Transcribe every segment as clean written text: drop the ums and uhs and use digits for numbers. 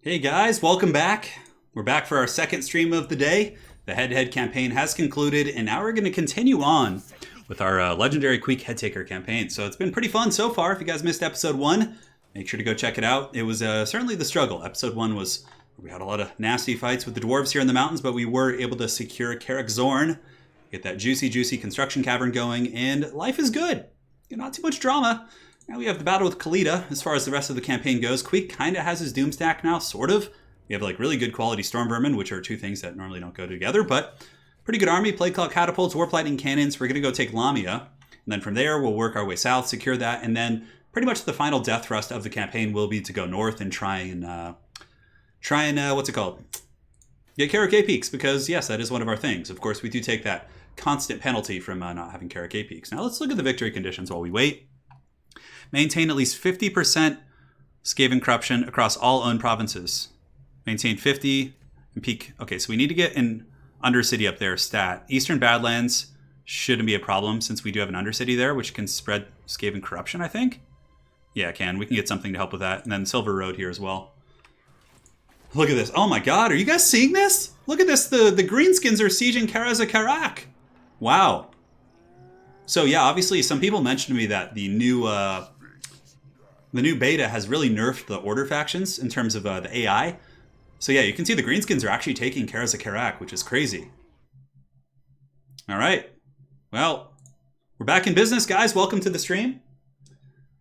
Hey guys, welcome back. We're back for our second stream of the day. The head-to-head campaign has concluded, and now we're going to continue on with our legendary Queek Headtaker campaign. So it's been pretty fun so far. If you guys missed episode 1, make sure to go check it out. It was certainly the struggle. Episode 1 was, we had a lot of nasty fights with the dwarves here in the mountains, but we were able to secure Carrick Zorn, get that juicy construction cavern going, and life is good. Not too much drama. Now we have the battle with Kalita. As far as the rest of the campaign goes, Queek kind of has his doom stack now, sort of. We have like really good quality storm vermin, which are two things that normally don't go together, but pretty good army. Plague Cloud catapults, warp lightning cannons. We're going to go take Lamia, and then from there we'll work our way south, secure that, and then pretty much the final death thrust of the campaign will be to go north and try and what's it called? Get Carrick Peaks, because yes, that is one of our things. Of course, we do take that constant penalty from not having Carrick Peaks. Now let's look at the victory conditions while we wait. Maintain at least 50% Skaven corruption across all owned provinces. Maintain 50 and peak. Okay, so we need to get an Undercity up there stat. Eastern Badlands shouldn't be a problem since we do have an Undercity there, which can spread Skaven corruption, I think. Yeah, it can. We can get something to help with that. And then Silver Road here as well. Look at this. Oh my god, are you guys seeing this? Look at this. The Greenskins are sieging Karazakarak. Wow. So yeah, obviously some people mentioned to me that the new beta has really nerfed the Order factions in terms of the AI. So yeah, you can see the Greenskins are actually taking Karazakarak, which is crazy. All right. Well, we're back in business, guys. Welcome to the stream.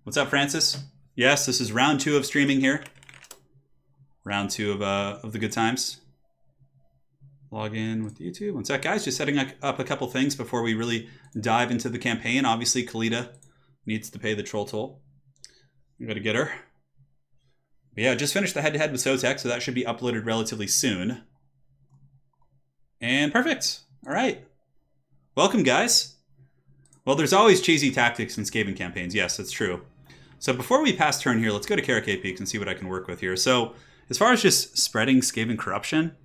What's up, Francis? Yes, this is round 2 of streaming here. Round 2 of the good times. Log in with YouTube. One sec, guys. Just setting up a couple things before we really dive into the campaign. Obviously, Kalita needs to pay the troll toll. I'm going to get her. But yeah, just finished the head-to-head with Sotek, so that should be uploaded relatively soon. And perfect. All right. Welcome, guys. Well, there's always cheesy tactics in Skaven campaigns. Yes, that's true. So before we pass turn here, let's go to Carrick Peaks and see what I can work with here. So as far as just spreading Skaven corruption,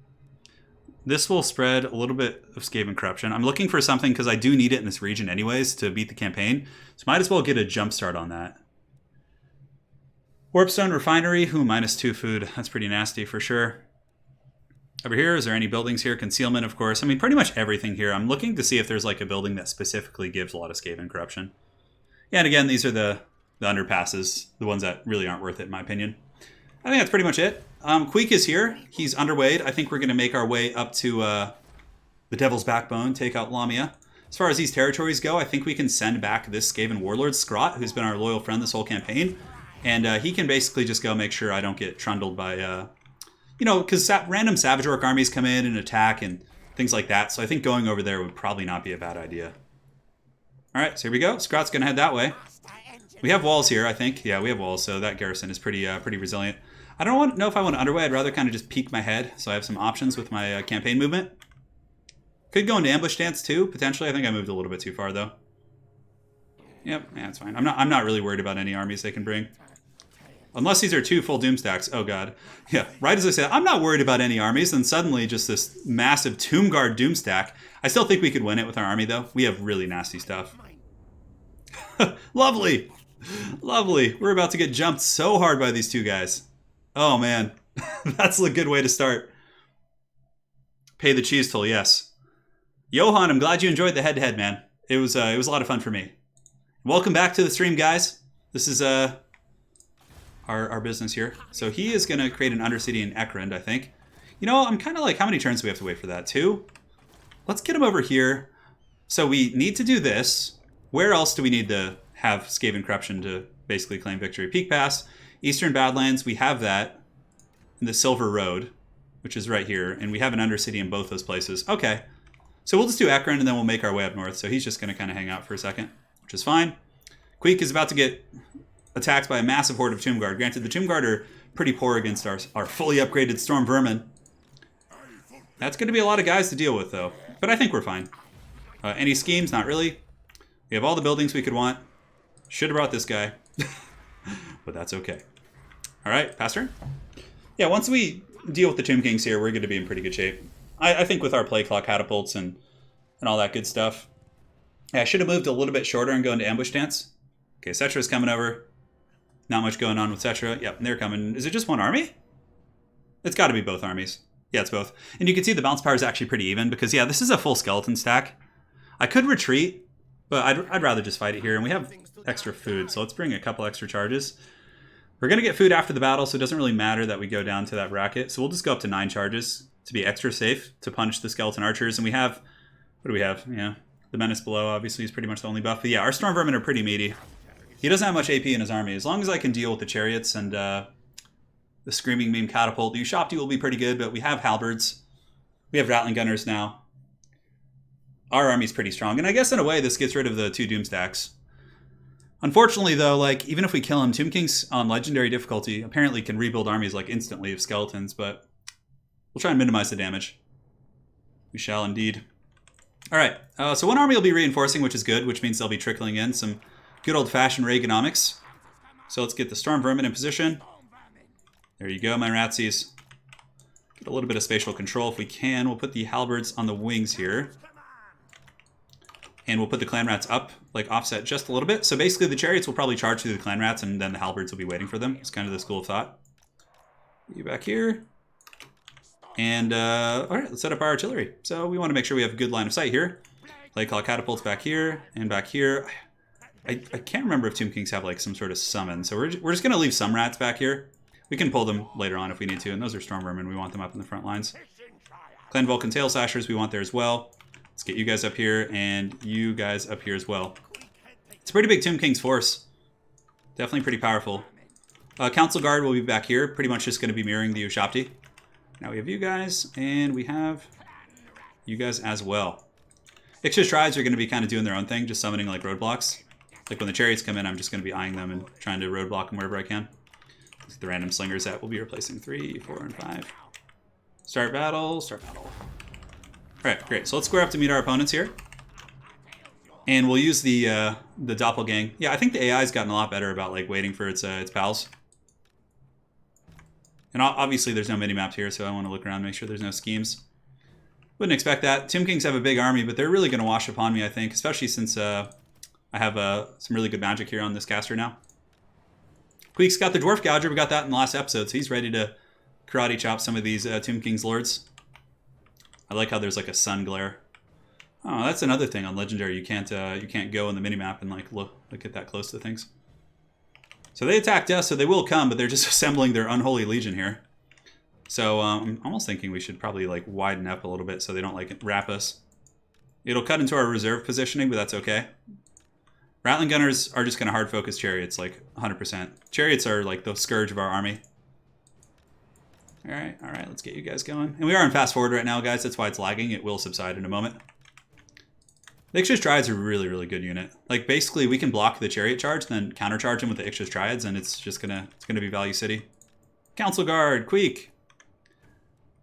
this will spread a little bit of Skaven corruption. I'm looking for something because I do need it in this region anyways to beat the campaign. So might as well get a jump start on that. Warpstone Refinery, -2 food. That's pretty nasty for sure. Over here, is there any buildings here? Concealment, of course. I mean, pretty much everything here. I'm looking to see if there's like a building that specifically gives a lot of Skaven corruption. Yeah, and again, these are the underpasses, the ones that really aren't worth it, in my opinion. I think that's pretty much it. Queek is here. He's underweight. I think we're going to make our way up to the Devil's Backbone, take out Lamia. As far as these territories go, I think we can send back this Skaven Warlord, Scrot, who's been our loyal friend this whole campaign. And he can basically just go make sure I don't get trundled by, because random Savage Orc armies come in and attack and things like that. So I think going over there would probably not be a bad idea. All right, so here we go. Scrot's going to head that way. We have walls here, I think. Yeah, we have walls, so that garrison is pretty resilient. I don't know if I want to underway. I'd rather kind of just peek my head, so I have some options with my campaign movement. Could go into ambush stance too, potentially. I think I moved a little bit too far though. Yep, yeah, it's fine. I'm not really worried about any armies they can bring. Unless these are 2 full doom stacks. Oh god. Yeah, right as I said, I'm not worried about any armies, and suddenly just this massive Tomb Guard doom stack. I still think we could win it with our army though. We have really nasty stuff. Lovely! Lovely. We're about to get jumped so hard by these 2 guys. Oh man. That's a good way to start. Pay the cheese toll, yes. Johan, I'm glad you enjoyed the head-to-head, man. It was a lot of fun for me. Welcome back to the stream, guys. This is our business here. So he is going to create an Undercity in Ekrund, I think. You know, I'm kind of like, how many turns do we have to wait for that? 2? Let's get him over here. So we need to do this. Where else do we need to have Skaven corruption to basically claim victory? Peak Pass, Eastern Badlands, we have that. In the Silver Road, which is right here. And we have an Undercity in both those places. Okay. So we'll just do Ekrund and then we'll make our way up north. So he's just going to kind of hang out for a second, which is fine. Queek is about to get attacked by a massive horde of Tomb Guard. Granted, the Tomb Guard are pretty poor against our fully upgraded Storm Vermin. That's going to be a lot of guys to deal with, though. But I think we're fine. Any schemes? Not really. We have all the buildings we could want. Should have brought this guy. But that's okay. All right, pass turn. Yeah, once we deal with the Tomb Kings here, we're going to be in pretty good shape. I think with our Plague Cloud catapults and all that good stuff. Yeah, I should have moved a little bit shorter and go into ambush stance. Okay, Cetra's coming over. Not much going on with Cetra. Yep, they're coming. Is it just one army? It's got to be both armies. Yeah, it's both. And you can see the bounce power is actually pretty even because, yeah, this is a full skeleton stack. I could retreat, but I'd rather just fight it here. And we have extra food, so let's bring a couple extra charges. We're going to get food after the battle, so it doesn't really matter that we go down to that bracket. So we'll just go up to 9 charges to be extra safe to punish the skeleton archers. And we have, what do we have? Yeah, the menace below obviously is pretty much the only buff. But yeah, our storm vermin are pretty meaty. He doesn't have much AP in his army. As long as I can deal with the chariots and the screaming meme catapult, the Ushopti will be pretty good, but we have halberds. We have rattling gunners now. Our army's pretty strong. And I guess in a way, this gets rid of the 2 doom stacks. Unfortunately, though, like, even if we kill him, Tomb Kings on legendary difficulty apparently can rebuild armies, like, instantly of skeletons, but we'll try and minimize the damage. We shall indeed. All right, so one army will be reinforcing, which is good, which means they'll be trickling in some good old-fashioned Reaganomics. So let's get the Storm Vermin in position. There you go, my ratsies. Get a little bit of spatial control if we can. We'll put the halberds on the wings here. And we'll put the clan rats up, like offset just a little bit. So basically the chariots will probably charge through the clan rats and then the halberds will be waiting for them. It's kind of the school of thought. You back here. And, all right, let's set up our artillery. So we want to make sure we have a good line of sight here. Clay Claw catapults back here and back here. I can't remember if Tomb Kings have like some sort of summon. So we're just going to leave some rats back here. We can pull them later on if we need to. And those are Storm Vermin. We want them up in the front lines. Clan Vulcan Tail Slashers we want there as well. Let's get you guys up here and you guys up here as well. It's a pretty big Tomb King's force. Definitely pretty powerful. Council Guard will be back here. Pretty much just going to be mirroring the Ushopti. Now we have you guys and we have you guys as well. Ixchis Triads are going to be kind of doing their own thing, just summoning like roadblocks. Like when the chariots come in, I'm just going to be eyeing them and trying to roadblock them wherever I can. The random slingers that will be replacing 3, 4, and 5. Start battle, start battle. Alright, great. So let's square up to meet our opponents here. And we'll use the doppelgang. Yeah, I think the AI's gotten a lot better about like waiting for its pals. And obviously there's no mini-map here, so I want to look around and make sure there's no schemes. Wouldn't expect that. Tomb Kings have a big army, but they're really going to wash upon me, I think, especially since I have some really good magic here on this caster now. Queek's got the Dwarf Gouger. We got that in the last episode, so he's ready to karate chop some of these Tomb King's lords. I like how there's like a sun glare. Oh, that's another thing on Legendary. You can't go in the minimap and like look at that close to things. So they attacked us, so they will come, but they're just assembling their unholy legion here. So I'm almost thinking we should probably like widen up a little bit so they don't like wrap us. It'll cut into our reserve positioning, but that's okay. Rattling gunners are just going to hard focus chariots like 100%. Chariots are like the scourge of our army. All right, let's get you guys going. And we are in fast forward right now, guys. That's why it's lagging. It will subside in a moment. The Ixchis Triads are a really, really good unit. Like basically, we can block the chariot charge, then countercharge them with the Ixchis Triads, and it's just gonna be Value City. Council Guard, Queek.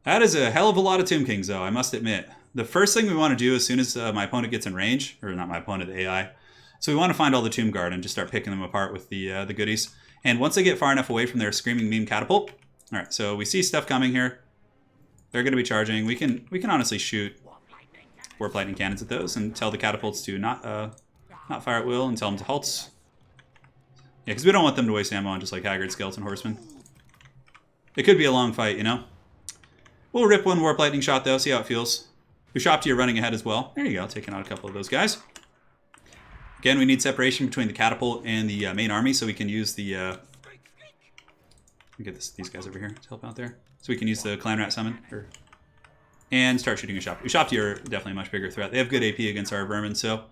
That is a hell of a lot of Tomb Kings, though. I must admit. The first thing we want to do as soon as my opponent gets in range, or not my opponent, the AI. So we want to find all the Tomb Guard and just start picking them apart with the goodies. And once they get far enough away from their screaming meme catapult. All right, so we see stuff coming here. They're going to be charging. We can honestly shoot Warp Lightning Cannons at those and tell the catapults to not fire at will and tell them to halt. Yeah, because we don't want them to waste ammo on just like Haggard Skeleton Horsemen. It could be a long fight, you know? We'll rip one Warp Lightning shot though, see how it feels. Ushopti are running ahead as well. There you go, taking out a couple of those guys. Again, we need separation between the catapult and the main army so we can use the... Let me get these guys over here to help out there. So we can use the Clan Rat Summon. And start shooting Ushopti. Ushopti are definitely a much bigger threat. They have good AP against our vermin, so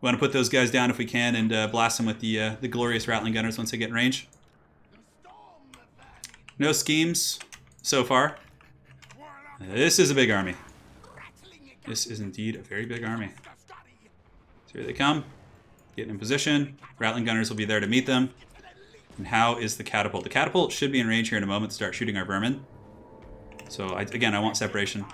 we want to put those guys down if we can and blast them with the glorious Rattling Gunners once they get in range. No schemes so far. This is a big army. This is indeed a very big army. So here they come. Getting in position. Rattling Gunners will be there to meet them. And how is the catapult? The catapult should be in range here in a moment to start shooting our vermin. So, again, I want separation.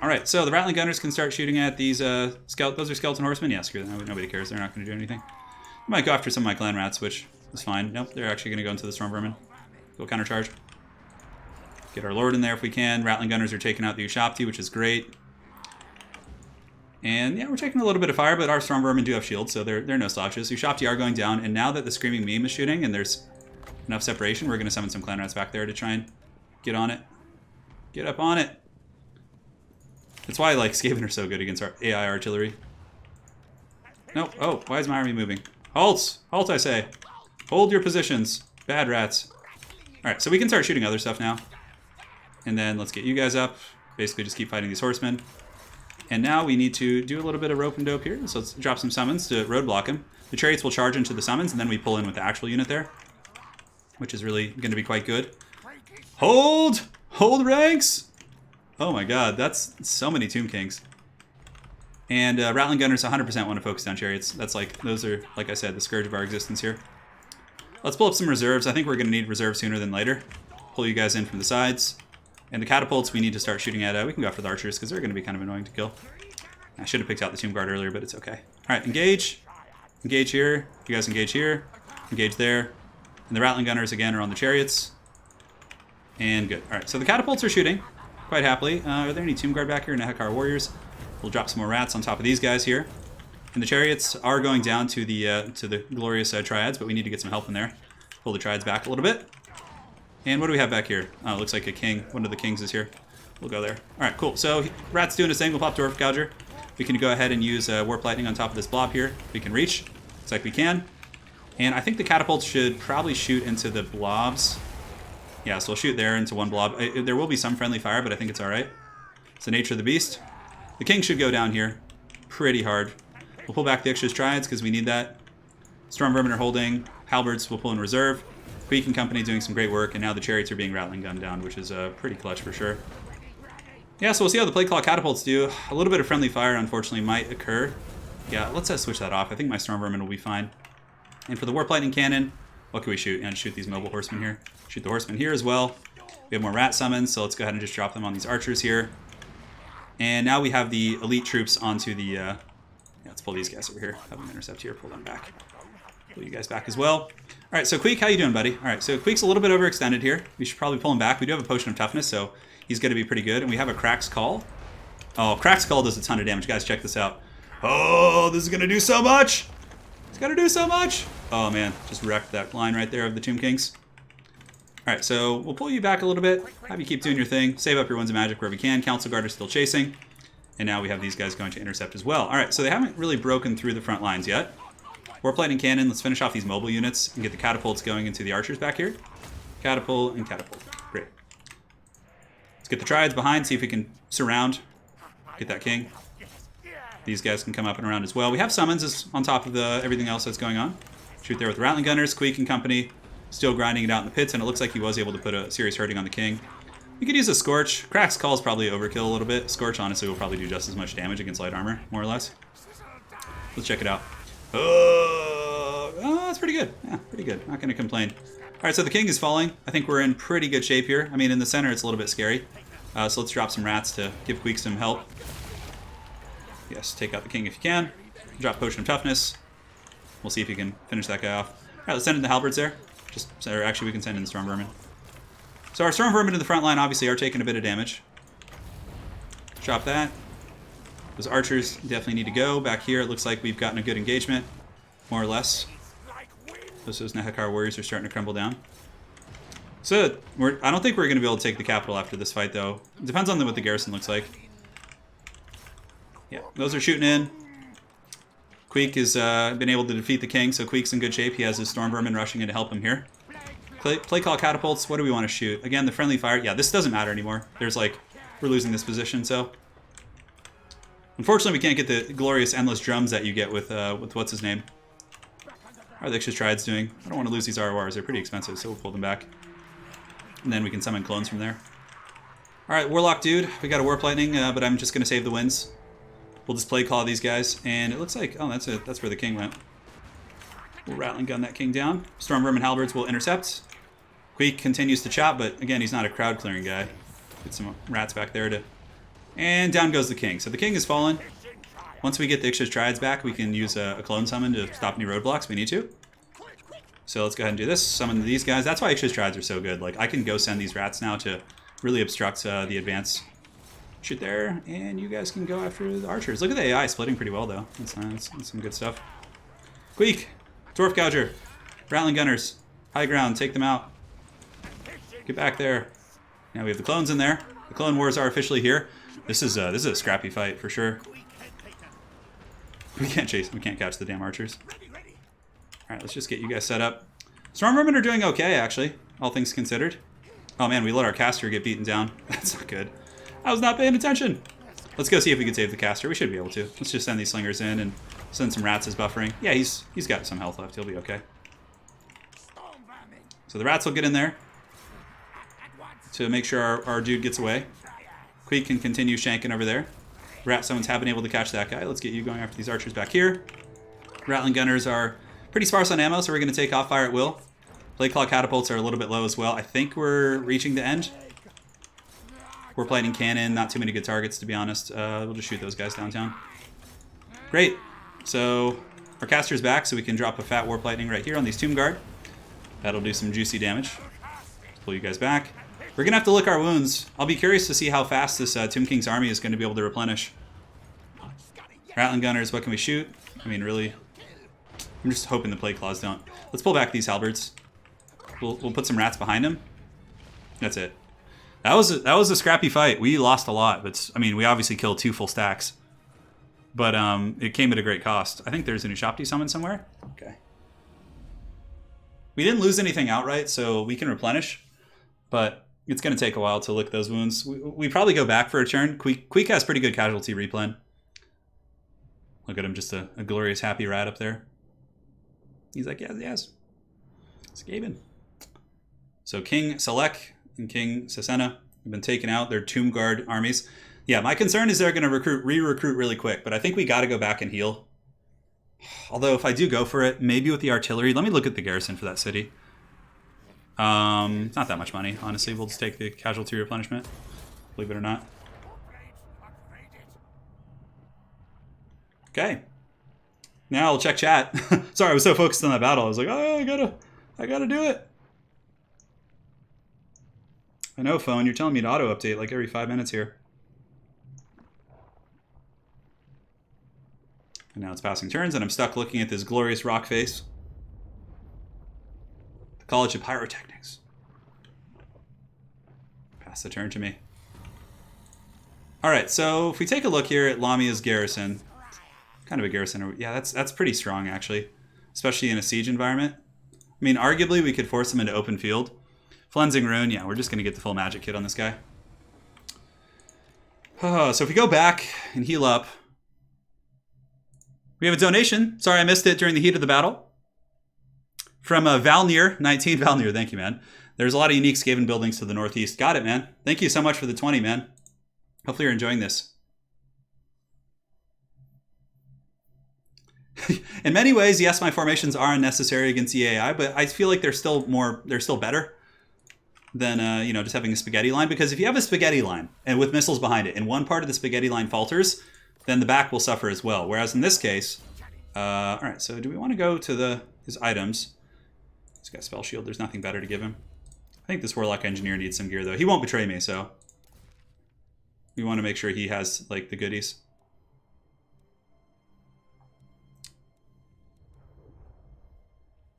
Alright, so the Rattling Gunners can start shooting at these... those are Skeleton Horsemen? Yeah, screw them. Nobody cares. They're not going to do anything. I might go after some of my Clan Rats, which is fine. Nope, they're actually going to go into the Storm Vermin. Go countercharge. Get our Lord in there if we can. Rattling Gunners are taking out the Ushopti, which is great. And yeah, we're taking a little bit of fire, but our Storm Vermin do have shields, so they're no slouches. Ushopti are going down, and now that the Screaming Meme is shooting and there's enough separation, we're going to summon some Clan Rats back there to try and Get on it. Get up on it. That's why I like Skaven are so good against our AI artillery. Nope. Oh, why is my army moving? Halt! Halt, I say. Hold your positions. Bad rats. Alright, so we can start shooting other stuff now. And then let's get you guys up. Basically just keep fighting these horsemen. And now we need to do a little bit of rope and dope here. So let's drop some summons to roadblock him. The chariots will charge into the summons, and then we pull in with the actual unit there. Which is really going to be quite good. Hold! Hold ranks! Oh my god, that's so many Tomb Kings. And Rattling Gunners 100% want to focus on chariots. That's like, those are, like I said, the scourge of our existence here. Let's pull up some reserves. I think we're going to need reserves sooner than later. Pull you guys in from the sides. And the catapults we need to start shooting at. We can go after the archers because they're going to be kind of annoying to kill. I should have picked out the Tomb Guard earlier, but it's okay. Alright, engage. Engage here. You guys engage here. Engage there. And the Rattling Gunners, again, are on the chariots. And good. Alright, so the catapults are shooting quite happily. Are there any Tomb Guard back here? Nehekar warriors. We'll drop some more rats on top of these guys here. And the chariots are going down to the glorious triads, but we need to get some help in there. Pull the triads back a little bit. And what do we have back here? Oh, it looks like a king. One of the kings is here. We'll go there. Alright, cool. So rat's doing his thing. We'll pop Dwarf Gouger. We can go ahead and use Warp Lightning on top of this blob here. We can reach. Looks like we can. And I think the catapults should probably shoot into the blobs. Yeah, so we'll shoot there into one blob. There will be some friendly fire, but I think it's alright. It's the nature of the beast. The king should go down here pretty hard. We'll pull back the extras triads because we need that. Storm Vermin are holding. Halberds will pull in reserve. Queek and company doing some great work, and now the chariots are being rattling gunned down, which is pretty clutch for sure. Yeah, so we'll see how the Plague Claw catapults do. A little bit of friendly fire, unfortunately, might occur. Yeah, let's switch that off. I think my Storm Vermin will be fine. And for the Warp Lightning Cannon, what can we shoot? And shoot these mobile horsemen here. Shoot the horsemen here as well. We have more rat summons, so let's go ahead and just drop them on these archers here. And now we have the elite troops onto the... yeah, let's pull these guys over here. Have them intercept here, pull them back. Pull you guys back as well. Alright, so Queek, how you doing, buddy? Alright, so Queek's a little bit overextended here. We should probably pull him back. We do have a Potion of Toughness, so he's going to be pretty good. And we have a Crack's Call. Oh, Crack's Call does a ton of damage. Guys, check this out. Oh, this is going to do so much! It's going to do so much! Oh, man. Just wrecked that line right there of the Tomb Kings. Alright, so we'll pull you back a little bit. Have you keep doing your thing. Save up your Winds of Magic where we can. Council Guard are still chasing. And now we have these guys going to intercept as well. Alright, so they haven't really broken through the front lines yet. Warp Lightning Cannon. Let's finish off these mobile units and get the catapults going into the archers back here. Catapult and catapult. Great. Let's get the triads behind, see if we can surround. Get that king. These guys can come up and around as well. We have summons on top of everything else that's going on. Shoot there with the Rattling Gunners. Queek and company still grinding it out in the pits, and it looks like he was able to put a serious hurting on the king. We could use a Scorch. Crack's Call is probably overkill a little bit. Scorch, honestly, will probably do just as much damage against light armor, more or less. Let's check it out. Oh, that's pretty good. Yeah, pretty good. Not going to complain. All right, so the king is falling. I think we're in pretty good shape here. I mean, in the center, it's a little bit scary. So let's drop some rats to give Queek some help. Yes, take out the king if you can. Drop Potion of Toughness. We'll see if you can finish that guy off. All right, let's send in the halberds there. Or actually, we can send in the Storm Vermin. So our Storm Vermin in the front line obviously are taking a bit of damage. Drop that. Those archers definitely need to go. Back here, it looks like we've gotten a good engagement, more or less. Those Nehekar warriors are starting to crumble down. So I don't think we're going to be able to take the capital after this fight, though. It depends on what the garrison looks like. Yeah, those are shooting in. Queek has been able to defeat the king, so Queek's in good shape. He has his Storm Vermin rushing in to help him here. Play Call catapults. What do we want to shoot? Again, the friendly fire. Yeah, this doesn't matter anymore. There's like, we're losing this position, so. Unfortunately, we can't get the glorious endless drums that you get with what's his name. How are the extra triads doing? I don't want to lose these RORs. They're pretty expensive, so we'll pull them back. And then we can summon clones from there. Alright, Warlock dude. We got a Warp Lightning, but I'm just going to save the winds. We'll just play call these guys, and it looks like, oh, that's where the king went. We'll Rattling Gun that king down. Storm Vermin halberds will intercept. Queek continues to chop, but again, he's not a crowd clearing guy. Get some rats back there to... And down goes the king. So the king is fallen. Once we get the Ixchis Triads back, we can use a clone summon to stop any roadblocks we need to. So let's go ahead and do this. Summon these guys. That's why Ixchis Triads are so good. Like, I can go send these rats now to really obstruct the advance. Shoot there, and you guys can go after the archers. Look at the AI splitting pretty well, though. That's nice. That's some good stuff. Queek, Dwarf Gouger, Rattling Gunners, high ground, take them out. Get back there. Now we have the clones in there. The clone wars are officially here. This is a scrappy fight for sure. We can't catch the damn archers. All right, let's just get you guys set up. Stormvermin are doing okay, actually, all things considered. Oh man, we let our caster get beaten down. That's not good. I was not paying attention. Let's go see if we can save the caster. We should be able to. Let's just send these slingers in and send some rats as buffering. Yeah, he's got some health left. He'll be okay. So the rats will get in there to make sure our dude gets away. Queek can continue shanking over there. Rat summons have been able to catch that guy. Let's get you going after these archers back here. Rattling gunners are pretty sparse on ammo, so we're going to take off fire at will. Blade claw catapults are a little bit low as well. I think we're reaching the end. Warplating cannon, not too many good targets to be honest. We'll just shoot those guys downtown. Great. So our caster's back, so we can drop a fat warp lightning right here on these Tomb Guard. That'll do some juicy damage. Let's pull you guys back. We're gonna have to lick our wounds. I'll be curious to see how fast this Tomb King's army is going to be able to replenish. Rattling gunners, what can we shoot? I mean, really, I'm just hoping the Plague Claws don't. Let's pull back these halberds. We'll put some rats behind them. That's it. That was a scrappy fight. We lost a lot, but I mean, we obviously killed 2 full stacks. But it came at a great cost. I think there's an Ushapti summon somewhere. Okay. We didn't lose anything outright, so we can replenish. But it's going to take a while to lick those wounds. We probably go back for a turn. Queek has pretty good casualty replen. Look at him, just a glorious happy rat up there. He's like, yes. Skaven. So King Selek and King Sasena have been taken out. They're Tomb Guard armies. Yeah, my concern is they're going to re-recruit really quick, but I think we got to go back and heal. Although if I do go for it, maybe with the artillery. Let me look at the garrison for that city. It's not that much money, honestly. We'll just take the casualty replenishment, believe it or not. Okay. Now I'll check chat. Sorry, I was so focused on that battle. I was like, oh, I gotta do it. I know, phone. You're telling me to auto-update like every 5 minutes here. And now it's passing turns, and I'm stuck looking at this glorious rock face. The College of Pyrotechnics. Pass the turn to me. Alright, so if we take a look here at Lamia's garrison. Kind of a garrison. Yeah, that's pretty strong, actually. Especially in a siege environment. I mean, arguably, we could force them into open field. Flensing Rune, yeah, we're just going to get the full magic kit on this guy. So if we go back and heal up. We have a donation. Sorry, I missed it during the heat of the battle. From Valnir, 19. Valnir, thank you, man. There's a lot of unique Skaven buildings to the northeast. Got it, man. Thank you so much for the 20, man. Hopefully you're enjoying this. In many ways, yes, my formations are unnecessary against EAI, but I feel like they're still better than just having a spaghetti line. Because if you have a spaghetti line and with missiles behind it, and one part of the spaghetti line falters, then the back will suffer as well. Whereas in this case, all right. So do we want to go to his items? He's got spell shield. There's nothing better to give him. I think this warlock engineer needs some gear though. He won't betray me, so we want to make sure he has like the goodies.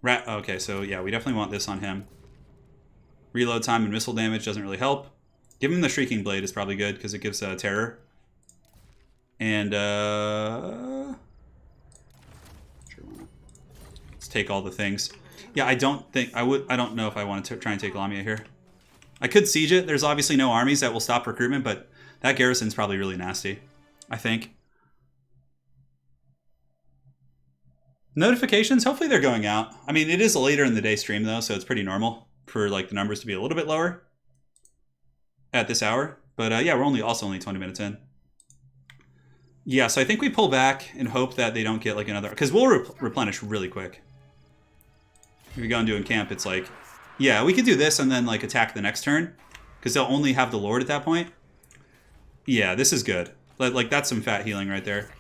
Okay, so yeah, we definitely want this on him. Reload time and missile damage doesn't really help. Give him the Shrieking Blade is probably good because it gives terror. And sure, let's take all the things. Yeah, I don't know if I want to try and take Lamia here. I could siege it. There's obviously no armies that will stop recruitment, but that garrison's probably really nasty, I think. Notifications, hopefully they're going out. I mean, it is a later in the day stream though, so it's pretty normal for like the numbers to be a little bit lower at this hour. But yeah, we're also only 20 minutes in. Yeah, so I think we pull back and hope that they don't get like another, because we'll replenish really quick. If we go and do in camp, it's like, yeah, we could do this and then like attack the next turn, because they'll only have the Lord at that point. Yeah, this is good. Like that's some fat healing right there.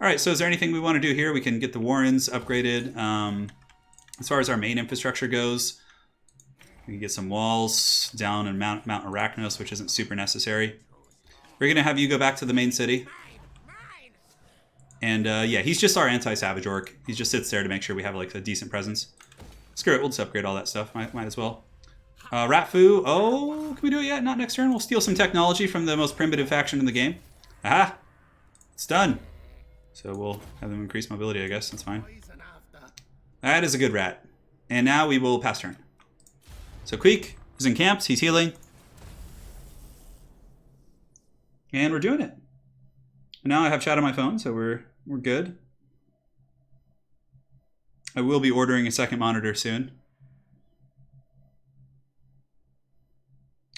All right, so is there anything we want to do here? We can get the Warrens upgraded. As far as our main infrastructure goes, we can get some walls down and Mount Arachnos, which isn't super necessary. We're going to have you go back to the main city. And yeah, he's just our anti-savage orc. He just sits there to make sure we have like a decent presence. Screw it, we'll just upgrade all that stuff. Might as well. Ratfu. Oh, can we do it yet? Not next turn. We'll steal some technology from the most primitive faction in the game. Aha! It's done. So we'll have them increase mobility, I guess. That's fine. That is a good rat. And now we will pass turn. So Queek is encamped. He's healing. And we're doing it. And now I have chat on my phone, so we're good. I will be ordering a second monitor soon.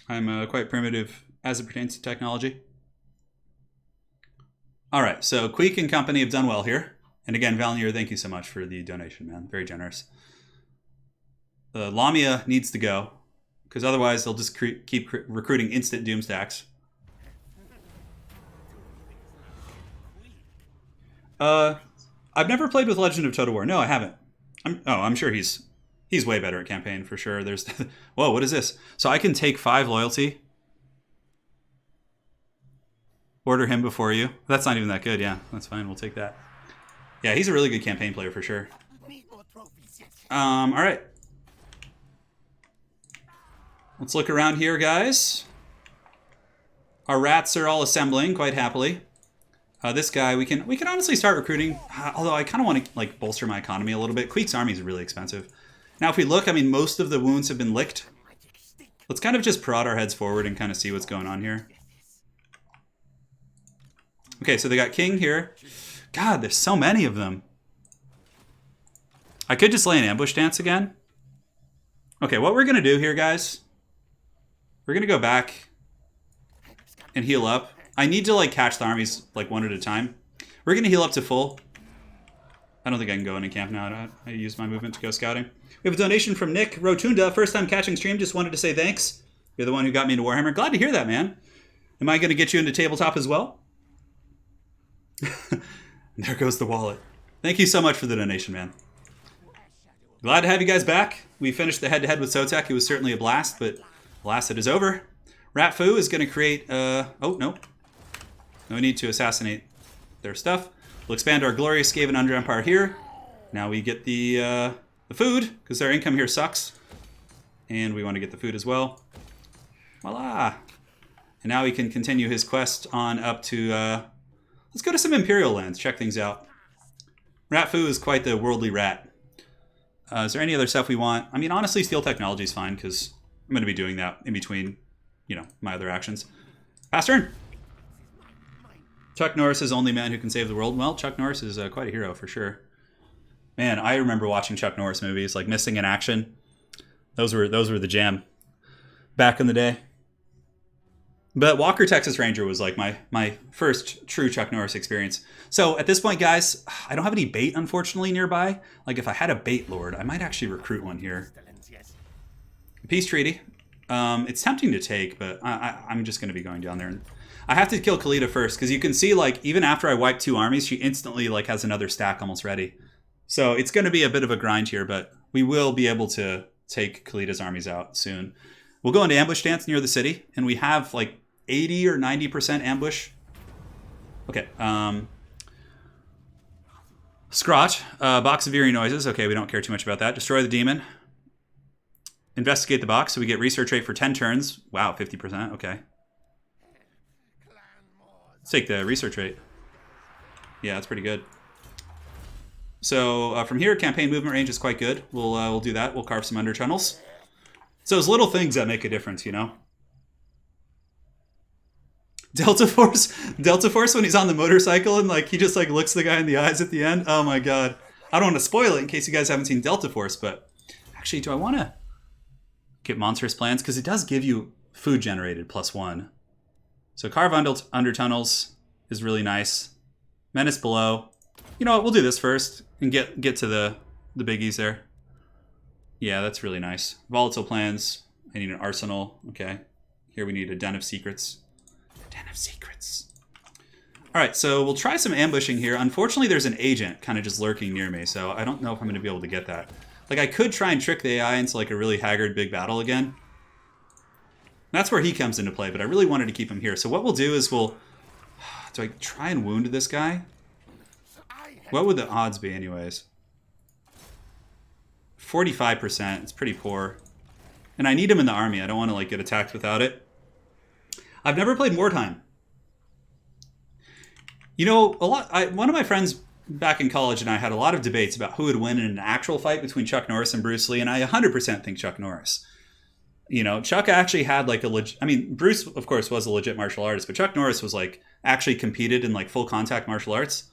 I'm quite primitive as it pertains to technology. All right, so Queek and company have done well here. And again, Valnier, thank you so much for the donation, man. Very generous. The Lamia needs to go, because otherwise they'll just keep recruiting instant doom stacks. I've never played with Legend of Total War. No, I haven't. I'm sure he's way better at campaign for sure. There's whoa, what is this? So I can take 5 loyalty. Order him before you. That's not even that good. Yeah, that's fine. We'll take that. Yeah, he's a really good campaign player for sure. All right. Let's look around here, guys. Our rats are all assembling quite happily. This guy, we can honestly start recruiting. Although I kind of want to like bolster my economy a little bit. Queek's army is really expensive. Now, if we look, I mean, most of the wounds have been licked. Let's kind of just prod our heads forward and kind of see what's going on here. Okay, so they got king here. God, there's so many of them. I could just lay an ambush dance again. Okay, what we're going to do here, guys, we're going to go back and heal up. I need to like catch the armies like one at a time. We're going to heal up to full. I don't think I can go in and camp now. I use my movement to go scouting. We have a donation from Nick Rotunda. First time catching stream. Just wanted to say thanks. You're the one who got me into Warhammer. Glad to hear that, man. Am I going to get you into tabletop as well? There goes the wallet. Thank you so much for the donation, man. Glad to have you guys back. We finished the head-to-head with Sotek. It was certainly a blast, but alas, it is over. Ratfu is going to create... oh, no. No need to assassinate their stuff. We'll expand our glorious Skaven Under Empire here. Now we get the food, because their income here sucks. And we want to get the food as well. Voila! And now we can continue his quest on up to... let's go to some Imperial lands, check things out. Ratfu is quite the worldly rat. Is there any other stuff we want? I mean, honestly, steel technology is fine, because I'm going to be doing that in between, you know, my other actions. Pass turn! Chuck Norris is the only man who can save the world. Well, Chuck Norris is quite a hero for sure. Man, I remember watching Chuck Norris movies, like Missing in Action. Those were the jam back in the day. But Walker, Texas Ranger was like my first true Chuck Norris experience. So at this point, guys, I don't have any bait, unfortunately, nearby. Like if I had a bait lord, I might actually recruit one here. Peace treaty. It's tempting to take, but I'm just going to be going down there. And I have to kill Khalida first, because you can see, like, even after I wipe 2 armies, she instantly, like, has another stack almost ready. So it's going to be a bit of a grind here, but we will be able to take Khalida's armies out soon. We'll go into ambush stance near the city, and we have, like, 80 or 90% ambush. Okay, Scrotch, box of eerie noises. Okay, we don't care too much about that. Destroy the demon. Investigate the box, so we get research rate for 10 turns. Wow, 50%, okay. Let's take the research rate. Yeah, that's pretty good. So from here, campaign movement range is quite good. We'll do that. We'll carve some under tunnels. So those little things that make a difference, you know. Delta Force when he's on the motorcycle and like he just like looks the guy in the eyes at the end. Oh my god. I don't want to spoil it in case you guys haven't seen Delta Force, but actually, do I want to get monstrous plans? Because it does give you food generated +1. So carve under tunnels is really nice. Menace below. You know what? We'll do this first and get to the biggies there. Yeah, that's really nice. Volatile plans. I need an arsenal. Okay. Here we need a den of secrets. A den of secrets. All right, so we'll try some ambushing here. Unfortunately, there's an agent kind of just lurking near me, so I don't know if I'm going to be able to get that. Like, I could try and trick the AI into like a really haggard big battle again. That's where he comes into play, but I really wanted to keep him here. So what we'll do is we'll... Do I try and wound this guy? What would the odds be anyways? 45%. It's pretty poor. And I need him in the army. I don't want to like get attacked without it. I've never played Wartime. You know, one of my friends back in college and I had a lot of debates about who would win in an actual fight between Chuck Norris and Bruce Lee, and I 100% think Chuck Norris. You know, Chuck actually had like I mean, Bruce, of course, was a legit martial artist, but Chuck Norris was like actually competed in like full contact martial arts.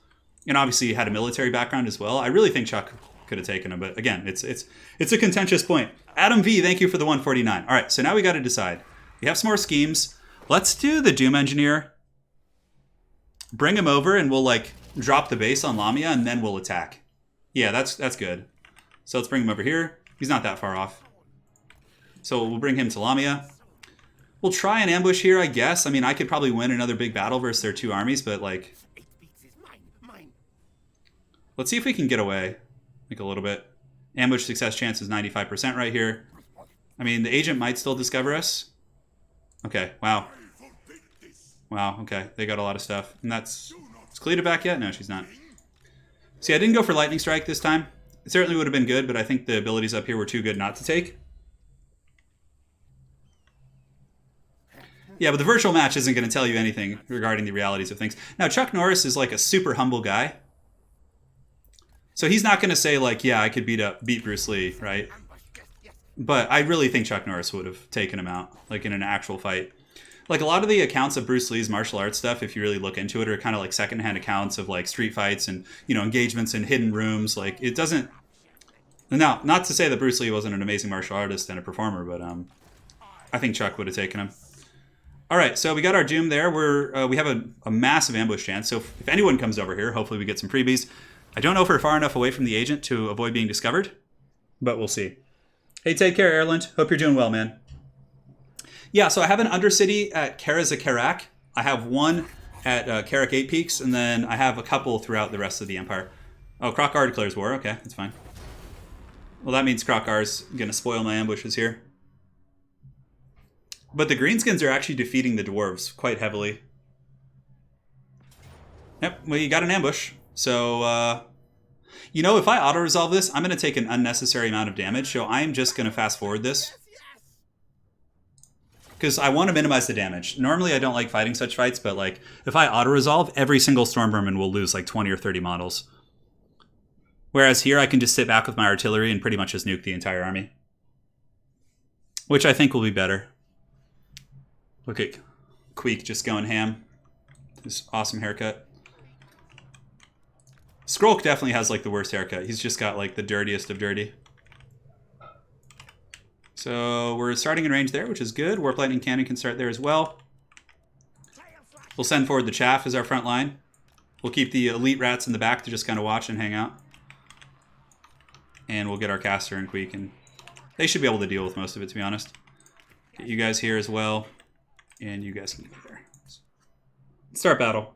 And obviously he had a military background as well. I really think Chuck could have taken him, but again, it's a contentious point. Adam V, thank you for the 149. All right, so now we got to decide. We have some more schemes. Let's do the Doom Engineer. Bring him over and we'll like drop the base on Lamia and then we'll attack. Yeah, that's good. So let's bring him over here. He's not that far off. So we'll bring him to Lamia. We'll try an ambush here, I guess. I mean, I could probably win another big battle versus their two armies, but like... Let's see if we can get away. Like a little bit. Ambush success chance is 95% right here. I mean, the agent might still discover us. Okay, wow. Wow, okay. They got a lot of stuff. And that's... Is Kalita back yet? No, she's not. See, I didn't go for Lightning Strike this time. It certainly would have been good, but I think the abilities up here were too good not to take. Yeah, but the virtual match isn't going to tell you anything regarding the realities of things. Now, Chuck Norris is like a super humble guy. So he's not going to say like, yeah, I could beat Bruce Lee, right? But I really think Chuck Norris would have taken him out, like in an actual fight. Like a lot of the accounts of Bruce Lee's martial arts stuff, if you really look into it, are kind of like secondhand accounts of like street fights and, you know, engagements in hidden rooms. Like it doesn't... Now, not to say that Bruce Lee wasn't an amazing martial artist and a performer, but I think Chuck would have taken him. All right, so we got our Doom there. We have a massive ambush chance. So if anyone comes over here, hopefully we get some freebies. I don't know if we're far enough away from the agent to avoid being discovered, but we'll see. Hey, take care, Erland. Hope you're doing well, man. Yeah, so I have an Undercity at Karazakarak. I have one at Karak 8 Peaks, and then I have a couple throughout the rest of the Empire. Oh, Krokar declares war. Okay, that's fine. Well, that means Krokar's going to spoil my ambushes here. But the Greenskins are actually defeating the Dwarves quite heavily. Yep, well, you got an ambush. So, you know, if I auto-resolve this, I'm going to take an unnecessary amount of damage. So I'm just going to fast-forward this. Because I want to minimize the damage. Normally, I don't like fighting such fights, but like if I auto-resolve, every single Stormvermin will lose like 20 or 30 models. Whereas here, I can just sit back with my artillery and pretty much just nuke the entire army. Which I think will be better. Look at Queek just going ham. His awesome haircut. Skrulk definitely has like the worst haircut. He's just got like the dirtiest of dirty. So we're starting in range there, which is good. Warp Lightning Cannon can start there as well. We'll send forward the Chaff as our front line. We'll keep the elite rats in the back to just kind of watch and hang out. And we'll get our caster and Queek, and they should be able to deal with most of it, to be honest. Get you guys here as well. And you guys can get there. Start battle.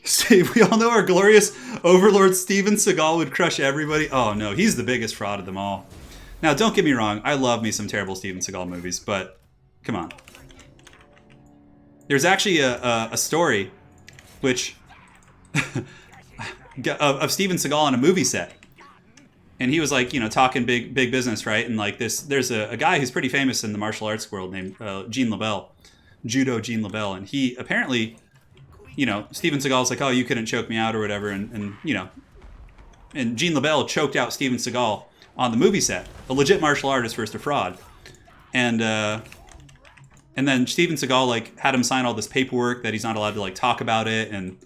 Steve, we all know our glorious overlord Steven Seagal would crush everybody. Oh no, he's the biggest fraud of them all. Now, don't get me wrong. I love me some terrible Steven Seagal movies, but come on. There's actually a story which of Steven Seagal on a movie set. And he was like, you know, talking big business, right? And like there's a guy who's pretty famous in the martial arts world named Gene LaBelle, Judo Gene LaBelle. And he apparently, you know, Steven Seagal's like, oh, you couldn't choke me out or whatever. And you know, and Gene LaBelle choked out Steven Seagal on the movie set, a legit martial artist versus a fraud. And then Steven Seagal like had him sign all this paperwork that he's not allowed to like talk about it and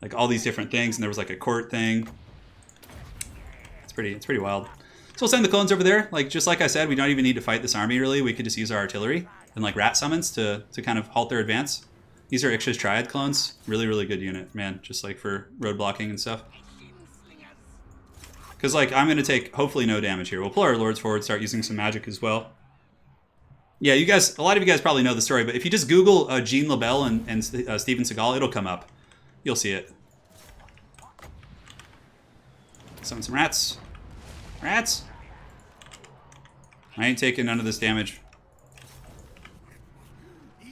like all these different things. And there was like a court thing. It's pretty wild. So we'll send the clones over there. Like just like I said, we don't even need to fight this army really. We could just use our artillery and like rat summons to kind of halt their advance. These are Ixcha's Triad clones. Really, really good unit, man. Just like for road blocking and stuff. Because like I'm gonna take hopefully no damage here. We'll pull our lords forward, start using some magic as well. Yeah, you guys, a lot of you guys probably know the story, but if you just Google Gene LaBelle and Steven Seagal, it'll come up. You'll see it. Summon some rats. Rats! I ain't taking none of this damage.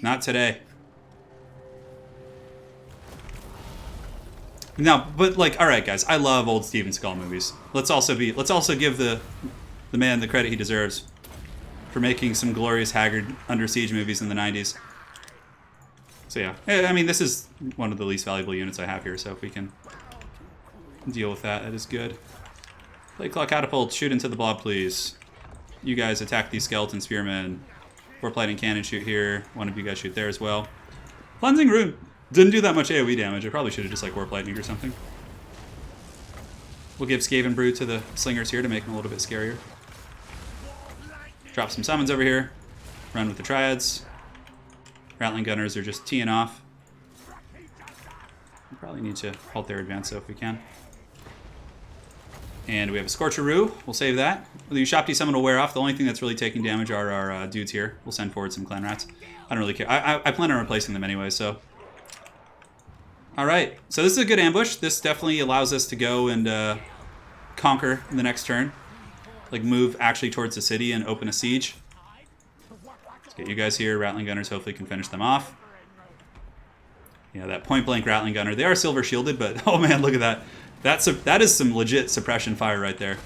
Not today. Now, but like, all right, guys, I love old Steven Seagal movies. Let's also give the man the credit he deserves for making some glorious Haggard Under Siege movies in the 90s. So yeah, I mean, this is one of the least valuable units I have here, so if we can deal with that, that is good. Plate Claw Catapult, shoot into the blob, please. You guys attack these skeleton spearmen. Warplating Cannon, shoot here. One of you guys shoot there as well. Cleansing Rune didn't do that much AoE damage. I probably should have just like Warp Lightning or something. We'll give Skaven Brew to the slingers here to make them a little bit scarier. Drop some summons over here. Run with the triads. Rattling Gunners are just teeing off. We probably need to halt their advance though if we can. And we have a Scorcheroo. We'll save that. The Ushapti Summon will wear off. The only thing that's really taking damage are our dudes here. We'll send forward some Clan Rats. I don't really care. I plan on replacing them anyway, so. Alright, so this is a good ambush. This definitely allows us to go and conquer in the next turn. Like move actually towards the city and open a siege. Let's get you guys here. Rattling Gunners hopefully can finish them off. Yeah, that point blank Rattling Gunner. They are silver shielded, but oh man, look at that. That is some legit suppression fire right there.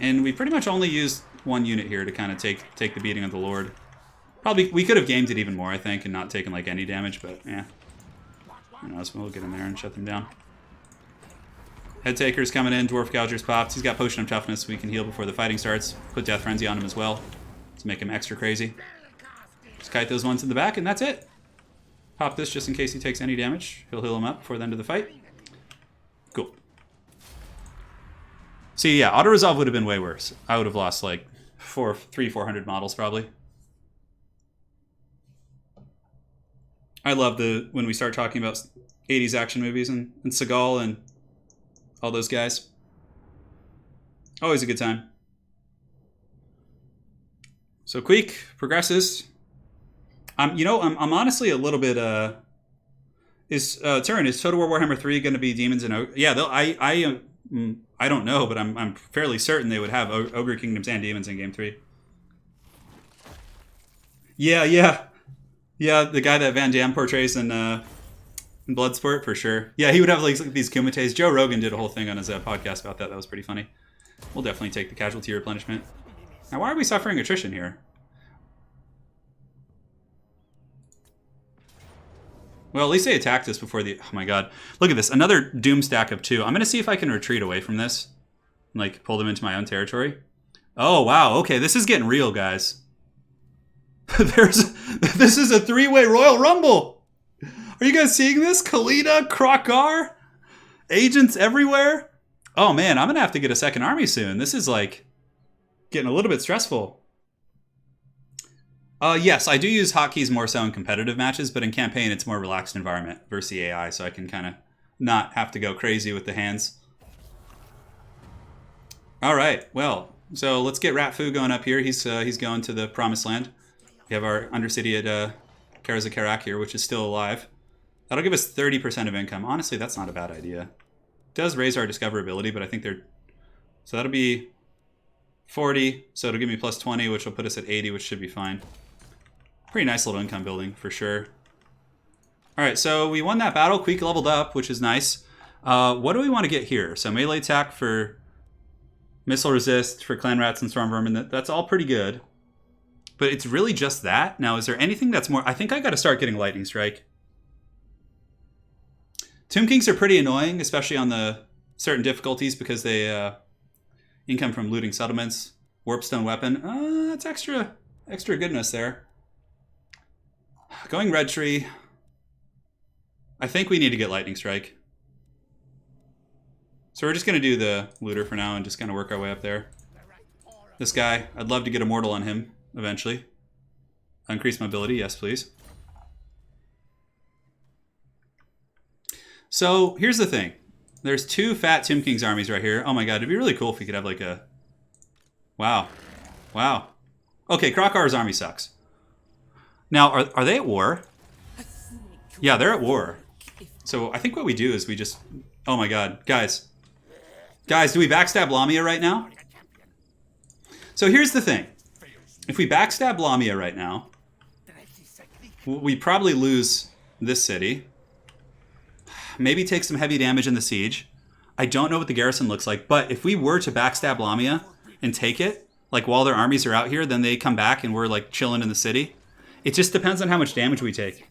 And we pretty much only used one unit here to kind of take the beating of the Lord. Probably, we could have gamed it even more, I think, and not taken like any damage, but yeah. Who knows, we'll get in there and shut them down. Headtaker's coming in, Dwarf Gouger's popped. He's got Potion of Toughness, so we can heal before the fighting starts. Put Death Frenzy on him as well, to make him extra crazy. Just kite those ones in the back, and that's it. Pop this just in case he takes any damage. He'll heal him up before the end of the fight. Cool. See, yeah, auto-resolve would have been way worse. I would have lost like 400 models probably. I love when we start talking about 80s action movies and Seagal and all those guys. Always a good time. So Queek progresses. You know, I'm honestly a little bit. Turin, is Total War Warhammer 3 going to be demons and ogre? Yeah, I don't know, but I'm fairly certain they would have Ogre Kingdoms and demons in Game 3. Yeah, the guy that Van Damme portrays in Bloodsport, for sure. Yeah, he would have like these Kumites. Joe Rogan did a whole thing on his podcast about that. That was pretty funny. We'll definitely take the casualty replenishment. Now, why are we suffering attrition here? Well, at least they attacked us before the... Oh my god. Look at this. Another Doom stack of 2. I'm going to see if I can retreat away from this. And, like, pull them into my own territory. Oh, wow. Okay, this is getting real, guys. This is a 3-way Royal Rumble. Are you guys seeing this? Kalita, Krokar, agents everywhere. Oh, man. I'm going to have to get a second army soon. This is, like, getting a little bit stressful. Yes, I do use hotkeys more so in competitive matches, but in campaign it's more relaxed environment versus the AI, so I can kind of not have to go crazy with the hands. All right, well, so let's get Ratfu going up here. He's going to the Promised Land. We have our Undercity at Karazakarak here, which is still alive. That'll give us 30% of income. Honestly, that's not a bad idea. It does raise our discoverability, but I think they're... So that'll be 40, so it'll give me plus 20, which will put us at 80, which should be fine. Pretty nice little income building, for sure. Alright, so we won that battle. Queek leveled up, which is nice. What do we want to get here? So melee attack for missile resist, for clan rats and storm vermin. That's all pretty good. But it's really just that. Now, is there anything that's more... I think I got to start getting Lightning Strike. Tomb Kings are pretty annoying, especially on the certain difficulties, because they income from looting settlements. Warpstone weapon. That's extra goodness there. Going Red Tree. I think we need to get Lightning Strike. So we're just going to do the looter for now and just kind of work our way up there. This guy, I'd love to get Immortal on him eventually. Increase mobility, yes please. So here's the thing. There's 2 fat Tomb Kings armies right here. Oh my god, it'd be really cool if we could have like a... Wow. Wow. Okay, Krokar's army sucks. Now, are they at war? Yeah, they're at war. So I think what we do is we just... Oh my god. Guys. Guys, do we backstab Lamia right now? So here's the thing. If we backstab Lamia right now, we probably lose this city. maybe take some heavy damage in the siege. I don't know what the garrison looks like, but if we were to backstab Lamia and take it, like while their armies are out here, then they come back and we're like chilling in the city. It just depends on how much damage we take.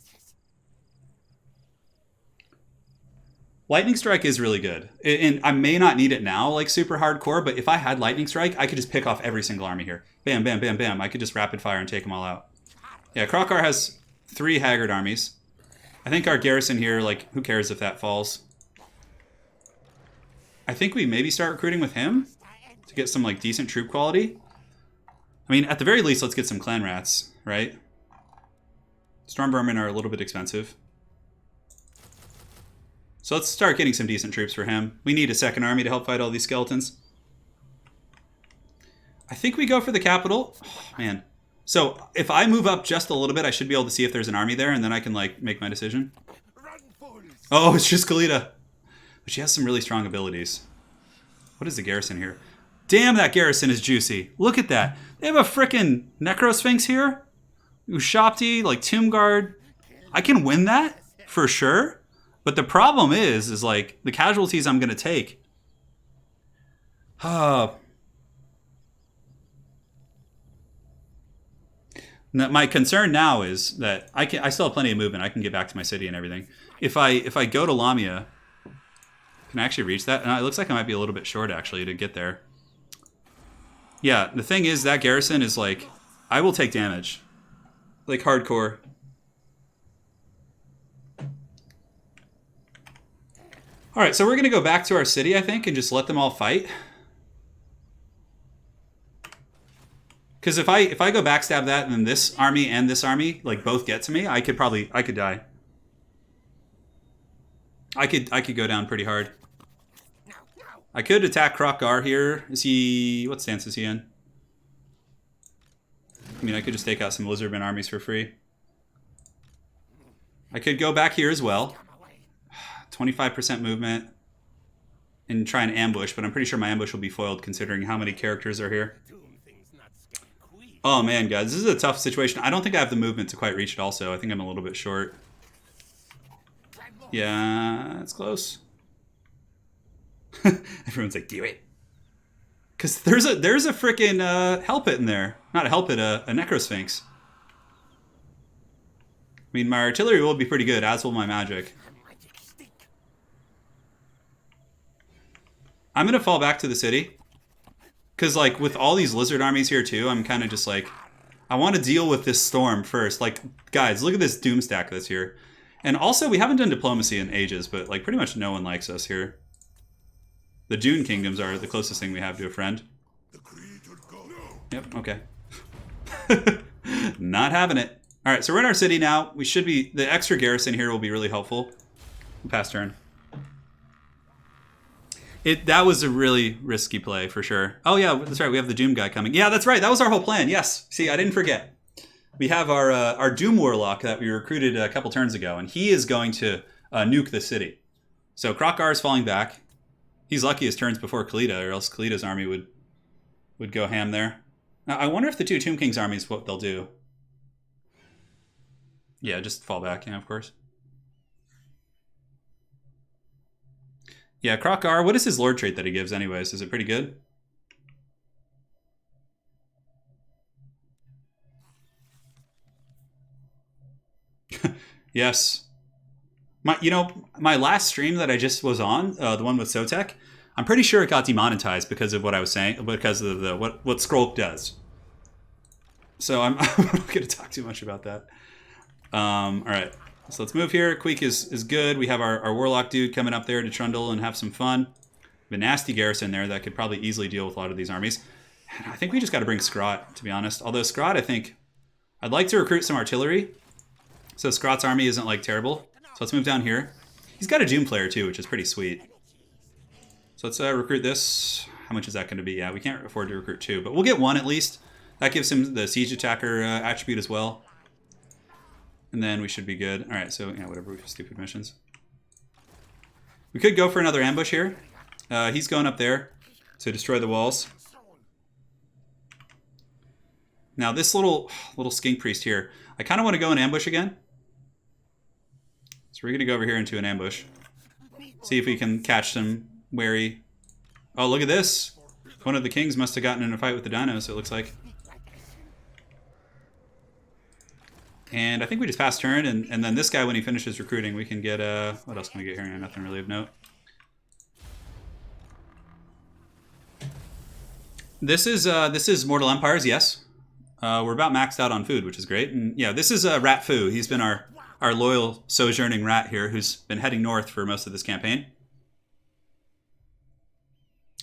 Lightning Strike is really good. And I may not need it now, like super hardcore, but if I had Lightning Strike, I could just pick off every single army here. Bam, bam, bam, bam. I could just rapid fire and take them all out. Yeah, Krokar has 3 Haggard armies. I think our garrison here, like, who cares if that falls? I think we maybe start recruiting with him to get some, like, decent troop quality. I mean, at the very least, let's get some clan rats, right? Stormvermin are a little bit expensive. So let's start getting some decent troops for him. We need a second army to help fight all these skeletons. I think we go for the capital. Oh, man. So if I move up just a little bit, I should be able to see if there's an army there, and then I can, like, make my decision. Oh, it's just Kalita. But she has some really strong abilities. What is the garrison here? Damn, that garrison is juicy. Look at that. They have a frickin' Necrosphinx here. Ushapti, like Tomb Guard. I can win that for sure. But the problem is like the casualties I'm going to take. My concern now is that I still have plenty of movement. I can get back to my city and everything. If I go to Lamia, can I actually reach that? It looks like I might be a little bit short actually to get there. Yeah, the thing is that garrison is like, I will take damage. Like hardcore. Alright, so we're going to go back to our city, I think, and just let them all fight. Because if I go backstab that and then this army, like, both get to me, I could die. I could go down pretty hard. I could attack Krokar here. What stance is he in? I mean, I could just take out some Lizardman armies for free. I could go back here as well. 25% movement. And try and ambush, but I'm pretty sure my ambush will be foiled considering how many characters are here. Oh man, guys, this is a tough situation. I don't think I have the movement to quite reach it also. I think I'm a little bit short. Yeah, it's close. Everyone's like, do it. Because there's a freaking Hell Pit in there. Not a Hell Pit, a Necrosphinx. I mean, my artillery will be pretty good, as will my magic. I'm going to fall back to the city. Because, like, with all these lizard armies here, too, I'm kind of just like, I want to deal with this storm first. Like, guys, look at this doom stack that's here. And also, we haven't done diplomacy in ages, but, like, pretty much no one likes us here. The Dune Kingdoms are the closest thing we have to a friend. Yep, okay. Not having it. Alright, so we're in our city now. We should be... The extra garrison here will be really helpful. Pass turn. That was a really risky play, for sure. Oh, yeah, that's right. We have the Doom guy coming. Yeah, that's right. That was our whole plan. Yes. See, I didn't forget. We have our Doom Warlock that we recruited a couple turns ago, and he is going to nuke the city. So Krokar is falling back. He's lucky his turn's before Kalita, or else Kalita's army would go ham there. Now, I wonder if the two Tomb Kings armies, what they'll do. Yeah, just fall back, yeah, of course. Yeah, Krokar, what is his lord trait that he gives anyways? Is it pretty good? Yes. My last stream that I just was on, the one with Sotek, I'm pretty sure it got demonetized because of what I was saying, because of what Skrulk does. So I'm not going to talk too much about that. All right, so let's move here. Queek is good. We have our Warlock dude coming up there to trundle and have some fun. The nasty garrison there that could probably easily deal with a lot of these armies. And I think we just got to bring Scrot, to be honest. Although Scrot, I think, I'd like to recruit some artillery. So Scrot's army isn't, like, terrible. So let's move down here. He's got a Doom player, too, which is pretty sweet. So let's recruit this. How much is that going to be? Yeah, we can't afford to recruit 2, but we'll get 1 at least. That gives him the Siege Attacker attribute as well. And then we should be good. All right, so, yeah, whatever, stupid missions. We could go for another ambush here. He's going up there to destroy the walls. Now, this little skink priest here, I kind of want to go in ambush again. So we're going to go over here into an ambush. See if we can catch some wary. Oh, look at this. One of the kings must have gotten in a fight with the dinos, it looks like. And I think we just passed turn, and then this guy, when he finishes recruiting, we can get, what else can we get here? Nothing really of note. This is Mortal Empires, yes. We're about maxed out on food, which is great. And yeah, this is Rat Foo. He's been our loyal sojourning rat here, who's been heading north for most of this campaign.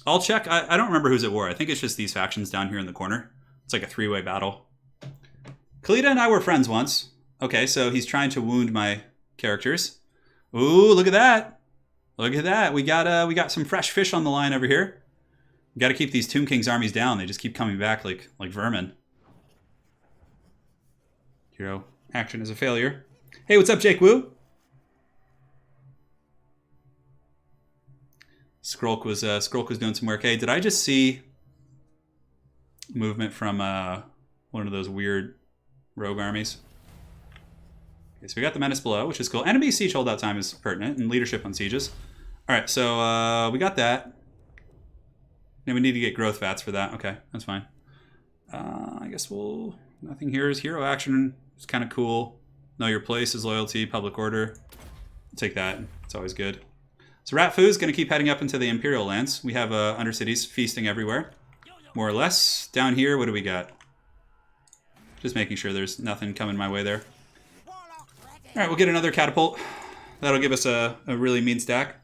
I'll check. I don't remember who's at war. I think it's just these factions down here in the corner. It's like a three-way battle. Kalita and I were friends once. Okay, so he's trying to wound my characters. Ooh, look at that. Look at that. We got some fresh fish on the line over here. We got to keep these Tomb King's armies down. They just keep coming back like vermin. Hero action is a failure. Hey, what's up, Jake Woo? Skrulk was doing some work. Hey, did I just see movement from one of those weird rogue armies? Okay, so we got the menace below, which is cool. Enemy siege holdout time is pertinent, and leadership on sieges. All right, so we got that. And we need to get growth vats for that. Okay, that's fine. I guess we'll... Nothing here is hero action. It's kind of cool. Know your place is loyalty, public order. I'll take that. It's always good. So Rat Foo is going to keep heading up into the Imperial lands. We have Undercities feasting everywhere, more or less. Down here, what do we got? Just making sure there's nothing coming my way there. All right, we'll get another catapult. That'll give us a really mean stack.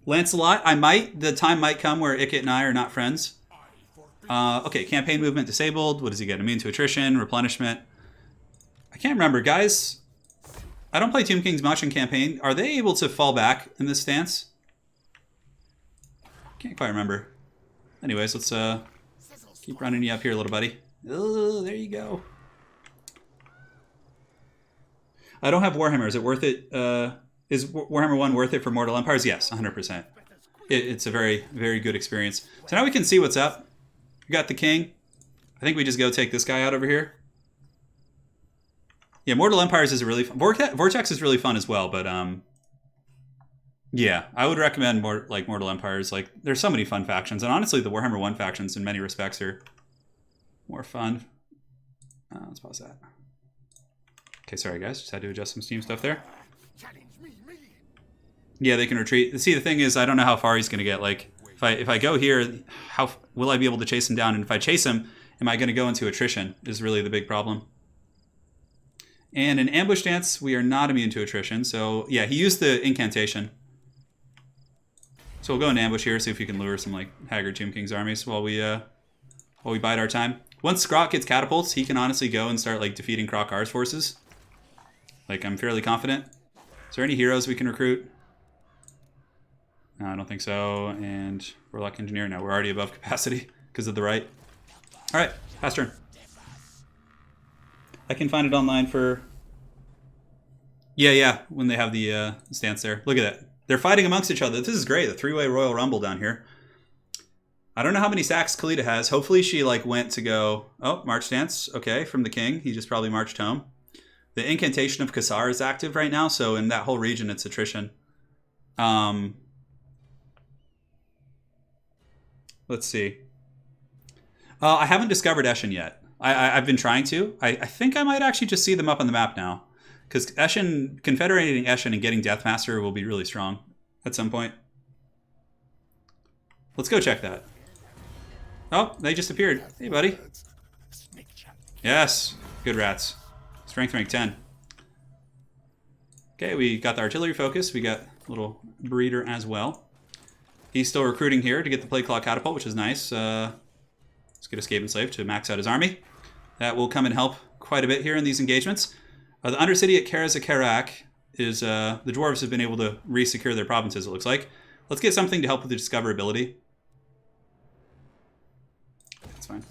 Lancelot, the time might come where Ikit and I are not friends. Okay, campaign movement disabled. What does he get? Immune to attrition, replenishment. I can't remember, guys. I don't play Tomb Kings much in campaign. Are they able to fall back in this stance? Can't quite remember. Anyways, let's keep running you up here, little buddy. Oh, there you go. I don't have Warhammer. Is it worth it? Is Warhammer 1 worth it for Mortal Empires? Yes, 100%. It's a very, very good experience. So now we can see what's up. We got the king. I think we just go take this guy out over here. Yeah, Mortal Empires is really fun. Vortex is really fun as well, but yeah, I would recommend more like Mortal Empires. Like, there's so many fun factions, and honestly, the Warhammer 1 factions in many respects are more fun. Let's pause that. Okay, sorry guys, just had to adjust some Steam stuff there. Yeah, they can retreat. See, the thing is, I don't know how far he's going to get. Like, if I go here, how will I be able to chase him down? And if I chase him, am I going to go into attrition? Is really the big problem. And in ambush dance, we are not immune to attrition. So yeah, he used the incantation. So we'll go into ambush here, see if we can lure some like haggard Tomb King's armies while we bide our time. Once Scrot gets catapults, he can honestly go and start like defeating Croc R's forces. Like, I'm fairly confident. Is there any heroes we can recruit? No, I don't think so. And Warlock Engineer, no, we're already above capacity because of the right. All right, pass turn. I can find it online for... Yeah, when they have the stance there. Look at that. They're fighting amongst each other. This is great, the three-way Royal Rumble down here. I don't know how many sacks Kalita has. Hopefully she like went to go... Oh, march stance. Okay, from the king. He just probably marched home. The incantation of Kassar is active right now, so in that whole region it's attrition. Let's see. I haven't discovered Eschen yet. I've been trying to. I think I might actually just see them up on the map now. Because Eschen, confederating Eschen and getting Deathmaster will be really strong at some point. Let's go check that. Oh, they just appeared. Hey, buddy. Yes. Good rats. Strength rank 10. Okay, we got the artillery focus. We got a little breeder as well. He's still recruiting here to get the Plague Claw Catapult, which is nice. Let's get Escape Enslaved to max out his army. That will come and help quite a bit here in these engagements. The Undercity at Karazakarak is... the dwarves have been able to re-secure their provinces, it looks like. Let's get something to help with the discoverability. That's fine.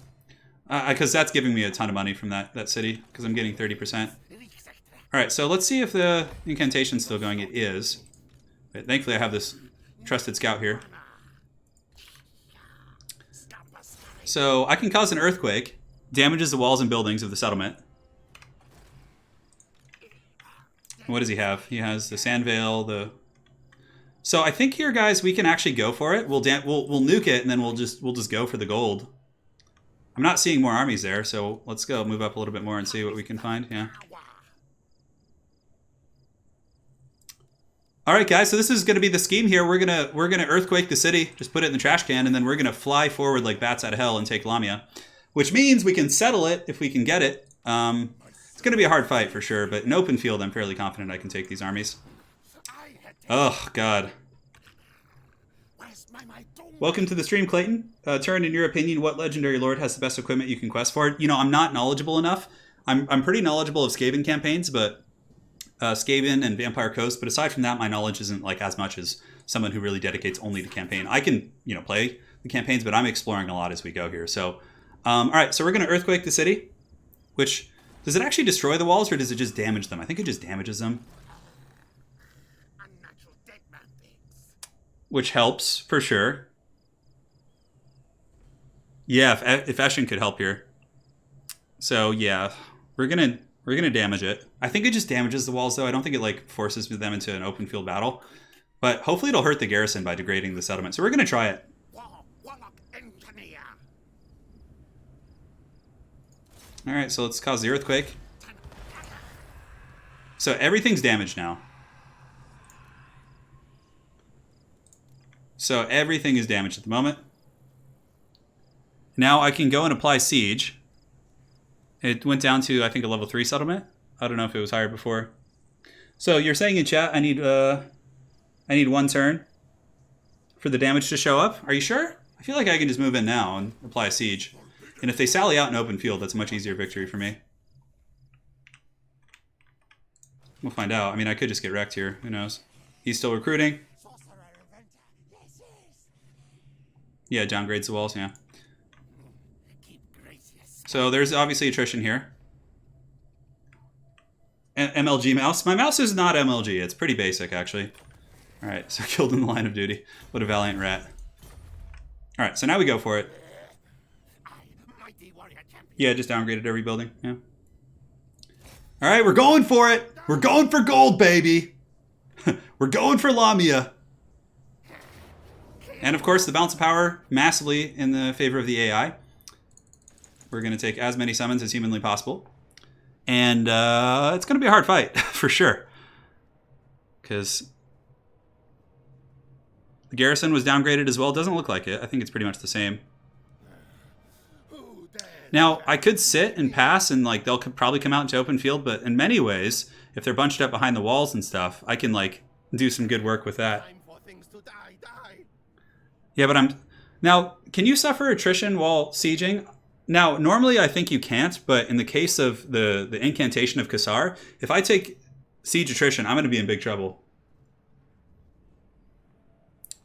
Because that's giving me a ton of money from that city, because I'm getting 30%. Alright, so let's see if the incantation's still going. It is. But thankfully I have this trusted scout here. So I can cause an earthquake, damages the walls and buildings of the settlement. What does he have? He has the Sand Veil, the So I think here, guys, we can actually go for it. We'll nuke it, and then we'll just go for the gold. I'm not seeing more armies there, so let's go move up a little bit more and see what we can find. Yeah. All right, guys. So this is going to be the scheme here. We're gonna earthquake the city, just put it in the trash can, and then we're gonna fly forward like bats out of hell and take Lamia, which means we can settle it if we can get it. It's going to be a hard fight for sure, but in open field, I'm fairly confident I can take these armies. Oh, God. Welcome to the stream, Clayton. Turin, in your opinion, what legendary lord has the best equipment you can quest for? You know, I'm not knowledgeable enough. I'm pretty knowledgeable of Skaven campaigns, but Skaven and Vampire Coast. But aside from that, my knowledge isn't like as much as someone who really dedicates only to campaign. I can, you know, play the campaigns, but I'm exploring a lot as we go here. So, all right, so we're going to earthquake the city, which, does it actually destroy the walls or does it just damage them? I think it just damages them. Which helps, for sure. Yeah, if Eshin could help here. So, yeah, we're gonna damage it. I think it just damages the walls, though. I don't think it, like, forces them into an open field battle. But hopefully it'll hurt the garrison by degrading the settlement. So we're gonna try it. Alright, so let's cause the earthquake. So everything's damaged now. So everything is damaged at the moment. Now I can go and apply siege. It went down to, I think, a level 3 settlement. I don't know if it was higher before. So you're saying in chat I need one turn for the damage to show up? Are you sure? I feel like I can just move in now and apply a siege. And if they sally out in open field, that's a much easier victory for me. We'll find out. I mean, I could just get wrecked here. Who knows? He's still recruiting. Yeah, downgrades the walls, yeah. So there's obviously attrition here. MLG mouse. My mouse is not MLG. It's pretty basic, actually. All right, so killed in the line of duty. What a valiant rat. All right, so now we go for it. Yeah, just downgraded every building. Yeah. All right, we're going for it. We're going for gold, baby. We're going for Lamia. And of course, the balance of power massively in the favor of the AI. We're going to take as many summons as humanly possible. And it's going to be a hard fight, for sure. Because the garrison was downgraded as well. It doesn't look like it. I think it's pretty much the same. Now, I could sit and pass, and like they'll probably come out into open field. But in many ways, if they're bunched up behind the walls and stuff, I can like do some good work with that. Yeah, but now, can you suffer attrition while sieging? Now, normally I think you can't, but in the case of the incantation of Kassar, if I take siege attrition, I'm going to be in big trouble.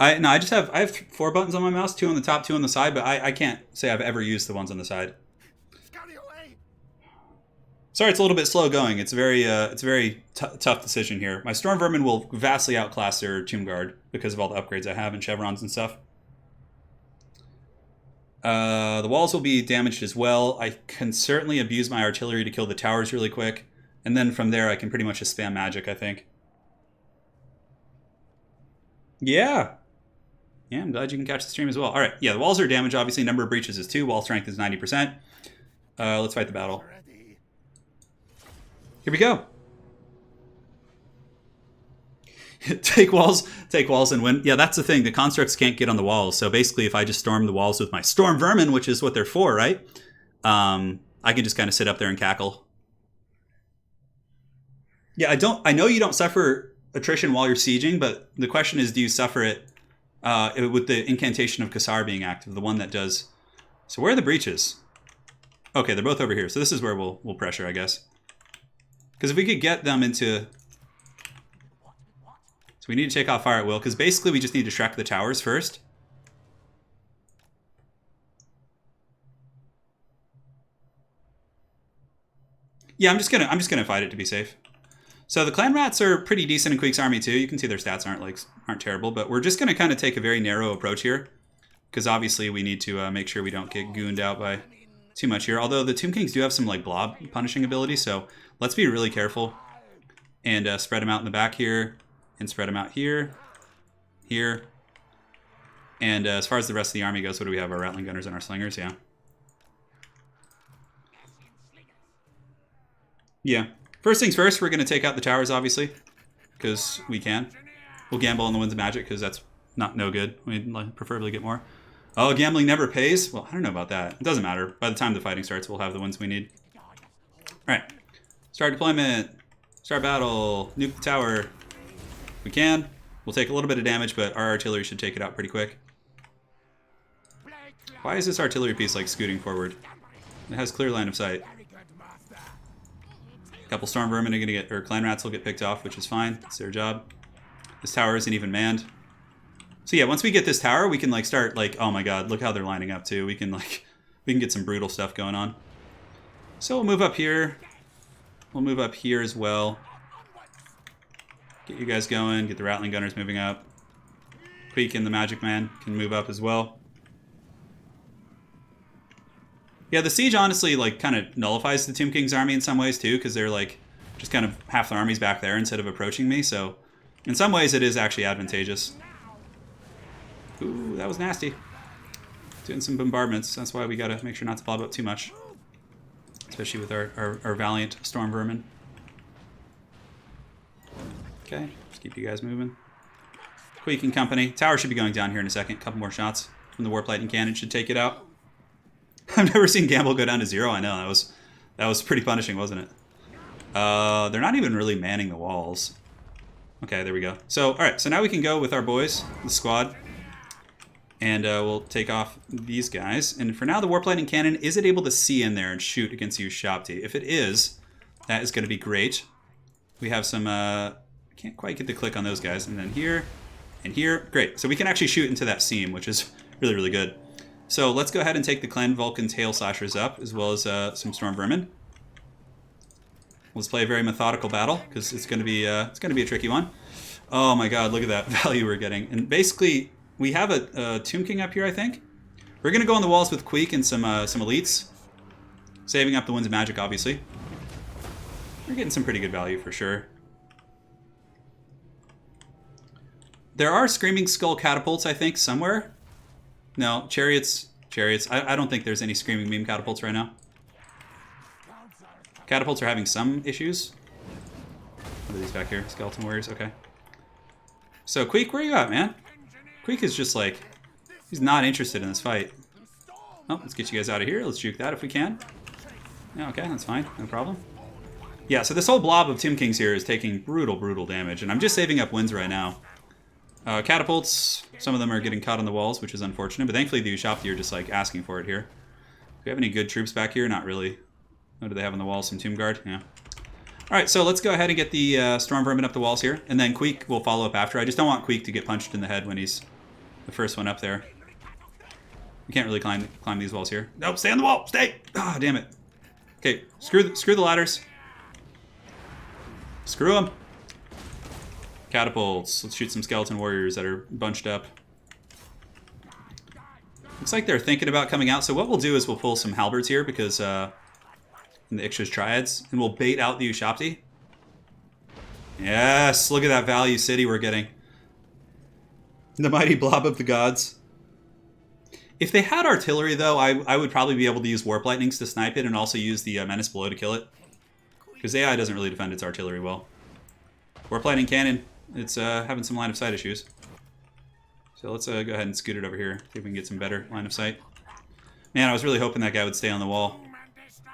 I have 4 buttons on my mouse, 2 on the top, 2 on the side, but I can't say I've ever used the ones on the side. Sorry, it's a little bit slow going. It's a very tough decision here. My Storm Vermin will vastly outclass their Tomb Guard because of all the upgrades I have and chevrons and stuff. The walls will be damaged as well. I can certainly abuse my artillery to kill the towers really quick. And then from there, I can pretty much just spam magic, I think. Yeah. Yeah, I'm glad you can catch the stream as well. All right, yeah, the walls are damaged, obviously. Number of breaches is 2. Wall strength is 90%. Let's fight the battle. Here we go. Take walls and win. Yeah, that's the thing. The constructs can't get on the walls. So basically, if I just storm the walls with my Storm Vermin, which is what they're for, right? I can just kind of sit up there and cackle. Yeah, I know you don't suffer attrition while you're sieging, but the question is, do you suffer it with the incantation of Kassar being active, the one that does. So where are the breaches? Okay, they're both over here. So this is where we'll pressure, I guess. Because if we could get them into... So we need to take off fire at will, because basically we just need to Shrek the towers first. Yeah, I'm just gonna fight it to be safe. So the clan rats are pretty decent in Queek's army too. You can see their stats aren't terrible, but we're just gonna kind of take a very narrow approach here, because obviously we need to make sure we don't get gooned out by too much here. Although the Tomb Kings do have some like blob punishing ability, so let's be really careful and spread them out in the back here and spread them out here. here. And as far as the rest of the army goes, what do we have? Our Rattling Gunners and our Slingers, yeah. Yeah. First things first, we're going to take out the towers, obviously, because we can. We'll gamble on the Winds of Magic, because that's not no good. We'd preferably get more. Oh, gambling never pays? Well, I don't know about that. It doesn't matter. By the time the fighting starts, we'll have the ones we need. Alright. Start deployment. Start battle. Nuke the tower. We can. We'll take a little bit of damage, but our artillery should take it out pretty quick. Why is this artillery piece, like, scooting forward? It has clear line of sight. A couple storm vermin are gonna get, or clan rats will get picked off, which is fine. It's their job. This tower isn't even manned. So yeah, once we get this tower, we can like start like, oh my god, look how they're lining up too. We can get some brutal stuff going on. So we'll move up here. We'll move up here as well. Get you guys going, get the Rattling Gunners moving up. Queek and the Magic Man can move up as well. Yeah, the siege honestly like kind of nullifies the Tomb King's army in some ways too, because they're like just kind of half their army's back there instead of approaching me, so in some ways it is actually advantageous. Ooh, that was nasty. Doing some bombardments. That's why we gotta make sure not to blob up too much. Especially with our valiant storm vermin. Okay, just keep you guys moving. Queek and company. Tower should be going down here in a second. Couple more shots from the Warp Lightning Cannon should take it out. I've never seen gamble go down to 0. I know, that was pretty punishing, wasn't it? They're not even really manning the walls. Okay, there we go. So, alright, so now we can go with our boys, the squad. And we'll take off these guys. And for now, the Warp Lightning Cannon, is it able to see in there and shoot against Ushapti? If it is, that is going to be great. We have some, can't quite get the click on those guys. And then here, and here. Great. So we can actually shoot into that seam, which is really, really good. So let's go ahead and take the Clan Vulcan's Hail Slashers up, as well as some Storm Vermin. Let's play a very methodical battle, because it's going to be a tricky one. Oh my god, look at that value we're getting. And basically, we have a Tomb King up here, I think. We're going to go on the walls with Queek and some elites. Saving up the Winds of Magic, obviously. We're getting some pretty good value for sure. There are Screaming Skull catapults, I think, somewhere. No, chariots. I don't think there's any Screaming Beam catapults right now. Catapults are having some issues. What are these back here? Skeleton Warriors, okay. So, Queek, where are you at, man? Queek is just like, he's not interested in this fight. Oh, let's get you guys out of here. Let's juke that if we can. Yeah, okay, that's fine. No problem. Yeah, so this whole blob of Tomb Kings here is taking brutal, brutal damage, and I'm just saving up wins right now. Catapults, some of them are getting caught on the walls, which is unfortunate, but thankfully the Ushapti are just like asking for it here. Do we have any good troops back here? Not really. What do they have on the walls? Some Tomb Guard? Yeah. Alright, so let's go ahead and get the Storm Vermin up the walls here, and then Queek will follow up after. I just don't want Queek to get punched in the head when he's the first one up there. We can't really climb these walls here. Nope, stay on the wall! Stay! Ah, oh, damn it. Okay, screw the ladders. Screw them. Catapults. Let's shoot some Skeleton Warriors that are bunched up. Looks like they're thinking about coming out, so what we'll do is we'll pull some halberds here, because in the Ixtra's Triads, and we'll bait out the Ushapti. Yes, look at that value city we're getting. The mighty blob of the gods. If they had artillery, though, I would probably be able to use Warp Lightnings to snipe it and also use the Menace Below to kill it. Because AI doesn't really defend its artillery well. Warp Lightning Cannon, it's having some line of sight issues. So let's go ahead and scoot it over here, see if we can get some better line of sight. Man, I was really hoping that guy would stay on the wall.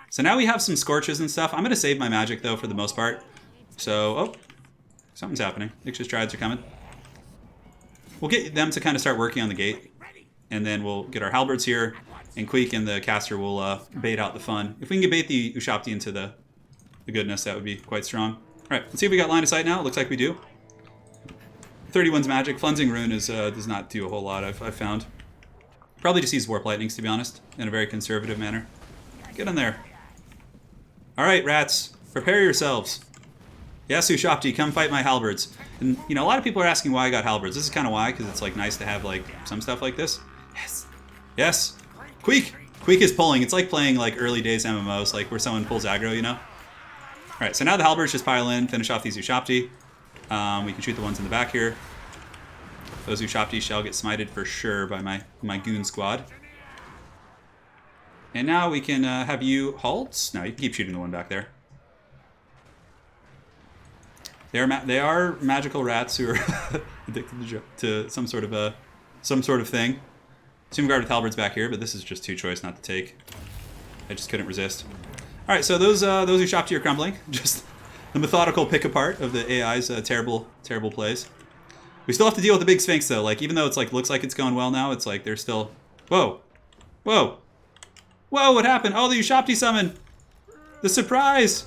So now we have some Scorches and stuff. I'm going to save my magic, though, for the most part. So, oh, something's happening. Ixtra's Triads are coming. We'll get them to kind of start working on the gate. And then we'll get our halberds here. And Queek and the caster will bait out the fun. If we can bait the Ushapti into the goodness, that would be quite strong. Alright, let's see if we got line of sight now. It looks like we do. 31's magic. Flensing Rune does not do a whole lot, I've found. Probably just use Warp Lightnings, to be honest, in a very conservative manner. Get in there. Alright, rats. Prepare yourselves. Yes, Ushapti, come fight my halberds. And, you know, a lot of people are asking why I got halberds. This is kind of why, because it's, like, nice to have, like, some stuff like this. Yes. Yes. Queek! Queek is pulling. It's like playing, like, early days MMOs, like, where someone pulls aggro, you know? Alright, so now the halberds just pile in, finish off these Ushapti. We can shoot the ones in the back here. Those Ushapti shall get smited for sure by my goon squad. And now we can have you halt. No, you can keep shooting the one back there. They are magical rats who are addicted to some sort of thing. Tomb Guard with halberds back here, but this is just too choice not to take. I just couldn't resist. All right, so those Ushapti are crumbling. Just the methodical pick apart of the AI's terrible plays. We still have to deal with the big Sphinx though. Like even though it's like looks like it's going well now, it's like there's still. Whoa, whoa, whoa! What happened? Oh, the Ushapti summon. The surprise.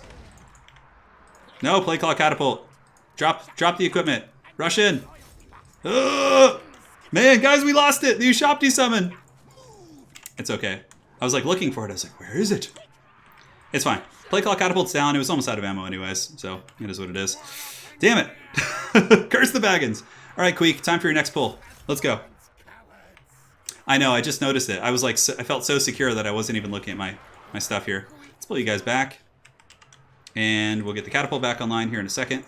No, play claw catapult. Drop the equipment. Rush in. Ugh! Man, guys, we lost it. The Ushapti summon. It's okay. I was like looking for it. I was like, where is it? It's fine. Play claw catapult's down. It was almost out of ammo anyways, so it is what it is. Damn it. Curse the Baggins. All right, Queek, time for your next pull. Let's go. I know, I just noticed it. I was like, I felt so secure that I wasn't even looking at my stuff here. Let's pull you guys back. And we'll get the catapult back online here in a second.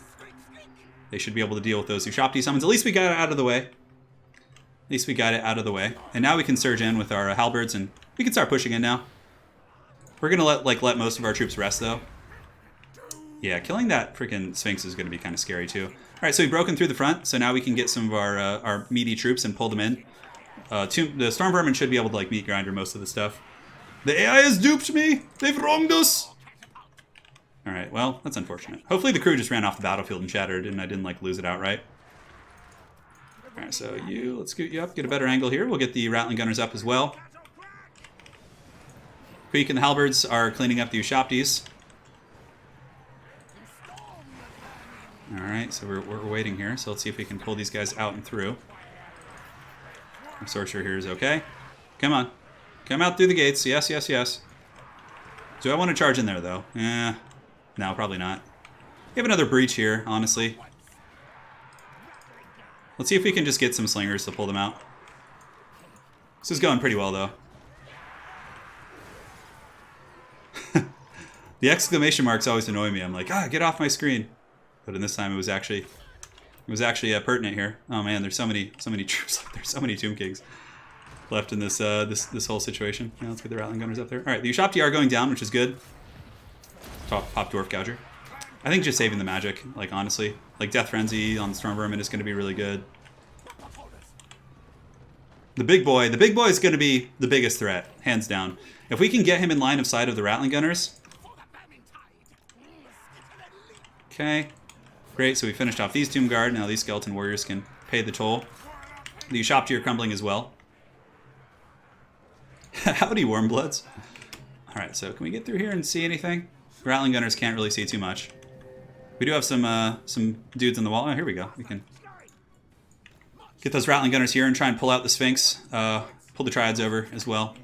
They should be able to deal with those Ushapti summons. At least we got it out of the way. At least we got it out of the way. And now we can surge in with our halberds and we can start pushing in now. We're going to let most of our troops rest though. Yeah, killing that freaking Sphinx is going to be kind of scary too. All right, so we've broken through the front, so now we can get some of our meaty troops and pull them in. The Storm Vermin should be able to like meat grinder most of the stuff. The AI has duped me. They've wronged us. All right, well, that's unfortunate. Hopefully the crew just ran off the battlefield and shattered and I didn't like lose it outright. All right, so let's scoot you up, get a better angle here. We'll get the Rattling Gunners up as well. Queek and the halberds are cleaning up the Ushaptis. All right, so we're waiting here. So let's see if we can pull these guys out and through. Our sorcerer here is okay. Come on. Come out through the gates. Yes, yes, yes. Do I want to charge in there, though? No, probably not. We have another breach here, honestly. Let's see if we can just get some slingers to pull them out. This is going pretty well, though. The exclamation marks always annoy me. I'm like, get off my screen. But in this time, it was actually pertinent here. Oh man, there's so many troops. There's so many Tomb Kings left in this this whole situation. Yeah, let's get the Rattling Gunners up there. All right, the Ushapti are going down, which is good. Pop Dwarf Gouger. I think just saving the magic, like honestly, like Death Frenzy on the Storm Vermin is going to be really good. The big boy is going to be the biggest threat, hands down. If we can get him in line of sight of the Rattling Gunners. Okay. Great, so we finished off these Tomb Guard. Now these Skeleton Warriors can pay the toll. The Ushapti are crumbling as well. Howdy, Warmbloods. Alright, so can we get through here and see anything? Rattling Gunners can't really see too much. We do have some dudes on the wall. Oh, here we go. We can get those Rattling Gunners here and try and pull out the Sphinx. Pull the Triads over as well.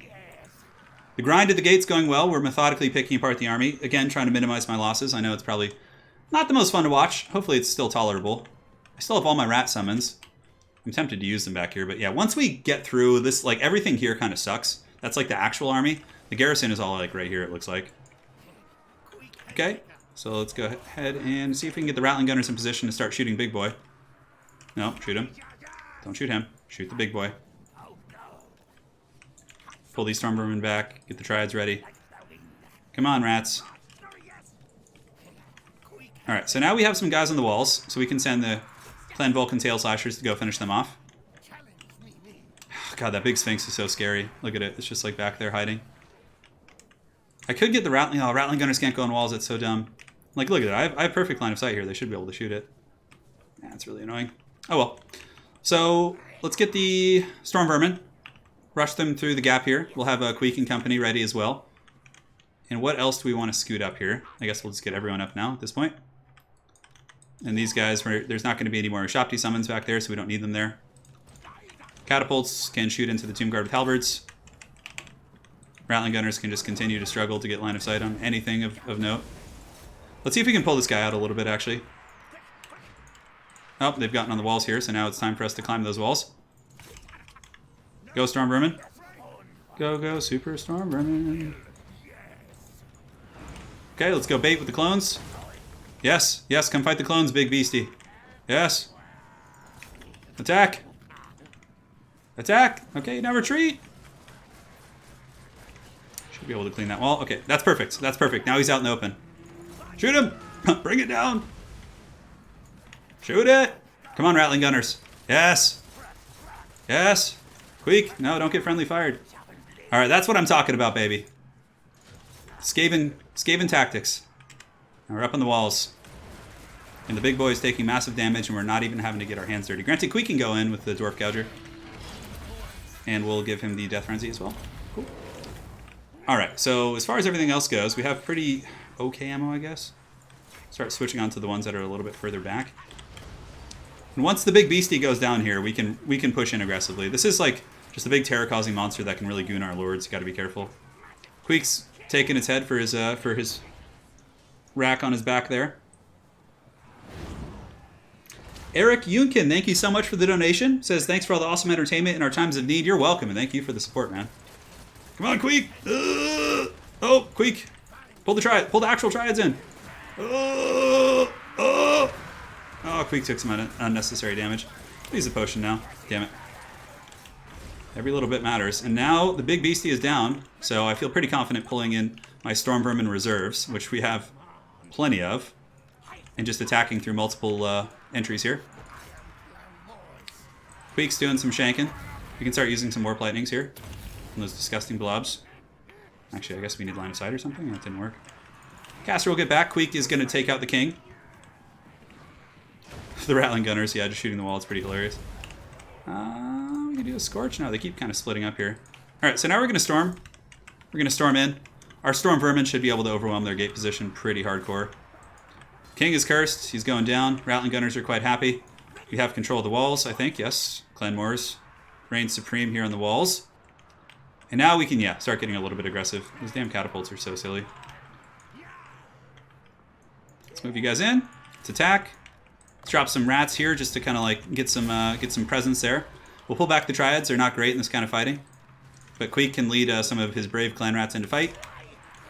The grind at the gate's going well. We're methodically picking apart the army. Again, trying to minimize my losses. I know it's probably not the most fun to watch. Hopefully it's still tolerable. I still have all my rat summons. I'm tempted to use them back here, but yeah, once we get through this, like everything here kind of sucks. That's like the actual army. The garrison is all like right here, it looks like. Okay, so let's go ahead and see if we can get the Rattling Gunners in position to start shooting Big Boy. No, shoot him. Don't shoot him. Shoot the Big Boy. Pull these Storm Vermin back. Get the Triads ready. Come on, rats. Alright, so now we have some guys on the walls, so we can send the Clan Vulcan Tail Slashers to go finish them off. God, that big Sphinx is so scary. Look at it. It's just like back there hiding. I could get the Rattling... Oh, Rattling Gunners can't go on walls. It's so dumb. Like, look at it. I have perfect line of sight here. They should be able to shoot it. That's really annoying. Oh, well. So, let's get the Storm Vermin. Rush them through the gap here. We'll have a Queek and company ready as well. And what else do we want to scoot up here? I guess we'll just get everyone up now at this point. And these guys, there's not going to be any more Ushapti summons back there, so we don't need them there. Catapults can shoot into the Tomb Guard with halberds. Rattling Gunners can just continue to struggle to get line of sight on anything of note. Let's see if we can pull this guy out a little bit, actually. Oh, they've gotten on the walls here, so now it's time for us to climb those walls. Go, Storm Vermin. Go, go, Super Storm Vermin. Okay, let's go bait with the clones. Yes, yes, come fight the clones, big beastie. Yes. Attack. Attack! Okay, now retreat! Should be able to clean that wall. Okay, that's perfect. That's perfect. Now he's out in the open. Shoot him! Bring it down! Shoot it! Come on, Rattling Gunners. Yes! Yes! Queek! No, don't get friendly fired. Alright, that's what I'm talking about, baby. Skaven tactics. Now we're up on the walls. And the big boy is taking massive damage, and we're not even having to get our hands dirty. Granted, Queek can go in with the Dwarf Gouger. And we'll give him the Death Frenzy as well. Cool. Alright, so as far as everything else goes, we have pretty okay ammo, I guess. Start switching on to the ones that are a little bit further back. And once the big beastie goes down here, we can push in aggressively. This is like just a big terror-causing monster that can really goon our lords. You gotta be careful. Queek's taking its head for his rack on his back there. Eric Yunkin, thank you so much for the donation. Says, thanks for all the awesome entertainment in our times of need. You're welcome, and thank you for the support, man. Come on, Queek! Oh, Queek! Pull the actual triads in. Oh, Queek took some unnecessary damage. I'll use the potion now. Damn it. Every little bit matters. And now the big beastie is down, so I feel pretty confident pulling in my Storm Vermin reserves, which we have plenty of, and just attacking through multiple entries here. Queek's doing some shanking. We can start using some Warp Lightnings here. And those disgusting blobs. Actually, I guess we need line of sight or something. That didn't work. Caster will get back. Queek is going to take out the king. The Rattling Gunners, yeah, just shooting the wall. It's pretty hilarious. We can do a Scorch now. They keep kind of splitting up here. Alright, so now we're going to storm. We're going to storm in. Our Storm Vermin should be able to overwhelm their gate position pretty hardcore. King is cursed. He's going down. Rattling Gunners are quite happy. We have control of the walls, I think. Yes. Clan MORS reigns supreme here on the walls. And now we can, yeah, start getting a little bit aggressive. Those damn catapults are so silly. Let's move you guys in. Let's attack. Let's drop some rats here just to kind of like get some presence there. We'll pull back the triads. They're not great in this kind of fighting. But Queek can lead some of his brave clan rats into fight.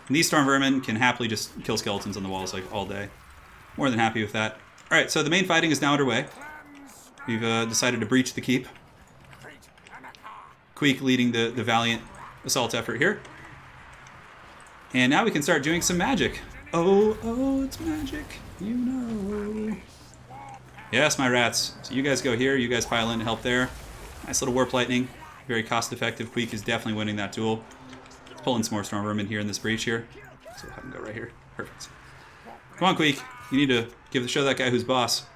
And these Storm Vermin can happily just kill skeletons on the walls like all day. More than happy with that. Alright, so the main fighting is now underway. We've decided to breach the keep. Queek leading the valiant assault effort here. And now we can start doing some magic. Oh, it's magic. You know. Yes, my rats. So you guys go here. You guys pile in to help there. Nice little Warp Lightning. Very cost-effective. Queek is definitely winning that duel. Let's pull in some more Storm Vermin here in this breach here. So we'll have him go right here. Perfect. Come on, Queek. You need to show that guy who's boss.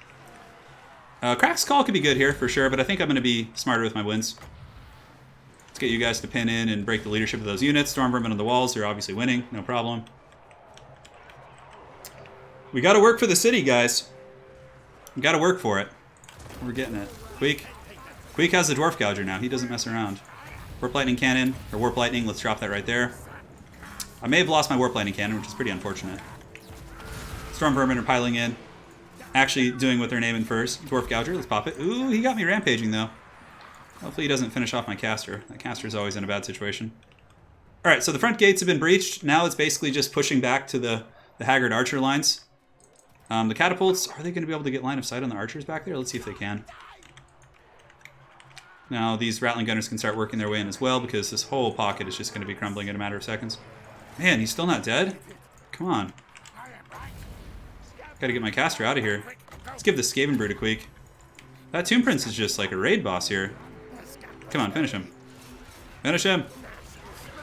Crack's Call could be good here for sure, but I think I'm going to be smarter with my wins. Let's get you guys to pin in and break the leadership of those units. Storm Vermin on the walls. They're obviously winning. No problem. We got to work for the city, guys. We got to work for it. We're getting it. Queek has the Dwarf Gouger now. He doesn't mess around. Warp Lightning Cannon, or Warp Lightning. Let's drop that right there. I may have lost my Warp Lightning Cannon, which is pretty unfortunate. Storm Vermin are piling in. Actually doing what they're naming first. Dwarf Gouger, let's pop it. Ooh, he got me rampaging though. Hopefully he doesn't finish off my caster. That caster's always in a bad situation. Alright, so the front gates have been breached. Now it's basically just pushing back to the Haggard archer lines. The catapults, are they going to be able to get line of sight on the archers back there? Let's see if they can. Now these Rattling Gunners can start working their way in as well because this whole pocket is just going to be crumbling in a matter of seconds. Man, he's still not dead? Come on. Gotta get my caster out of here. Let's give the Skaven Brew to Queek. That Tomb Prince is just like a raid boss here. Come on, finish him. Finish him!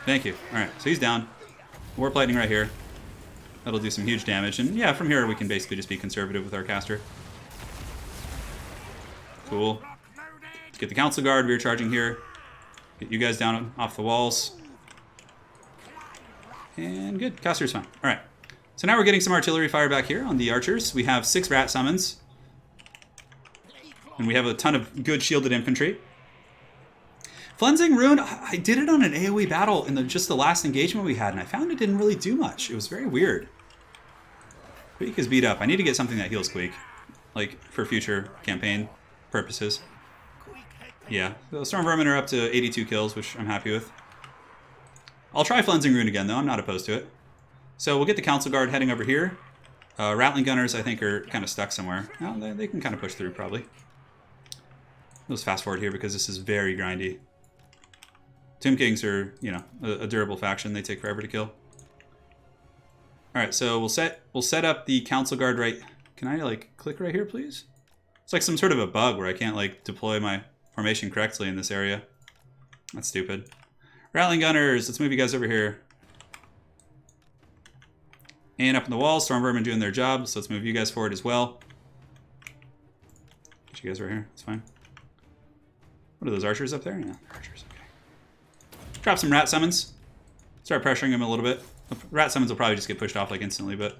Thank you. Alright, so he's down. Warp Lightning right here. That'll do some huge damage. And yeah, from here we can basically just be conservative with our caster. Cool. Let's get the Council Guard rear charging here. Get you guys down off the walls. And good. Caster's fine. Alright. So now we're getting some artillery fire back here on the archers. We have 6 rat summons. And we have a ton of good shielded infantry. Cleansing Rune, I did it on an AoE battle in just the last engagement we had, and I found it didn't really do much. It was very weird. Queek is beat up. I need to get something that heals Queek. Like, for future campaign purposes. Yeah, the Storm Vermin are up to 82 kills, which I'm happy with. I'll try Cleansing Rune again, though. I'm not opposed to it. So we'll get the Council Guard heading over here. Rattling Gunners, I think, are kind of stuck somewhere. Well, they can kind of push through, probably. Let's fast forward here because this is very grindy. Tomb Kings are, you know, a durable faction. They take forever to kill. All right, so we'll set up the council guard right. Can I like click right here, please? It's like some sort of a bug where I can't like deploy my formation correctly in this area. That's stupid. Rattling gunners, let's move you guys over here. And up in the wall, storm vermin doing their job, so let's move you guys forward as well. Get you guys right here, it's fine. What are those archers up there? Yeah, archers, okay. Drop some rat summons. Start pressuring them a little bit. Rat summons will probably just get pushed off like instantly, but...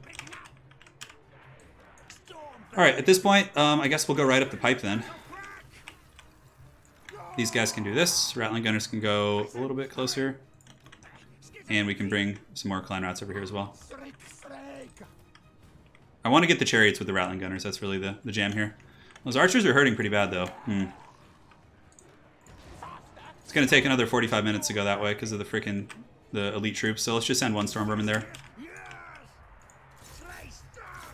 Alright, at this point, I guess we'll go right up the pipe then. These guys can do this. Rattling gunners can go a little bit closer. And we can bring some more clan rats over here as well. I want to get the chariots with the rattling gunners. That's really the jam here. Those archers are hurting pretty bad, though. It's going to take another 45 minutes to go that way because of the elite troops. So let's just send one storm vermin there.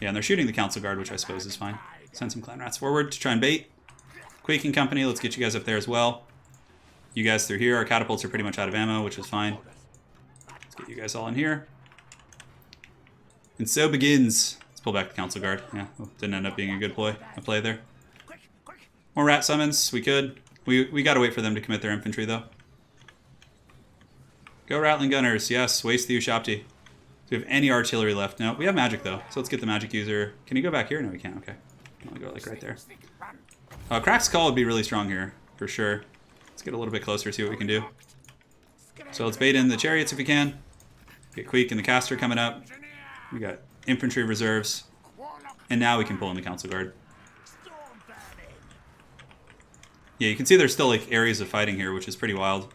Yeah, and they're shooting the council guard, which I suppose is fine. Send some clan rats forward to try and bait. Queek and company, let's get you guys up there as well. You guys through here. Our catapults are pretty much out of ammo, which is fine. Let's get you guys all in here. And so begins. Let's pull back the council guard. Yeah, well, didn't end up being a good play there. More rat summons. We could. We got to wait for them to commit their infantry, though. Go rattling gunners. Yes, waste the Ushapti. Do we have any artillery left? No, we have magic, though. So let's get the magic user. Can you go back here? No, we can't. Okay. I'll go like right there. Crack's Call would be really strong here, for sure. Let's get a little bit closer, see what we can do. So let's bait in the chariots if we can. Get Queek and the caster coming up. We got infantry reserves. And now we can pull in the council guard. Yeah, you can see there's still like areas of fighting here, which is pretty wild.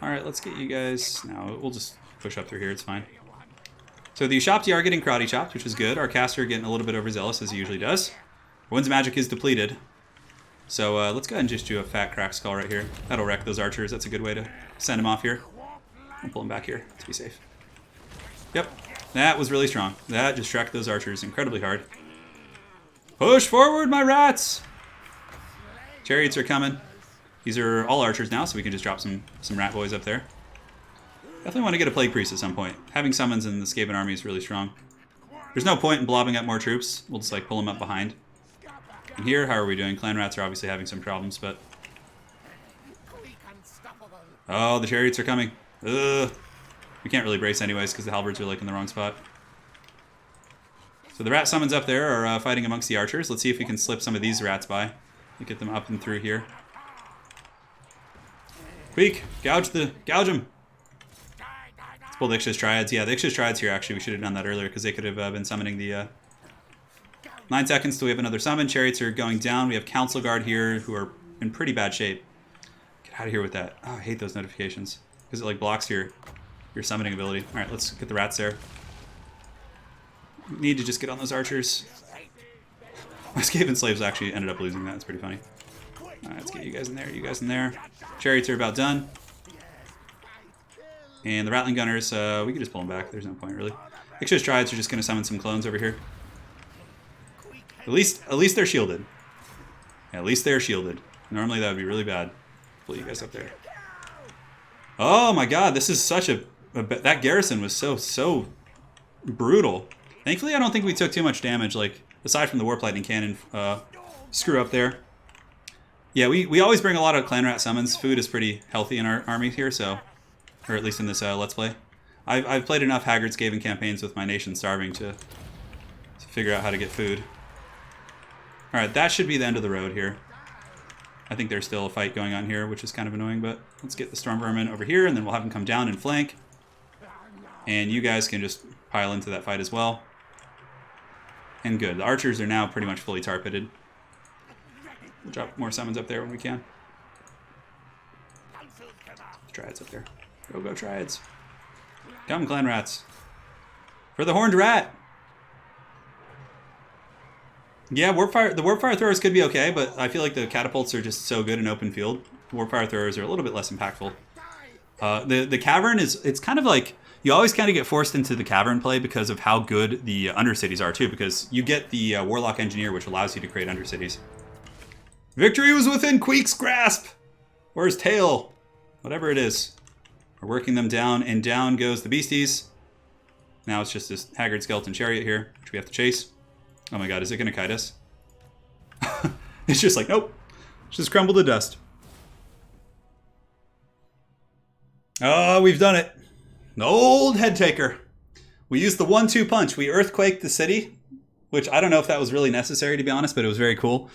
Alright, let's get you guys... No, we'll just push up through here, it's fine. So the Ushapti are getting karate chopped, which is good. Our caster getting a little bit overzealous, as he usually does. One's magic is depleted. So let's go ahead and just do a fat crack skull right here. That'll wreck those archers. That's a good way to send them off here. I'll pull them back here to be safe. Yep, that was really strong. That just wrecked those archers incredibly hard. Push forward, my rats! Chariots are coming. These are all archers now, so we can just drop some rat boys up there. Definitely want to get a plague priest at some point. Having summons in the Skaven army is really strong. There's no point in blobbing up more troops. We'll just like pull them up behind. And here, how are we doing? Clan rats are obviously having some problems, but... Oh, the chariots are coming. Ugh. We can't really brace anyways because the halberds are like in the wrong spot. So the rat summons up there are fighting amongst the archers. Let's see if we can slip some of these rats by. And get them up and through here. Queek, gouge them. Let's pull the Ix's Triads. Yeah, the Ix's Triads here, actually, we should have done that earlier because they could have been summoning the... 9 seconds till we have another summon. Chariots are going down. We have Council Guard here who are in pretty bad shape. Get out of here with that. Oh, I hate those notifications because it like blocks your summoning ability. All right, let's get the rats there. Need to just get on those archers. My Skaven slaves actually ended up losing that. It's pretty funny. All right, let's get you guys in there. You guys in there. Chariots are about done. And the rattling gunners, we can just pull them back. There's no point really. Ix's Triads are just going to summon some clones over here. At least they're shielded. Yeah, at least they're shielded. Normally that would be really bad. Pull you guys up there. Oh my god, this is such a that garrison was so brutal. Thankfully, I don't think we took too much damage, like, aside from the Warp Lightning Cannon screw up there. Yeah, we always bring a lot of clan rat summons. Food is pretty healthy in our army here, so... Or at least in this Let's Play. I've played enough Haggard Skaven campaigns with my nation starving to figure out how to get food. Alright, that should be the end of the road here. I think there's still a fight going on here, which is kind of annoying, but let's get the Storm Vermin over here, and then we'll have them come down and flank. And you guys can just pile into that fight as well. And good. The archers are now pretty much fully tar pitted. We'll drop more summons up there when we can. Triads up there. Go Triads. Come, clan rats. For the horned rat! Yeah, the Warpfire throwers could be okay, but I feel like the catapults are just so good in open field. Warpfire throwers are a little bit less impactful. The cavern it's kind of like, you always kind of get forced into the cavern play because of how good the undercities are too, because you get the Warlock Engineer, which allows you to create undercities. Victory was within Queek's grasp! Or his tail. Whatever it is. We're working them down, and down goes the beasties. Now it's just this haggard skeleton chariot here, which we have to chase. Oh my god, is it going to kite us? It's just like, nope. Just crumble to dust. Oh, we've done it. The old Headtaker. We used the 1-2 punch. We earthquaked the city, which I don't know if that was really necessary, to be honest, but it was very cool.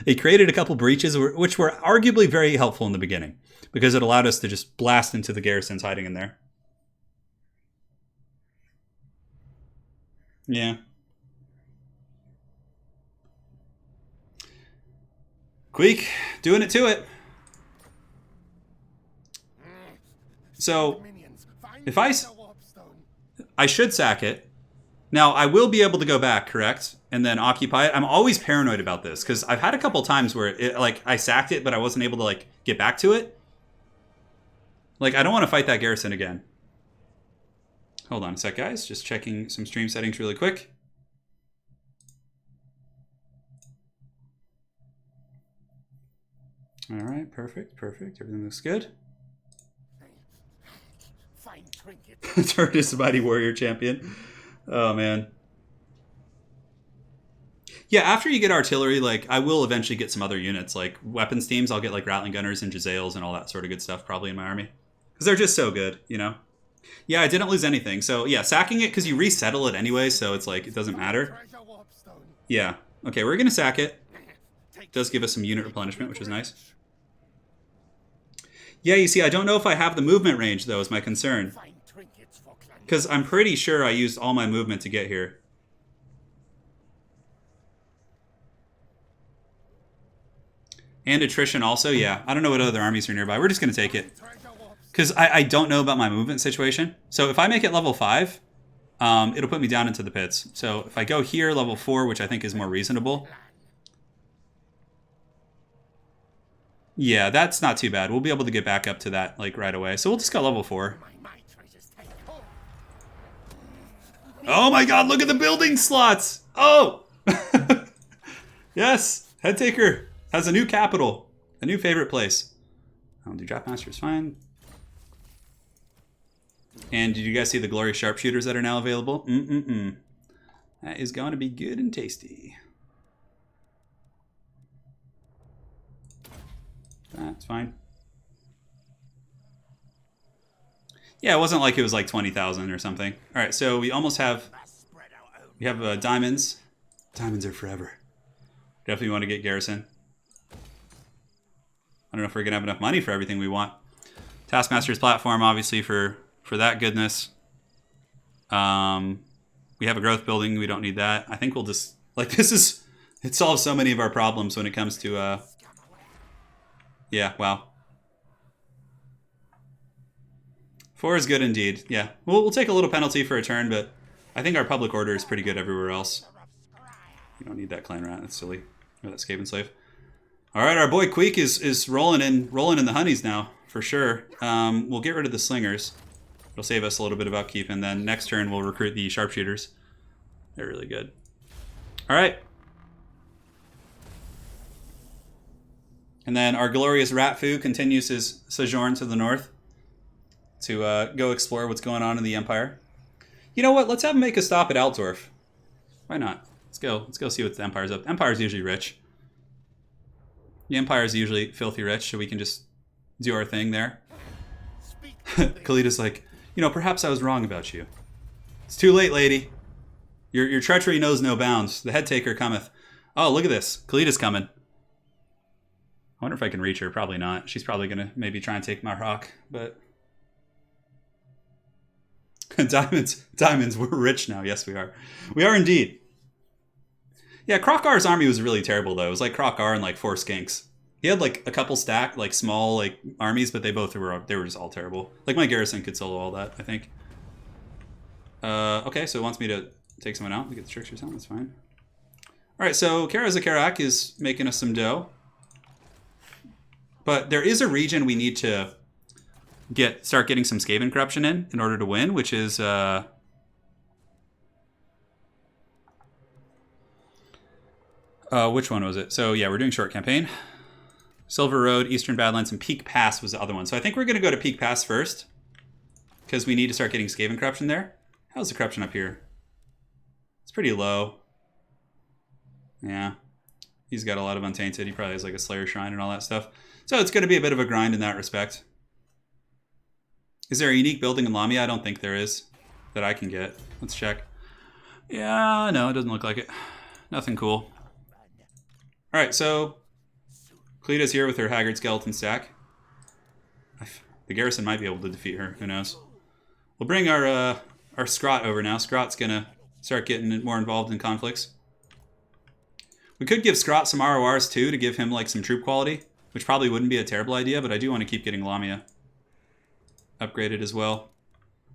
It created a couple breaches, which were arguably very helpful in the beginning, because it allowed us to just blast into the garrisons hiding in there. Yeah. Queek, doing it to it. So, if I should sack it. Now, I will be able to go back, correct? And then occupy it. I'm always paranoid about this, because I've had a couple times where I sacked it, but I wasn't able to get back to it. I don't want to fight that garrison again. Hold on a sec, guys. Just checking some stream settings really quick. All right, perfect. Everything looks good. Turkish Mighty Warrior Champion. Oh, man. Yeah, after you get artillery, I will eventually get some other units. Weapons teams, I'll get, Rattling Gunners and Jezzails and all that sort of good stuff probably in my army. Because they're just so good, you know? Yeah, I didn't lose anything. So, yeah, sacking it, because you resettle it anyway, so it's it doesn't matter. Yeah. Okay, we're going to sack it. It does give us some unit replenishment, which is nice. Yeah, you see, I don't know if I have the movement range, though, is my concern. Because I'm pretty sure I used all my movement to get here. And attrition also, yeah. I don't know what other armies are nearby. We're just going to take it. Because I don't know about my movement situation. So if I make it level 5, it'll put me down into the pits. So if I go here, level 4, which I think is more reasonable. Yeah, that's not too bad. We'll be able to get back up to that right away. So we'll just go level 4. Oh my god, look at the building slots! Oh! Yes, Headtaker has a new capital. A new favorite place. The Draftmaster is fine. And did you guys see the glorious sharpshooters that are now available? That is going to be good and tasty. That's fine. Yeah, it wasn't like it was 20,000 or something. All right, so we almost have... We have diamonds. Diamonds are forever. Definitely want to get garrison. I don't know if we're going to have enough money for everything we want. Taskmaster's platform, obviously, for that goodness. We have a growth building. We don't need that. I think we'll just... this is... It solves so many of our problems when it comes to... Yeah, wow. 4 is good indeed. Yeah, we'll take a little penalty for a turn, but I think our public order is pretty good everywhere else. We don't need that clan rat. That's silly. Or that Skaven slave. All right, our boy Queek is rolling in the honeys now for sure. We'll get rid of the slingers. It'll save us a little bit of upkeep, and then next turn we'll recruit the sharpshooters. They're really good. All right. And then our glorious Ratfu continues his sojourn to the north to go explore what's going on in the Empire. You know what? Let's have him make a stop at Altdorf. Why not? Let's go see what the Empire's up. Empire's usually rich. The Empire's usually filthy rich, so we can just do our thing there. Khalid's like, perhaps I was wrong about you. It's too late, lady. Your treachery knows no bounds. The Headtaker cometh. Oh, look at this. Khalid's coming. I wonder if I can reach her. Probably not. She's probably going to maybe try and take my rock, but... Diamonds, we're rich now. Yes, we are. We are indeed. Yeah, Krokar's army was really terrible, though. It was like Krokar and 4 skinks. He had a couple stacked, small armies, but they were just all terrible. My garrison could solo all that, I think. Okay, so it wants me to take someone out to get the tricksters out. That's fine. All right, so Kara is making us some dough. But there is a region we need to start getting some Skaven corruption in order to win, which is I Which one was it? So yeah, we're doing short campaign. Silver Road, Eastern Badlands, and Peak Pass was the other one. So I think we're going to go to Peak Pass first, because we need to start getting Skaven corruption there. How's the corruption up here? It's pretty low. Yeah. He's got a lot of Untainted. He probably has like a Slayer Shrine and all that stuff. So it's going to be a bit of a grind in that respect. Is there a unique building in Lamia? I don't think there is that I can get. Let's check. Yeah, no, it doesn't look like it. Nothing cool. All right, so Cleda's here with her Haggard Skeleton stack. The garrison might be able to defeat her. Who knows? We'll bring our Scrot over now. Scrot's going to start getting more involved in conflicts. We could give Scrot some RORs too to give him like some troop quality, which probably wouldn't be a terrible idea, but I do want to keep getting Lamia upgraded as well.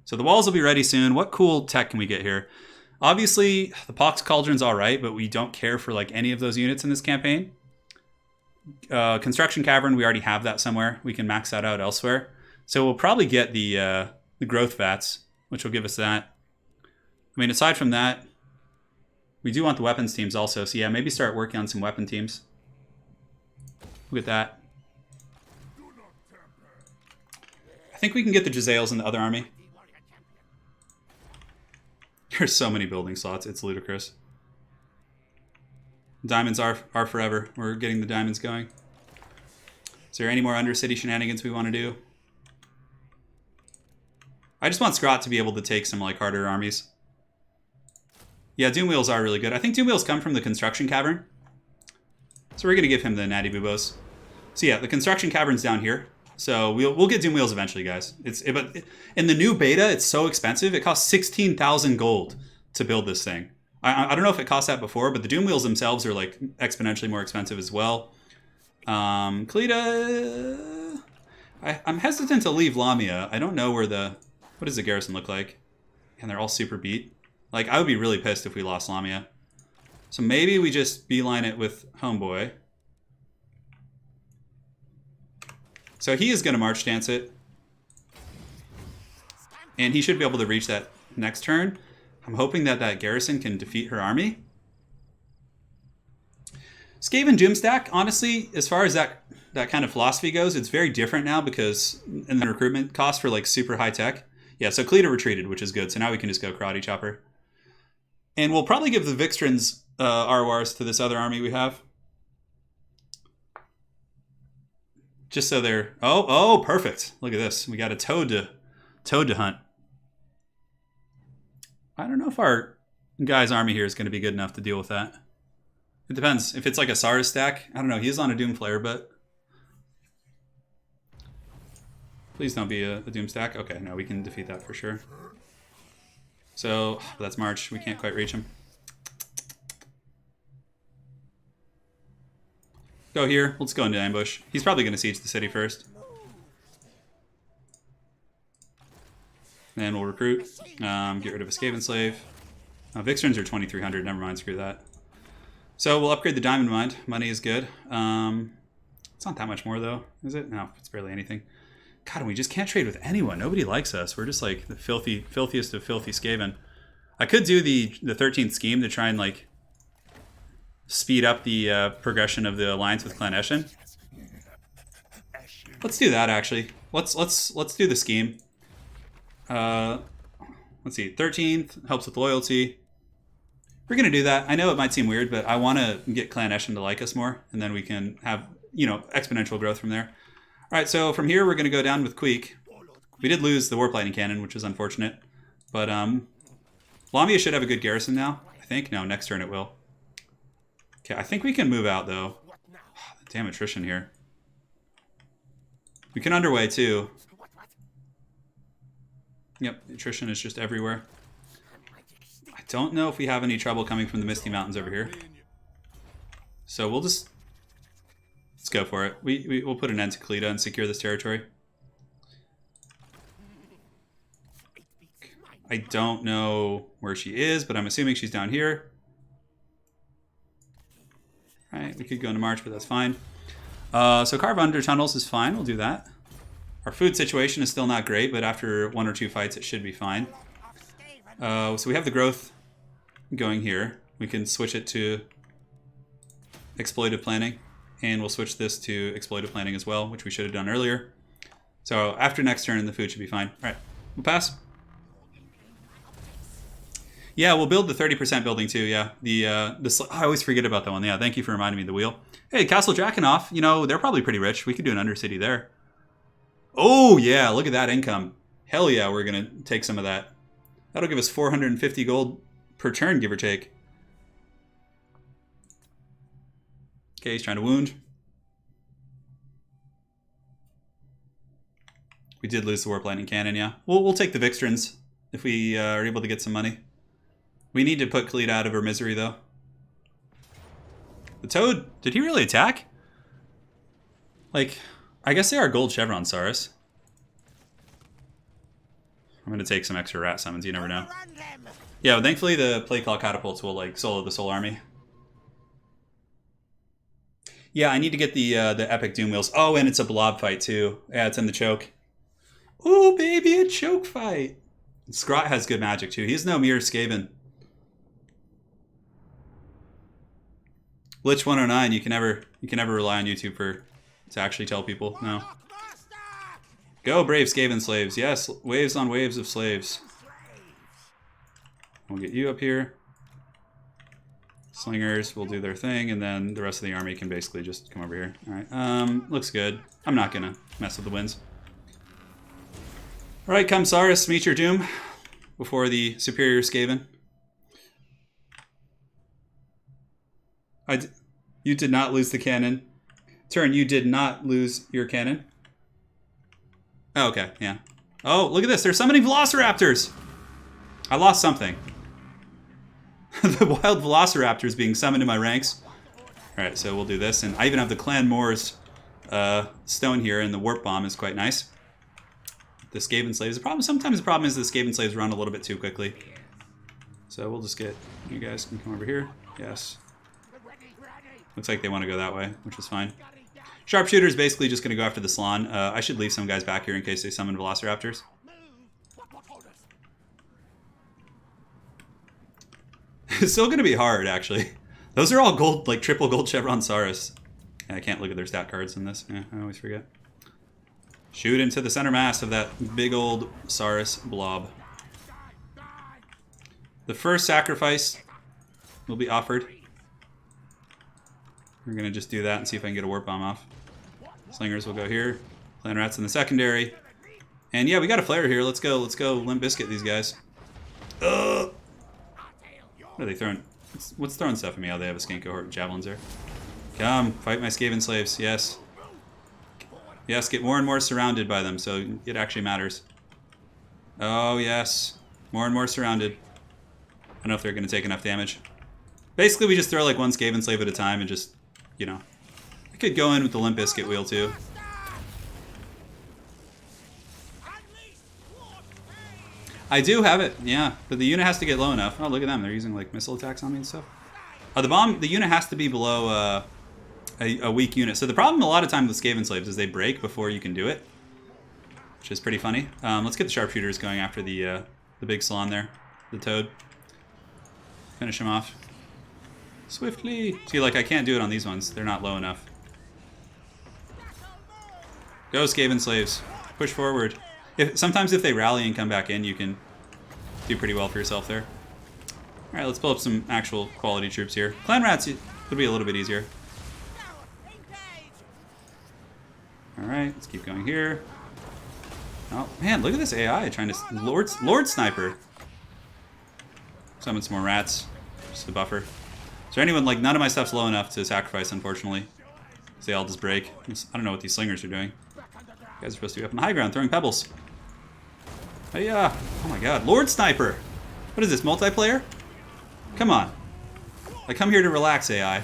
So the walls will be ready soon. What cool tech can we get here? Obviously, the Pox Cauldron's all right, but we don't care for like any of those units in this campaign. Construction Cavern, we already have that somewhere. We can max that out elsewhere. So we'll probably get the growth vats, which will give us that. I mean, aside from that, we do want the weapons teams also. So yeah, maybe start working on some weapon teams. Look at that. I think we can get the Jezzails in the other army. There's so many building slots. It's ludicrous. Diamonds are forever. We're getting the diamonds going. Is there any more Undercity shenanigans we want to do? I just want Scrot to be able to take some like harder armies. Yeah, Doom Wheels are really good. I think Doom Wheels come from the Construction Cavern. So we're going to give him the Natty Boobos. So yeah, the Construction Cavern's down here. So we'll get Doom Wheels eventually, guys. But in the new beta, it's so expensive. It costs 16,000 gold to build this thing. I don't know if it cost that before, but the Doom Wheels themselves are like exponentially more expensive as well. Cleta, I'm hesitant to leave Lamia. I don't know where what does the garrison look like? And they're all super beat. Like, I would be really pissed if we lost Lamia. So maybe we just beeline it with Homeboy. So he is going to March Dance it. And he should be able to reach that next turn. I'm hoping that garrison can defeat her army. Skaven Gym Stack, honestly, as far as that kind of philosophy goes, it's very different now because in the recruitment cost for like super high tech. Yeah, so Cleta retreated, which is good. So now we can just go Karate Chopper. And we'll probably give the Vixtrans RORs to this other army we have. Just so they're... Oh, perfect. Look at this. We got a toad to hunt. I don't know if our guy's army here is going to be good enough to deal with that. It depends. If it's like a Sars stack, I don't know. He's on a Doom Flare, but... Please don't be a Doom stack. Okay, no, we can defeat that for sure. So, that's March. We can't quite reach him. Go here. Let's go into ambush. He's probably going to siege the city first. And we'll recruit. Get rid of a Skaven Slave. Vixtrans are 2,300. Never mind. Screw that. So we'll upgrade the Diamond Mine. Money is good. It's not that much more, though. Is it? No, it's barely anything. God, we just can't trade with anyone. Nobody likes us. We're just like the filthiest of filthy Skaven. I could do the 13th scheme to try and like speed up the progression of the alliance with Clan Eshin. Let's do that actually. Let's do the scheme. Let's see. 13th helps with loyalty. We're gonna do that. I know it might seem weird, but I want to get Clan Eshin to like us more, and then we can have exponential growth from there. All right, so from here we're going to go down with Queek. We did lose the Warp Lightning Cannon, which is unfortunate. But Lamia should have a good garrison now, I think. No, next turn it will. Okay, I think we can move out, though. Damn attrition here. We can underway, too. Yep, attrition is just everywhere. I don't know if we have any trouble coming from the Misty Mountains over here. So we'll just... Let's go for it. We'll put an end to Cleta and secure this territory. I don't know where she is, but I'm assuming she's down here. All right, we could go into March, but that's fine. So carve under tunnels is fine. We'll do that. Our food situation is still not great, but after 1 or 2 fights, it should be fine. So we have the growth going here. We can switch it to exploitive planning. And we'll switch this to exploitive planning as well, which we should have done earlier. So after next turn, the food should be fine. All right, we'll pass. Yeah, we'll build the 30% building too. Yeah, I always forget about that one. Yeah, thank you for reminding me of the wheel. Hey, Castle Drakenhof, you know, they're probably pretty rich. We could do an Undercity there. Oh yeah, look at that income. Hell yeah, we're gonna take some of that. That'll give us 450 gold per turn, give or take. Okay, he's trying to wound. We did lose the Warp Lightning Cannon, yeah. We'll take the Vixtrans if we are able to get some money. We need to put Khalid out of her misery, though. The Toad, did he really attack? Like, I guess they are gold chevron Saurus. I'm going to take some extra rat summons, you never know. Yeah, well, thankfully the Plague Claw catapults will, like, solo the Soul Army. Yeah, I need to get the Epic Doom Wheels. Oh, and it's a blob fight, too. Yeah, it's in the choke. Ooh, baby, a choke fight. Scrot has good magic, too. He's no mere Skaven. Lich 109, you can never rely on YouTube to actually tell people. No. Go, brave Skaven slaves. Yes, waves on waves of slaves. We'll get you up here. Slingers will do their thing, and then the rest of the army can basically just come over here. All right, looks good. I'm not gonna mess with the winds. All right, come Saurus, meet your doom before the superior Skaven. You did not lose the cannon. Turin, you did not lose your cannon. Oh, okay, yeah. Oh, look at this. They're summoning Velociraptors. I lost something. The wild Velociraptors being summoned in my ranks. All right, so we'll do this. And I even have the Clan MORS stone here, and the Warp Bomb is quite nice. The Skaven Slaves. Sometimes the problem is the Skaven Slaves run a little bit too quickly. So we'll just get... You guys can come over here. Yes. Looks like they want to go that way, which is fine. Sharpshooter is basically just going to go after the Slan. I should leave some guys back here in case they summon Velociraptors. It's still going to be hard, actually. Those are all gold, like triple gold chevron Saurus. Yeah, I can't look at their stat cards in this. Yeah, I always forget. Shoot into the center mass of that big old Saurus blob. The first sacrifice will be offered. We're going to just do that and see if I can get a Warp Bomb off. Slingers will go here. Clan Rats in the secondary. And yeah, we got a flare here. Let's go Limp Bizkit these guys. What are they throwing? What's throwing stuff at me? Oh, they have a Skink cohort and Javelins there. Come, fight my Skaven slaves. Yes. Yes, get more and more surrounded by them, so it actually matters. Oh, yes. More and more surrounded. I don't know if they're going to take enough damage. Basically, we just throw like one Skaven slave at a time and just, you know. I could go in with the Limp Bizkit wheel, too. I do have it, yeah. But the unit has to get low enough. Oh, look at them. They're using like missile attacks on me and stuff. The unit has to be below a weak unit. So the problem a lot of times with Skaven Slaves is they break before you can do it. Which is pretty funny. Let's get the Sharpshooters going after the big Salon there. The Toad. Finish him off. Swiftly. See, like, I can't do it on these ones. They're not low enough. Go, Skaven Slaves. Push forward. Sometimes if they rally and come back in, you can do pretty well for yourself there. Alright, let's pull up some actual quality troops here. Clan Rats would be a little bit easier. Alright, let's keep going here. Oh, man, look at this AI trying to... Lord Sniper. Summon some more rats. Just a buffer. Is there anyone... Like, none of my stuff's low enough to sacrifice, unfortunately. So they all just break. I don't know what these slingers are doing. You guys are supposed to be up on the high ground throwing pebbles. Hey, oh my god. Lord Sniper! What is this, multiplayer? Come on. I come here to relax, AI.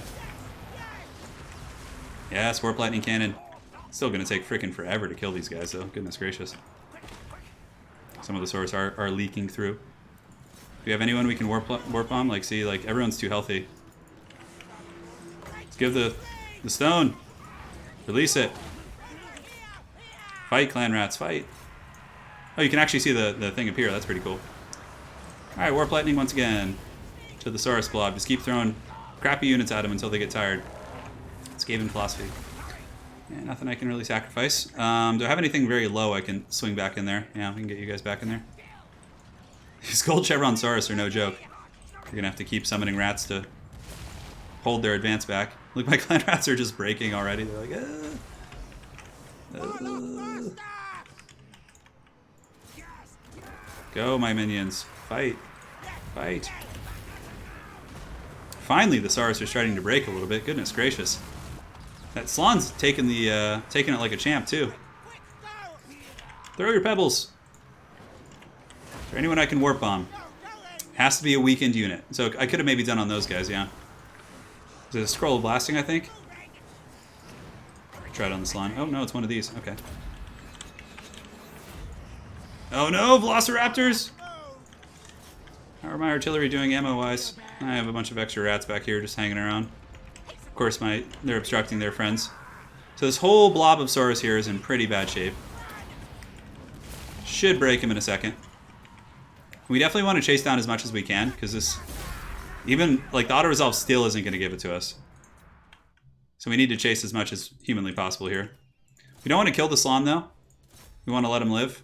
Yes, Warp Lightning Cannon. Still gonna take frickin' forever to kill these guys, though. Goodness gracious. Some of the swords are leaking through. Do we have anyone we can warp bomb? Like, see, like, everyone's too healthy. Let's give the stone. Release it. Fight, Clan Rats, fight. Oh, you can actually see the thing appear. That's pretty cool. Alright, Warp Lightning once again. To the Saurus Blob. Just keep throwing crappy units at them until they get tired. Skaven philosophy. Yeah, nothing I can really sacrifice. Do I have anything very low I can swing back in there? Yeah, we can get you guys back in there. These gold chevron saurus are no joke. You're gonna have to keep summoning rats to hold their advance back. Look, my clan rats are just breaking already. They're like, Go, my minions. Fight. Fight. Finally, the saurus are starting to break a little bit. Goodness gracious. That Slan's taking it like a champ, too. Throw your pebbles. Is there anyone I can warp bomb? Has to be a weakened unit. So I could have maybe done on those guys, yeah. Is it a scroll of blasting, I think? Try it on the Slan. Oh, no, it's one of these. Okay. Oh, no, Velociraptors! How are my artillery doing ammo-wise? I have a bunch of extra rats back here just hanging around. Of course, they're obstructing their friends. So this whole blob of saurus here is in pretty bad shape. Should break him in a second. We definitely want to chase down as much as we can, because this... Even, like, the auto-resolve still isn't going to give it to us. So we need to chase as much as humanly possible here. We don't want to kill the Slan, though. We want to let him live.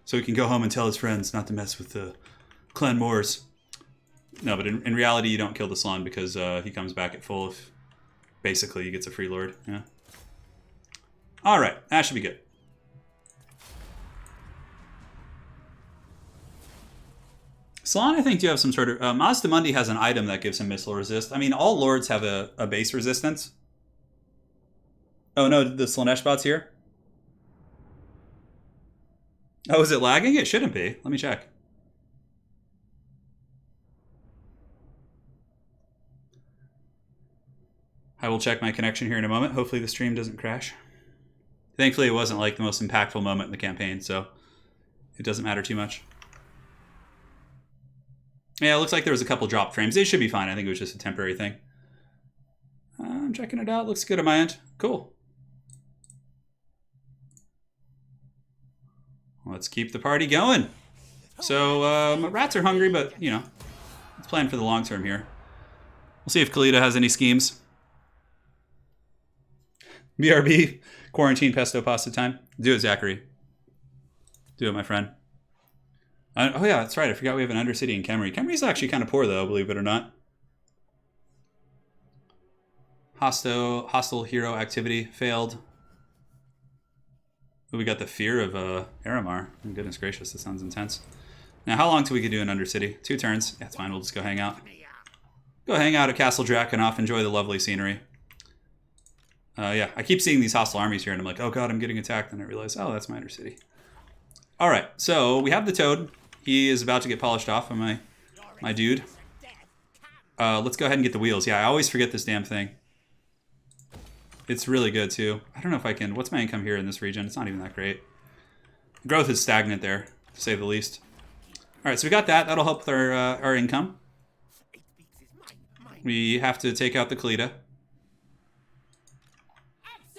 So he can go home and tell his friends not to mess with the clan MORS. No, but in reality, you don't kill the Slan because he comes back at full if basically he gets a free lord. Yeah. All right, that should be good. Slan, I think, do have some sort of... Mazda Mundi has an item that gives him missile resist. I mean, all lords have a base resistance. Oh, no, the Slanesh bot's here? Oh, is it lagging? It shouldn't be. Let me check. I will check my connection here in a moment. Hopefully the stream doesn't crash. Thankfully, it wasn't like the most impactful moment in the campaign, so it doesn't matter too much. Yeah, it looks like there was a couple drop frames. It should be fine. I think it was just a temporary thing. I'm checking it out. Looks good on my end. Cool. Let's keep the party going. So, my rats are hungry, but, you know, let's plan for the long term here. We'll see if Khalida has any schemes. BRB, quarantine pesto pasta time. Do it, Zachary. Do it, my friend. Oh yeah, that's right. I forgot we have an Undercity in Khemri. Khemri's actually kind of poor, though, believe it or not. Hostile hero activity failed. Ooh, we got the fear of Aramar. Oh, goodness gracious, this sounds intense. Now, how long till we could do an Undercity? 2 turns. Yeah, it's fine. We'll just go hang out. Go hang out at Castle Drakenhof. Enjoy the lovely scenery. Yeah, I keep seeing these hostile armies here, and I'm like, oh god, I'm getting attacked. And I realize, oh, that's my Undercity. All right, so we have the Toad. He is about to get polished off by my dude. Let's go ahead and get the wheels. Yeah, I always forget this damn thing. It's really good, too. I don't know if I can... What's my income here in this region? It's not even that great. Growth is stagnant there, to say the least. All right, so we got that. That'll help with our income. We have to take out the Khalida.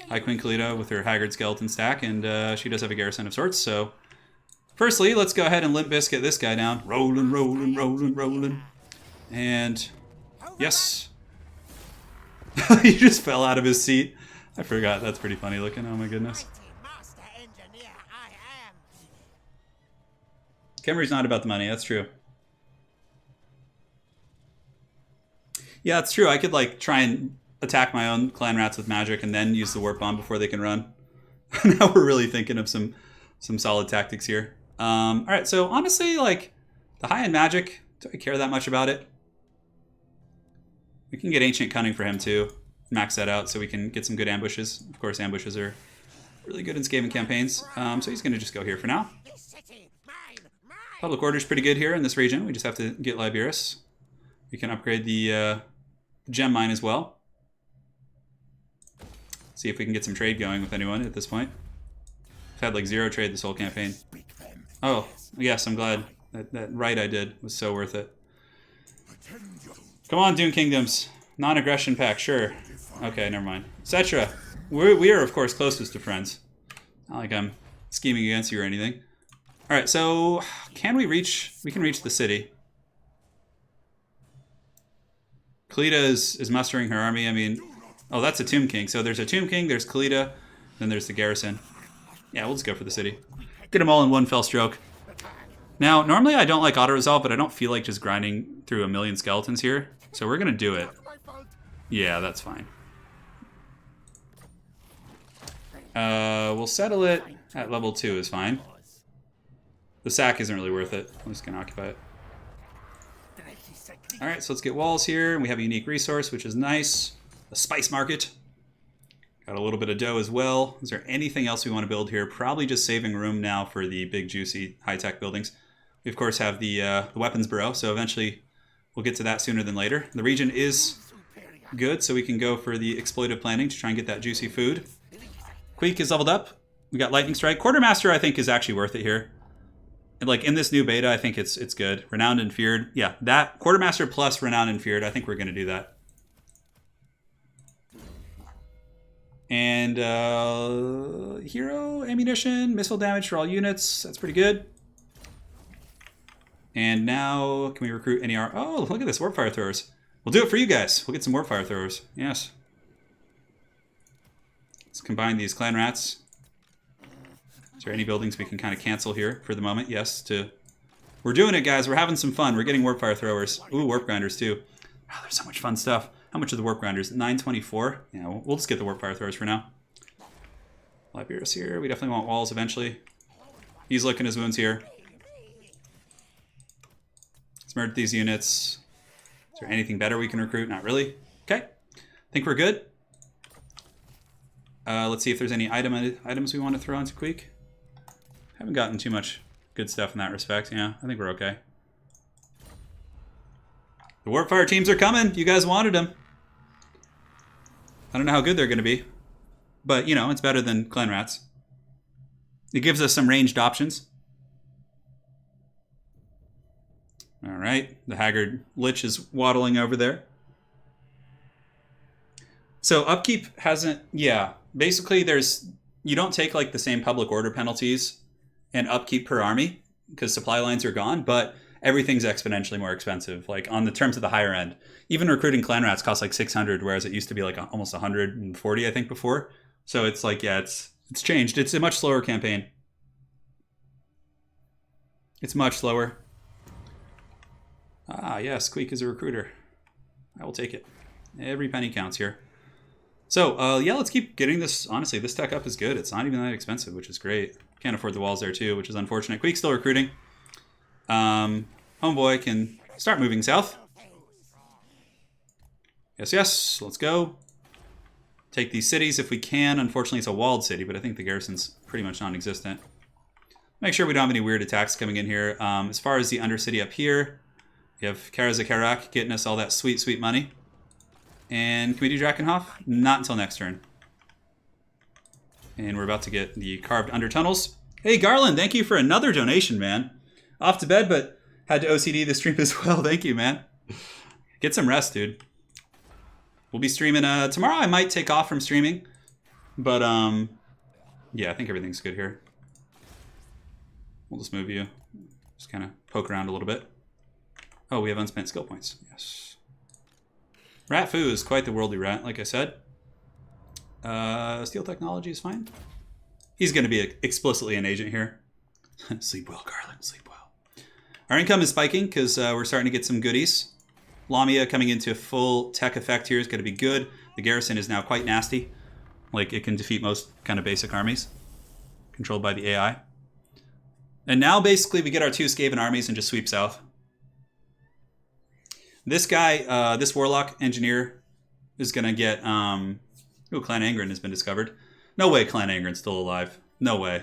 High Queen Khalida with her Haggard Skeleton stack, and she does have a garrison of sorts, so... Firstly, let's go ahead and Limp Bizkit this guy down. Rolling, rolling, rolling, rolling. And... Yes. He just fell out of his seat. I forgot. That's pretty funny looking. Oh my goodness. Khemri's not about the money. That's true. Yeah, it's true. I could like try and attack my own clan rats with magic and then use the warp bomb before they can run. Now we're really thinking of some solid tactics here. All right. So honestly, like the high-end magic, do I care that much about it? We can get Ancient Cunning for him too. Max that out so we can get some good ambushes. Of course, ambushes are really good in Skaven campaigns. So he's going to just go here for now. Public Order's pretty good here in this region. We just have to get Liberus. We can upgrade the gem mine as well. See if we can get some trade going with anyone at this point. I've had like 0 trade this whole campaign. Oh, yes, I'm glad. That raid I did was so worth it. Come on, Dune Kingdoms. Non-aggression pact, sure. Okay, never mind. Etc. We are, of course, closest to friends. Not like I'm scheming against you or anything. Alright, so can we reach... We can reach the city. Khalida is mustering her army. I mean, Oh, that's a Tomb King. So there's a Tomb King, there's Kalita, then there's the garrison. Yeah, we'll just go for the city. Get them all in one fell stroke. Now, normally I don't like auto-resolve, but I don't feel like just grinding through a million skeletons here. So we're going to do it. Yeah, that's fine. We'll settle it at level 2 is fine. The sack isn't really worth it. I'm just going to occupy it. Alright, so let's get walls here. And we have a unique resource, which is nice. A spice market. Got a little bit of dough as well. Is there anything else we want to build here? Probably just saving room now for the big, juicy, high-tech buildings. We, of course, have the weapons bureau, so eventually we'll get to that sooner than later. The region is good, so we can go for the exploitive planning to try and get that juicy food. Queek is leveled up. We got Lightning Strike. Quartermaster, I think, is actually worth it here. And like in this new beta, I think it's good. Renowned and Feared. Yeah, that Quartermaster plus Renowned and Feared, I think we're going to do that. And hero ammunition, missile damage for all units. That's pretty good. And now, can we recruit any? Oh, look at this, warp fire throwers. We'll do it for you guys. We'll get some warp fire throwers. Yes. Let's combine these clan rats. Is there any buildings we can kind of cancel here for the moment? Yes. We're doing it, guys. We're having some fun. We're getting warp fire throwers. Ooh, warp grinders too. Oh, there's so much fun stuff. How much are the warp grinders? 924. Yeah, we'll just get the warp fire throwers for now. Liberus here. We definitely want walls eventually. He's licking his wounds here. Let's murder these units. Is there anything better we can recruit? Not really. Okay. I think we're good. Let's see if there's any items we want to throw into Queek. Haven't gotten too much good stuff in that respect. Yeah, I think we're okay. The Warpfire teams are coming. You guys wanted them. I don't know how good they're going to be. But, you know, it's better than Clan Rats. It gives us some ranged options. Alright, the Haggard Lich is waddling over there. So upkeep hasn't... Yeah, basically you don't take like the same public order penalties and upkeep per army because supply lines are gone, but everything's exponentially more expensive. Like on the terms of the higher end, even recruiting clan rats costs like 600, whereas it used to be like almost 140, I think, before. So it's like, yeah, it's changed. It's a much slower campaign. It's much slower. Ah, yes, Queek is a recruiter. I will take it. Every penny counts here. So, yeah, let's keep getting this. Honestly, this tech up is good. It's not even that expensive, which is great. Can't afford the walls there, too, which is unfortunate. Queek's still recruiting. Homeboy can start moving south. Yes, yes, let's go. Take these cities if we can. Unfortunately, it's a walled city, but I think the garrison's pretty much non-existent. Make sure we don't have any weird attacks coming in here. As far as the Undercity up here, we have Karazakarak getting us all that sweet, sweet money. And can we do Drakenhof? Not until next turn. And we're about to get the carved undertunnels. Hey, Garland, thank you for another donation, man. Off to bed, but had to OCD the stream as well. Thank you, man. Get some rest, dude. We'll be streaming tomorrow. I might take off from streaming, but yeah, I think everything's good here. We'll just move you. Just kind of poke around a little bit. Oh, we have unspent skill points. Yes. Rat Foo is quite the worldly rat, like I said. Steel technology is fine. He's going to be explicitly an agent here. Sleep well, Garland. Sleep well. Our income is spiking because we're starting to get some goodies. Lamia coming into full tech effect here is going to be good. The garrison is now quite nasty. Like, it can defeat most kind of basic armies controlled by the AI. And now, basically, we get our 2 Skaven armies and just sweep south. This guy, this Warlock Engineer, is going to get... Ooh, Clan Angren has been discovered. No way Clan Angren's still alive. No way.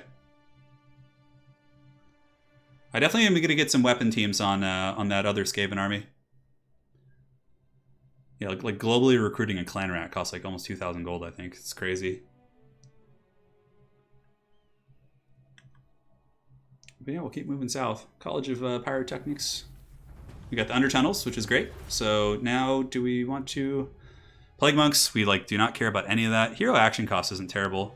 I definitely am going to get some weapon teams on that other Skaven army. Yeah, like globally recruiting a clan rat costs like almost 2,000 gold, I think. It's crazy. But yeah, we'll keep moving south. College of Pyrotechnics. We got the Undertunnels, which is great. So now do we want to... Plague Monks, we like do not care about any of that. Hero action cost isn't terrible.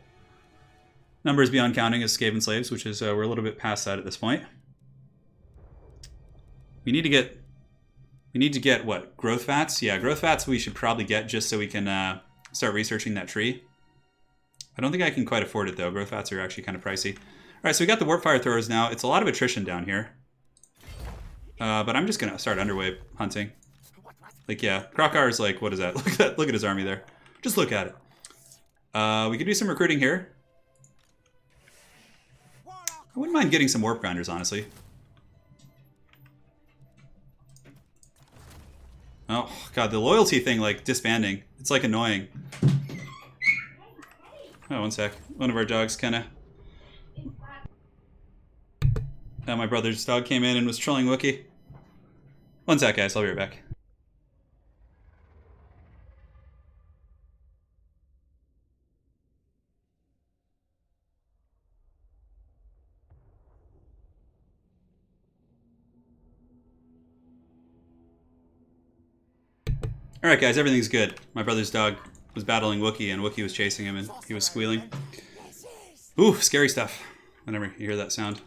Numbers beyond counting is Skaven Slaves, which is we're a little bit past that at this point. We need to get what? Growth Vats? Yeah, Growth Vats we should probably get just so we can start researching that tree. I don't think I can quite afford it though. Growth fats are actually kind of pricey. All right, so we got the warp fire throwers now. It's a lot of attrition down here. But I'm just gonna start underway hunting. Like, yeah, Krokar is like, what is that? Look at that. Look at his army there. Just look at it. We could do some recruiting here. I wouldn't mind getting some warp grinders, honestly. Oh, God, the loyalty thing, like, disbanding. It's, like, annoying. Oh, one sec. One of our dogs kind of... my brother's dog came in and was trolling Wookiee. One sec, guys. I'll be right back. Alright guys, everything's good. My brother's dog was battling Wookiee and Wookiee was chasing him and he was squealing. Ooh, scary stuff. Whenever you hear that sound.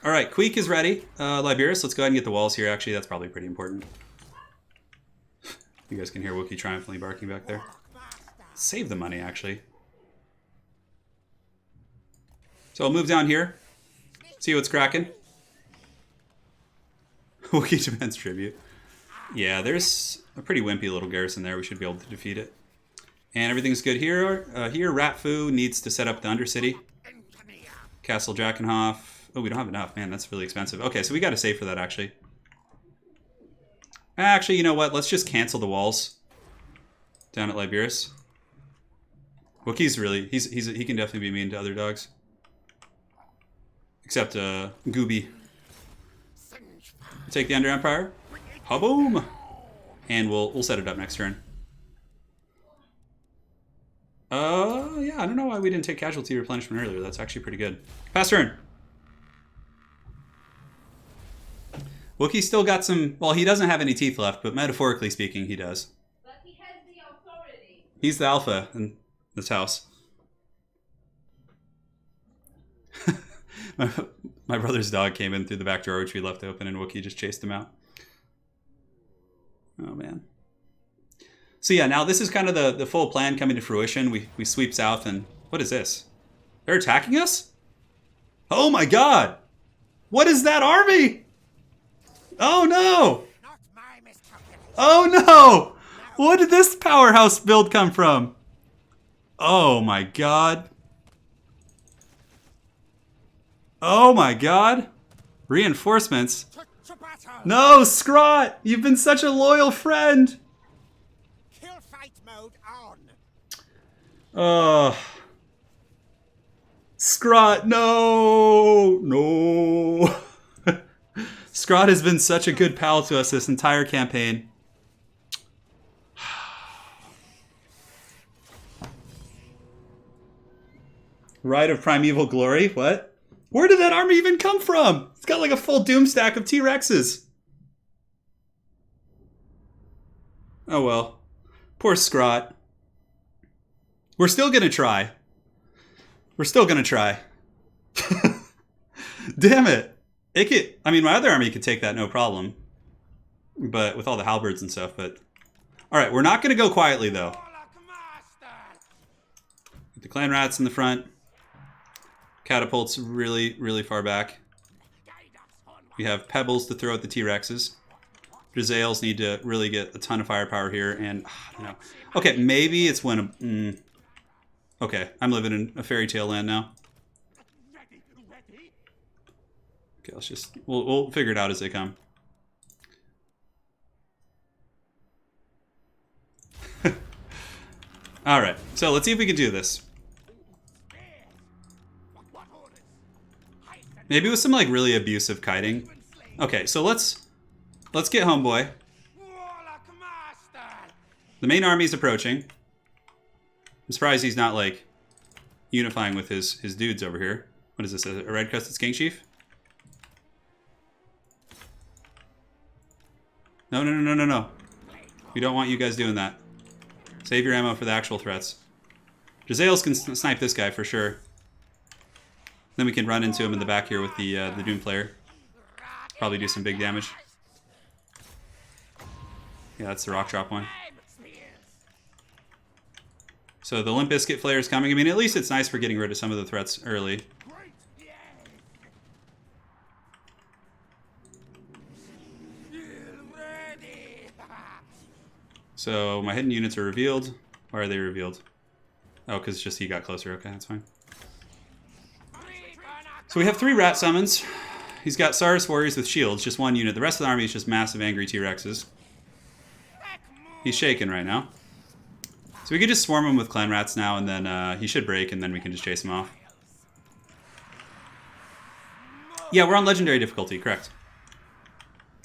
Alright, Queek is ready. Liberius, let's go ahead and get the walls here. Actually, that's probably pretty important. You guys can hear Wookiee triumphantly barking back there. Save the money, actually. So I'll move down here. See what's cracking. Wookiee demands tribute. Yeah, there's a pretty wimpy little garrison there. We should be able to defeat it. And everything's good here. Here, Ratfu needs to set up the Undercity. Castle Drakenhof. Oh, we don't have enough. Man, that's really expensive. Okay, so we got to save for that, actually. Actually, you know what? Let's just cancel the walls down at Liberius. Wookiee's really... he can definitely be mean to other dogs. Except Gooby. Take the Under Empire. Ha-boom! And we'll set it up next turn. Yeah, I don't know why we didn't take casualty replenishment earlier. That's actually pretty good. Pass turn. Wookiee still got some... Well, he doesn't have any teeth left, but metaphorically speaking, he does. But he has the authority. He's the alpha in this house. My brother's dog came in through the back door, which we left open, and Wookiee just chased him out. Oh, man. So yeah, now this is kind of the full plan coming to fruition. We sweep south and... What is this? They're attacking us? Oh my god! What is that army? Oh no! Oh no! What did this powerhouse build come from? Oh my god. Oh my god. Reinforcements. No, Scrot! You've been such a loyal friend! Kill fight mode on. Scrot, no! No! Scrot has been such a good pal to us this entire campaign. Rite of Primeval Glory? What? Where did that army even come from? It's got like a full doom stack of T-Rexes. Oh well. Poor Scrot. We're still gonna try. We're still gonna try. Damn it. It could, I mean, my other army could take that no problem. But with all the halberds and stuff, but... Alright, we're not gonna go quietly though. Get the clan rats in the front. Catapults really, really far back. We have pebbles to throw at the T-Rexes. Jazales need to really get a ton of firepower here, and I don't know. Okay, maybe it's when okay, I'm living in a fairy tale land now. Okay, let's just we'll figure it out as they come. All right, so let's see if we can do this. Maybe with some like really abusive kiting. Okay, so let's get homeboy. The main army's approaching. I'm surprised he's not like unifying with his dudes over here. What is this? A red crested skink chief? No, no, no, no, no, no. We don't want you guys doing that. Save your ammo for the actual threats. Jazales can snipe this guy for sure. Then we can run into him in the back here with the Doom player. Probably do some big damage. Yeah, that's the rock drop one. So the Limp Bizkit flare is coming. I mean, at least it's nice for getting rid of some of the threats early. So my hidden units are revealed. Why are they revealed? Oh, because just he got closer. Okay, that's fine. So we have 3 rat summons. He's got Saurus warriors with shields, just 1 unit. The rest of the army is just massive angry T-Rexes. He's shaken right now. So we could just swarm him with clan rats now, and then he should break, and then we can just chase him off. Yeah, we're on legendary difficulty, correct.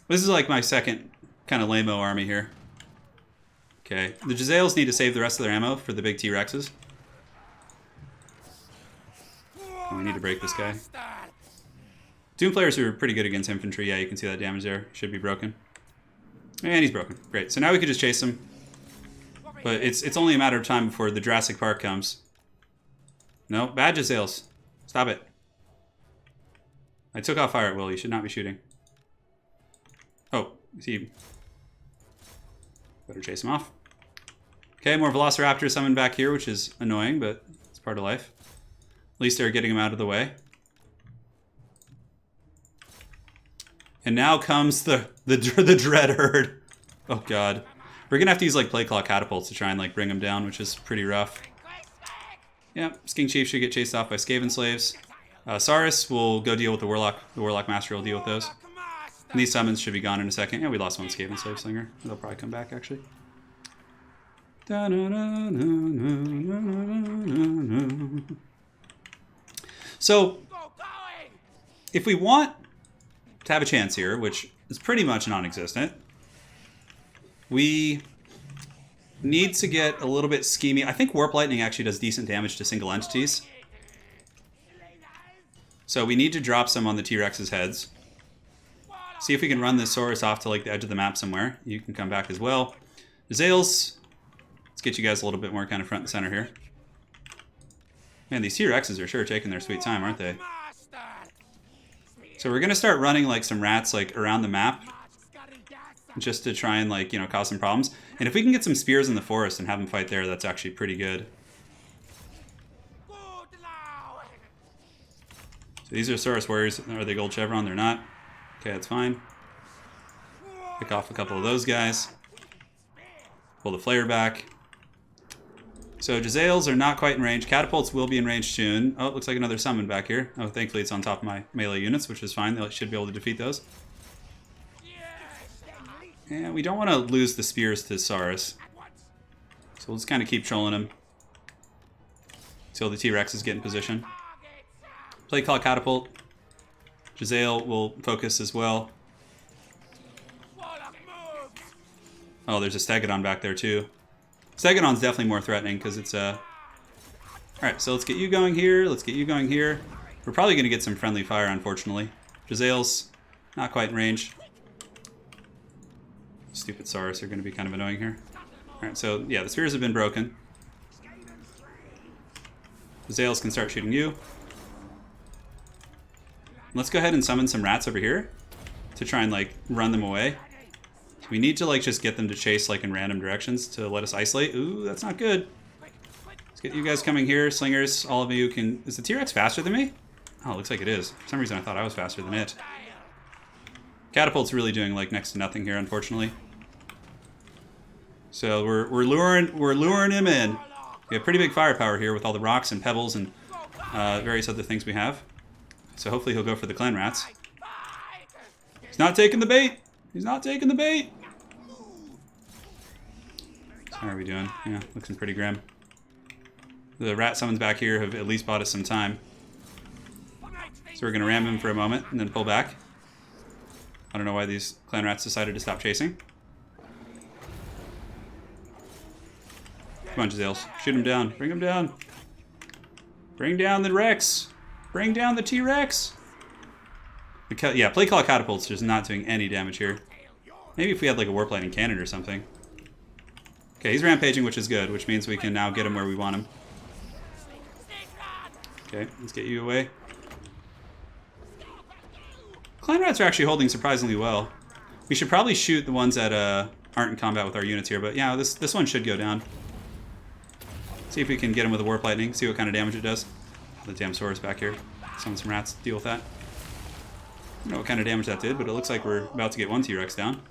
This is like my second kind of lame-o army here. Okay, the Jezzails need to save the rest of their ammo for the big T-Rexes. Oh, we need to break this guy. Doom players are pretty good against infantry. Yeah, you can see that damage there. Should be broken. And he's broken. Great. So now we could just chase him. But it's only a matter of time before the Jurassic Park comes. No, bad Jezzails. Stop it. I took off fire at will. You should not be shooting. Oh, see. Better chase him off. Okay, more Velociraptors summoned back here, which is annoying, but it's part of life. At least they're getting him out of the way. And now comes the dread herd. Oh god. We're gonna have to use like play claw catapults to try and like bring him down, which is pretty rough. Yeah, Skink Chief should get chased off by Skaven slaves. Saurus will go deal with the Warlock. The Warlock Master will deal with those. And these summons should be gone in a second. Yeah, we lost 1 Skaven slave slinger. They'll probably come back actually. So, if we want to have a chance here, which is pretty much non-existent, we need to get a little bit schemy. I think Warp Lightning actually does decent damage to single entities. So we need to drop some on the T-Rex's heads. See if we can run this Saurus off to like the edge of the map somewhere. You can come back as well. Zales, let's get you guys a little bit more kind of front and center here. Man, these T-Rexes are sure taking their sweet time, aren't they? So we're gonna start running like some rats like around the map, just to try and like, you know, cause some problems. And if we can get some spears in the forest and have them fight there, that's actually pretty good. So these are Saurus warriors. Are they gold chevron? They're not. Okay, that's fine. Pick off a couple of those guys. Pull the flare back. So Jezzails are not quite in range. Catapults will be in range soon. Oh, it looks like another summon back here. Oh, thankfully it's on top of my melee units, which is fine. They should be able to defeat those. And we don't want to lose the spears to Saurus. So we'll just kind of keep trolling him until the T-Rexes get in position. Play call catapult. Jezzail will focus as well. Oh, there's a Stegodon back there too. Stegodon's definitely more threatening because it's a... Alright, so let's get you going here. Let's get you going here. We're probably going to get some friendly fire, unfortunately. Jezzail's not quite in range. Stupid Saurus are going to be kind of annoying here. Alright, so yeah, the spears have been broken. Jezzails can start shooting you. Let's go ahead and summon some rats over here to try and like run them away. We need to like just get them to chase like in random directions to let us isolate. Ooh, that's not good. Let's get you guys coming here. Slingers, all of you can... Is the T-Rex faster than me? Oh, it looks like it is. For some reason I thought I was faster than it. Catapult's really doing like next to nothing here, unfortunately. So we're luring him in. We have pretty big firepower here with all the rocks and pebbles and various other things we have. So hopefully he'll go for the clan rats. He's not taking the bait. He's not taking the bait. So how are we doing? Yeah, looking pretty grim. The rat summons back here have at least bought us some time. So we're going to ram him for a moment and then pull back. I don't know why these clan rats decided to stop chasing. Come on, Jezzails. Shoot him down. Bring him down. Bring down the Rex. Bring down the T-Rex. Yeah, play call catapults just not doing any damage here. Maybe if we had like a warp lightning cannon or something. Okay, he's rampaging, which is good, which means we can now get him where we want him. Okay, let's get you away. Clan rats are actually holding surprisingly well. We should probably shoot the ones that aren't in combat with our units here, but yeah, this one should go down. See if we can get him with a Warp Lightning, see what kind of damage it does. The damn Saurus back here. Summon some rats to deal with that. I don't know what kind of damage that did, but it looks like we're about to get one T-Rex down.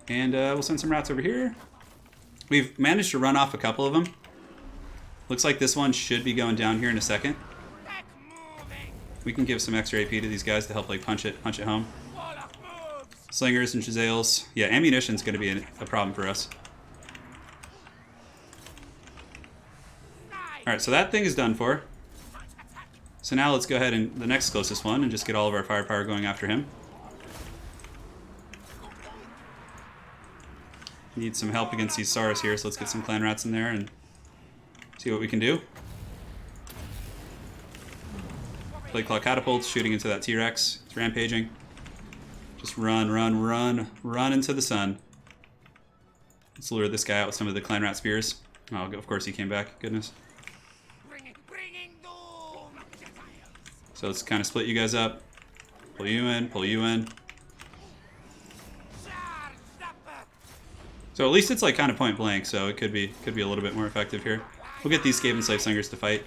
And we'll send some rats over here. We've managed to run off a couple of them. Looks like this one should be going down here in a second. We can give some extra AP to these guys to help like punch it home. Slingers and Chazales. Yeah, ammunition's going to be a problem for us. Alright, so that thing is done for. So now let's go ahead and the next closest one and just get all of our firepower going after him. Need some help against these Saurus here, so let's get some clan rats in there and see what we can do. Blade Claw catapults, shooting into that T-Rex. It's rampaging. Just run, run, run, run into the sun. Let's lure this guy out with some of the clan rat spears. Oh, of course he came back. Goodness. So let's kind of split you guys up. Pull you in, pull you in. So at least it's like kind of point blank, so it could be a little bit more effective here. We'll get these Skaven Slave Slingers to fight.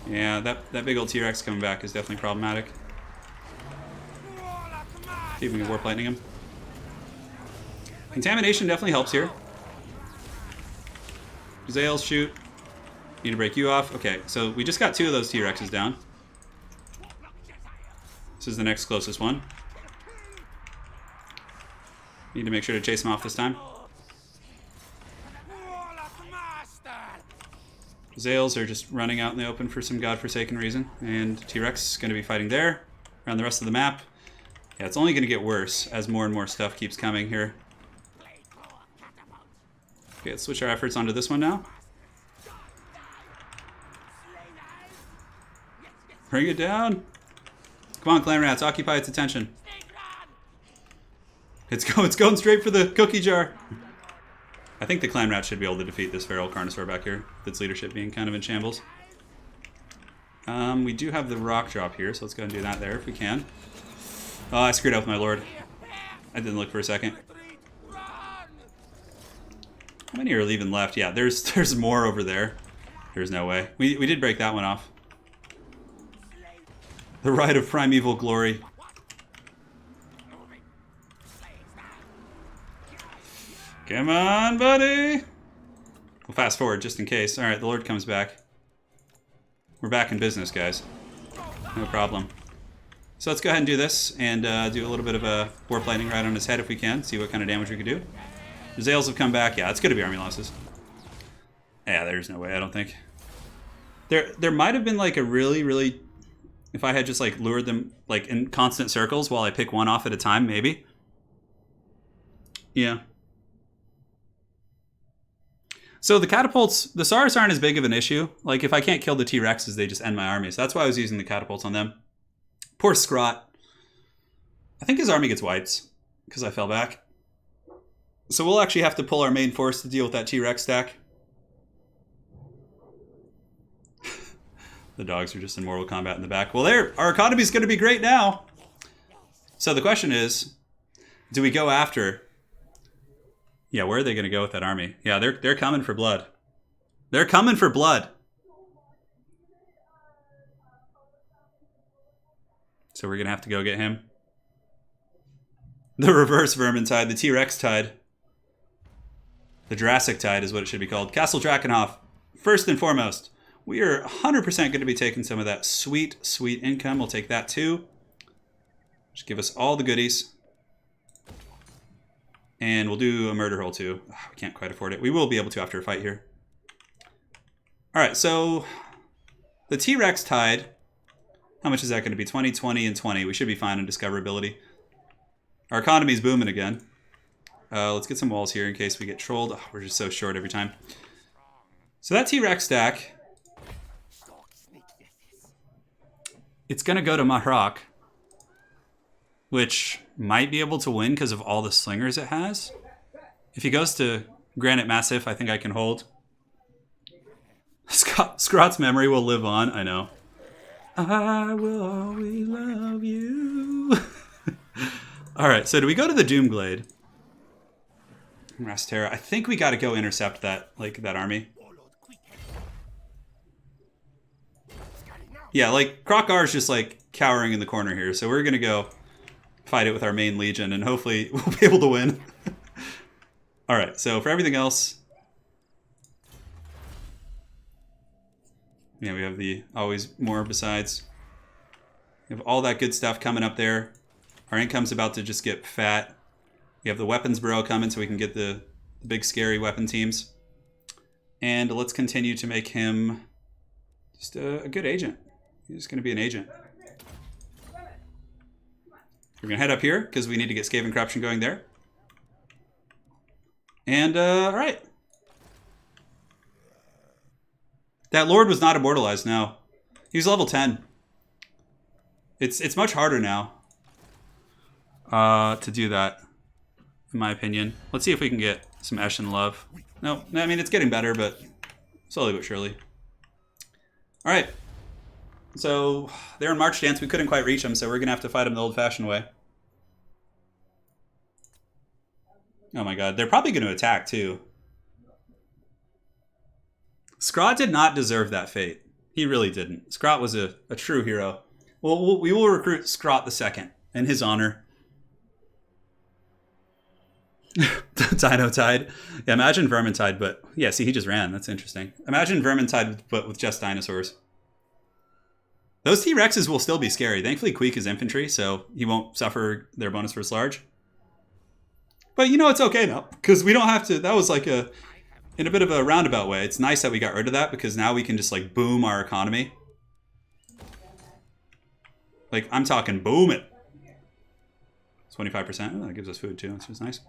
Yeah, that big old T-Rex coming back is definitely problematic. See if we can Warp Lightning him. Contamination definitely helps here. Zales, shoot. Need to break you off. Okay, so we just got 2 of those T-Rexes down. This is the next closest one. Need to make sure to chase him off this time. Zales are just running out in the open for some godforsaken reason. And T-Rex is going to be fighting there. Around the rest of the map. Yeah, it's only going to get worse as more and more stuff keeps coming here. Okay, let's switch our efforts onto this one now. Bring it down. Come on, clan rats, occupy its attention. It's going straight for the cookie jar. I think the clan rats should be able to defeat this feral Carnosaur back here, with its leadership being kind of in shambles. We do have the rock drop here, so let's go and do that there if we can. Oh, I screwed up with my lord. I didn't look for a second. How many are leaving left? Yeah, there's more over there. There's no way. We did break that one off. The Rite of Primeval Glory. Come on, buddy! We'll fast forward just in case. Alright, the Lord comes back. We're back in business, guys. No problem. So let's go ahead and do this, and do a little bit of a Warp Lightning right on his head if we can. See what kind of damage we can do. The Zales have come back. Yeah, it's going to be army losses. Yeah, there's no way, I don't think. There might have been like a really... If I had just like lured them like in constant circles while I pick one off at a time, maybe. Yeah. So the catapults, the Saurus aren't as big of an issue. Like if I can't kill the T-Rexes, they just end my army. So that's why I was using the catapults on them. Poor Scrot. I think his army gets wipes because I fell back. So we'll actually have to pull our main force to deal with that T-Rex stack. The dogs are just in Mortal Kombat in the back. Well, our economy's going to be great now. So the question is, do we go after... Yeah, where are they going to go with that army? Yeah, they're coming for blood. They're coming for blood. So we're going to have to go get him. The reverse Vermintide, the T-Rex Tide. The Jurassic Tide is what it should be called. Castle Drakenhof, first and foremost. We are 100% going to be taking some of that sweet, sweet income. We'll take that too. Just give us all the goodies. And we'll do a murder hole too. Oh, we can't quite afford it. We will be able to after a fight here. Alright, so the T-Rex Tide. How much is that going to be? 20, 20, and 20. We should be fine on discoverability. Our economy's booming again. Let's get some walls here in case we get trolled. Oh, we're just so short every time. So that T-Rex stack... It's going to go to Mahrok, which might be able to win because of all the slingers it has. If he goes to Granite Massif, I think I can hold. Scrot's memory will live on, I know. I will always love you. All right, so do we go to the Doomglade? Rastera. I think we got to go intercept that, like, that army. Yeah, like, Krokar is just, like, cowering in the corner here, so we're going to go fight it with our main legion, and hopefully we'll be able to win. All right, so for everything else... Yeah, we have the always more besides. We have all that good stuff coming up there. Our income's about to just get fat. We have the weapons bureau coming so we can get the big scary weapon teams. And let's continue to make him just a good agent. He's just going to be an agent. We're going to head up here because we need to get Skaven Corruption going there. And, all right. That Lord was not immortalized, no. He was level 10. It's much harder now to do that, in my opinion. Let's see if we can get some Eshin love. No, I mean, it's getting better, but slowly but surely. All right. So they're in March Dance. We couldn't quite reach them, so we're going to have to fight them the old-fashioned way. Oh my god, they're probably going to attack, too. Scrot did not deserve that fate. He really didn't. Scrot was a true hero. Well, we will recruit Scrot the Second in his honor. Dino Tide. Yeah, imagine Vermintide, but... Yeah, see, he just ran. That's interesting. Imagine Vermintide, but with just dinosaurs. Those T-Rexes will still be scary. Thankfully, Queek is infantry, so he won't suffer their bonus first large. But, you know, it's okay now, because we don't have to... That was like a... In a bit of a roundabout way. It's nice that we got rid of that, because now we can just, like, boom our economy. Like, I'm talking boom it. 25%. Oh, that gives us food, too. That's just nice.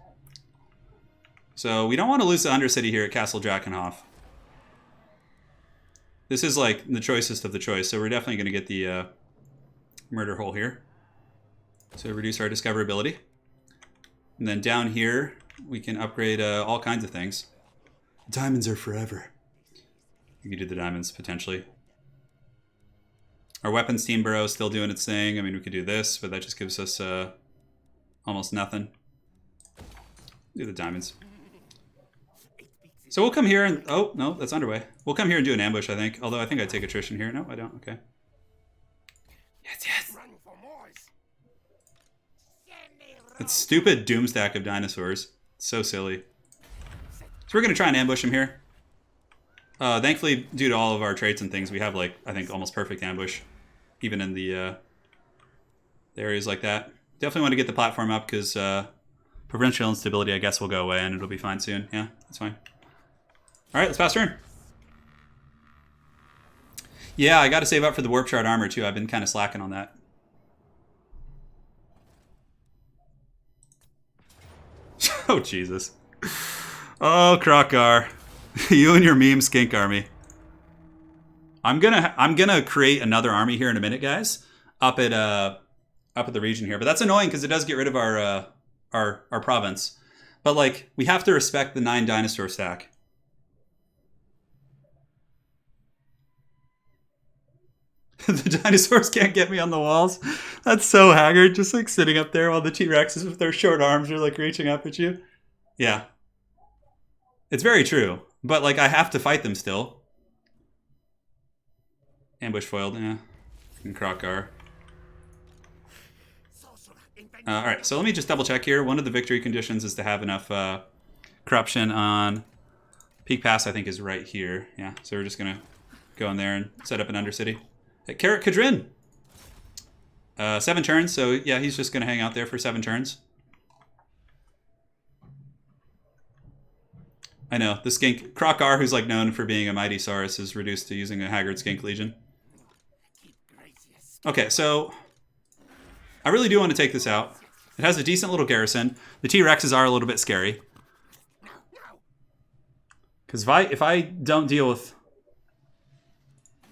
So, we don't want to lose the Undercity here at Castle Drakenhof. This is, like, the choicest of the choice, so we're definitely going to get the murder hole here. So, reduce our discoverability. And then down here, we can upgrade all kinds of things. Diamonds are forever. You could do the diamonds, potentially. Our weapons team burrow is still doing its thing. I mean, we could do this, but that just gives us almost nothing. Do the diamonds. So we'll come here and... Oh, no, that's underway. We'll come here and do an ambush, I think. Although I think I'd take attrition here. No, I don't. Okay. Yes, yes. That stupid doomstack of dinosaurs. It's so silly. So we're going to try and ambush him here. Thankfully, due to all of our traits and things, we have, like, I think almost perfect ambush. Even in the areas like that. Definitely want to get the platform up because provincial instability, I guess, will go away and it'll be fine soon. Yeah, that's fine. All right, let's pass turn. Yeah, I got to save up for the warp shard armor, too. I've been kind of slacking on that. Oh, Jesus. Oh, Krokar. You and your meme skink army. I'm gonna create another army here in a minute, guys. Up at the region here. But that's annoying because it does get rid of our province. But like, we have to respect the 9 dinosaur stack. The dinosaurs can't get me on the walls. That's so haggard, just like sitting up there while the T-Rexes with their short arms are like reaching up at you. Yeah. It's very true. But like, I have to fight them still. Ambush foiled, yeah. And Krokar. Alright, so let me just double check here. One of the victory conditions is to have enough corruption on Peak Pass, I think is right here. Yeah, so we're just going to go in there and set up an Undercity. At Carrot Kadrin. 7 turns, so yeah, he's just going to hang out there for 7 turns. I know, the skink, Krokar, who's like known for being a mighty Saurus, is reduced to using a haggard skink legion. Okay, so I really do want to take this out. It has a decent little garrison. The T-Rexes are a little bit scary. Because if I don't deal with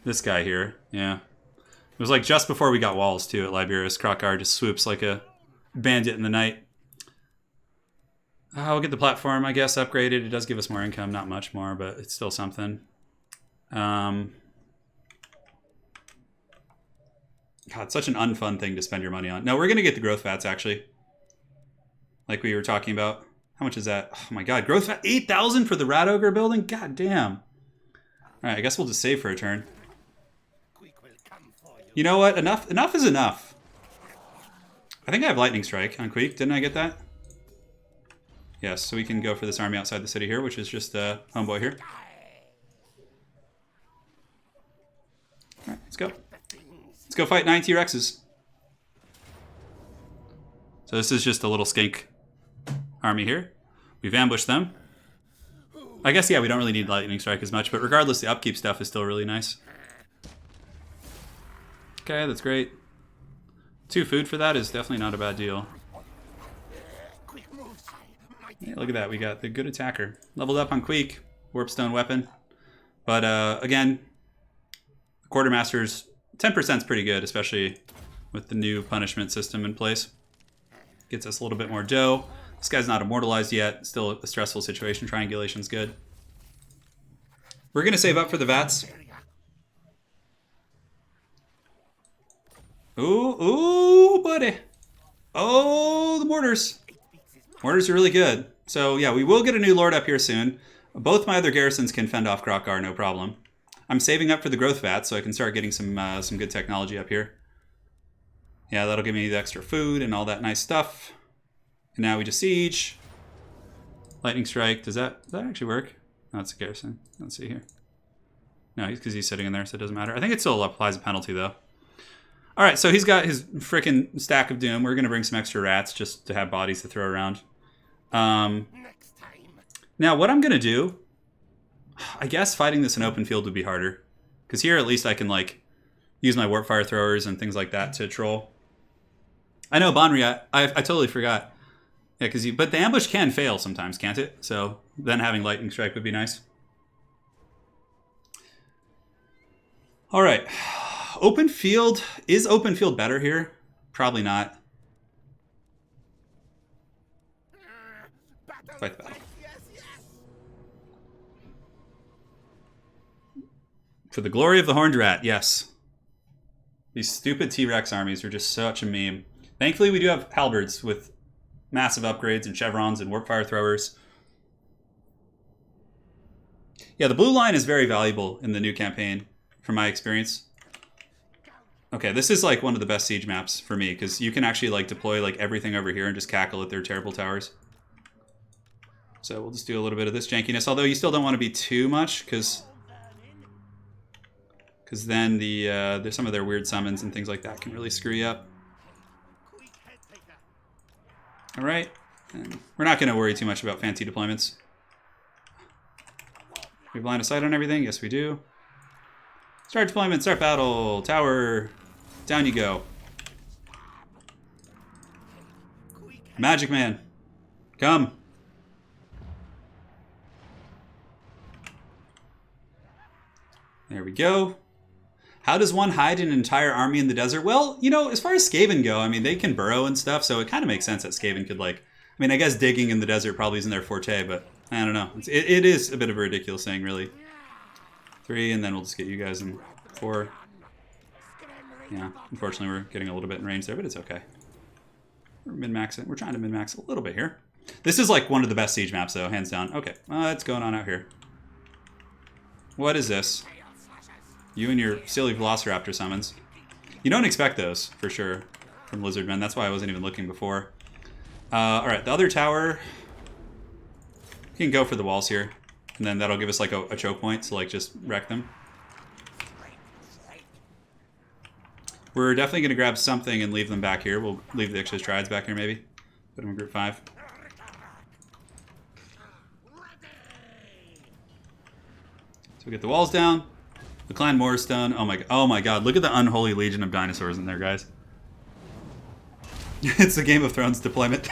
this guy here, yeah. It was like just before we got walls too at Liberus. Krokar just swoops like a bandit in the night. We'll get the platform, I guess, upgraded. It does give us more income, not much more, but it's still something. God, it's such an unfun thing to spend your money on. No, we're going to get the growth fats, actually. like we were talking about. How much is that? Oh my god, growth 8,000 for the Rat Ogre building? God damn. Alright, I guess we'll just save for a turn. You know what? Enough is enough. I think I have Lightning Strike on Queek. Didn't I get that? Yes, so we can go for this army outside the city here, which is just homeboy here. Alright, let's go. Let's go fight 9 T-Rexes. So this is just a little skink army here. We've ambushed them. I guess, yeah, we don't really need Lightning Strike as much, but regardless, the upkeep stuff is still really nice. Okay, that's great. 2 food for that is definitely not a bad deal. Yeah, look at that, we got the good attacker. Leveled up on Queek, Warpstone weapon. But again, Quartermaster's 10% is pretty good, especially with the new punishment system in place. Gets us a little bit more dough. This guy's not immortalized yet. Still a stressful situation. Triangulation's good. We're going to save up for the VATS. Ooh, ooh, buddy. Oh, the mortars. Mortars are really good. So, yeah, we will get a new lord up here soon. Both my other garrisons can fend off Krokgar, no problem. I'm saving up for the growth VATS so I can start getting some good technology up here. Yeah, that'll give me the extra food and all that nice stuff. And now we just siege. Lightning Strike. Does that actually work? No, it's a garrison. Let's see here. No, because he's sitting in there, so it doesn't matter. I think it still applies a penalty, though. All right, so he's got his freaking stack of doom. We're going to bring some extra rats just to have bodies to throw around. Now, what I'm going to do, I guess fighting this in open field would be harder. Because here, at least, I can, like, use my Warpfire throwers and things like that to troll. I know, Bonri, I totally forgot. Yeah, but the ambush can fail sometimes, can't it? So then having Lightning Strike would be nice. All right. Open field. Is open field better here? Probably not. Fight the battle. For the glory of the Horned Rat, yes. These stupid T-Rex armies are just such a meme. Thankfully, we do have halberds with massive upgrades and chevrons and warpfire throwers. Yeah, the blue line is very valuable in the new campaign, from my experience. Okay, this is like one of the best siege maps for me, because you can actually like deploy like everything over here and just cackle at their terrible towers. So we'll just do a little bit of this jankiness, although you still don't want to be too much, because then there's some of their weird summons and things like that can really screw you up. All right, and we're not going to worry too much about fancy deployments. We have line of sight on everything? Yes, we do. Start deployment, start battle, tower, down you go. Magic Man, come. There we go. How does one hide an entire army in the desert? Well, you know, as far as Skaven go, I mean, they can burrow and stuff, so it kind of makes sense that Skaven could, like... I mean, I guess digging in the desert probably isn't their forte, but I don't know. It is a bit of a ridiculous thing, really. 3, and then we'll just get you guys in 4. Yeah, unfortunately, we're getting a little bit in range there, but it's okay. We're min-maxing. We're trying to min-max a little bit here. This is, like, one of the best siege maps, though, hands down. Okay, what's going on out here? What is this? You and your silly Velociraptor summons. You don't expect those, for sure, from Lizardmen. That's why I wasn't even looking before. Alright, the other tower... You can go for the walls here. And then that'll give us, like, a choke point to, like, just wreck them. We're definitely going to grab something and leave them back here. We'll leave the Ixchis Triads back here, maybe. Put them in group 5. So we get the walls down. The Clan MORS stone. Oh my god. Look at the unholy legion of dinosaurs in there, guys. It's the Game of Thrones deployment.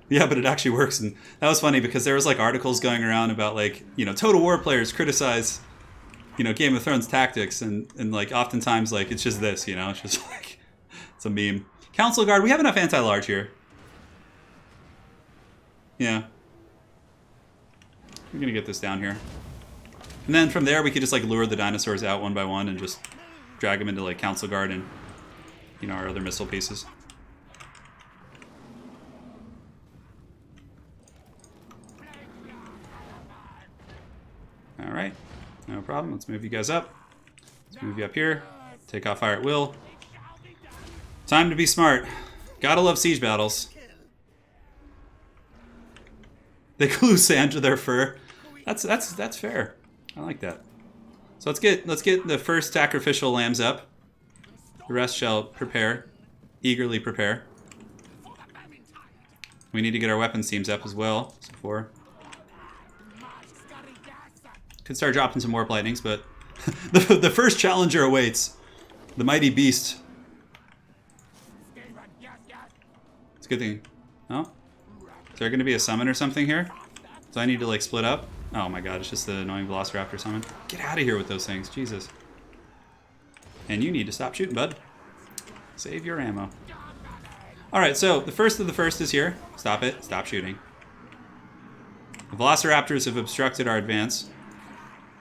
Yeah, but it actually works. And that was funny because there was like articles going around about like, you know, Total War players criticize, you know, Game of Thrones tactics. And like oftentimes like it's just this, you know, it's just like, it's a meme. Council Guard, we have enough anti-large here. Yeah. We're going to get this down here. And then from there, we could just like lure the dinosaurs out one by one and just drag them into like Council Guard and, you know, our other missile pieces. Alright, no problem. Let's move you guys up. Let's move you up here. Take off fire at will. Time to be smart. Gotta love siege battles. They glue sand to their fur. That's fair. I like that. So let's get the first sacrificial lambs up. The rest shall prepare. Eagerly prepare. We need to get our weapons teams up as well. So 4. Could start dropping some warp lightnings, but the first challenger awaits. The mighty beast. It's a good thing. Oh? Is there going to be a summon or something here? So I need to like split up? Oh my god, it's just the annoying Velociraptor summon. Get out of here with those things, Jesus. And you need to stop shooting, bud. Save your ammo. Alright, so the first of the first is here. Stop it. Stop shooting. The Velociraptors have obstructed our advance.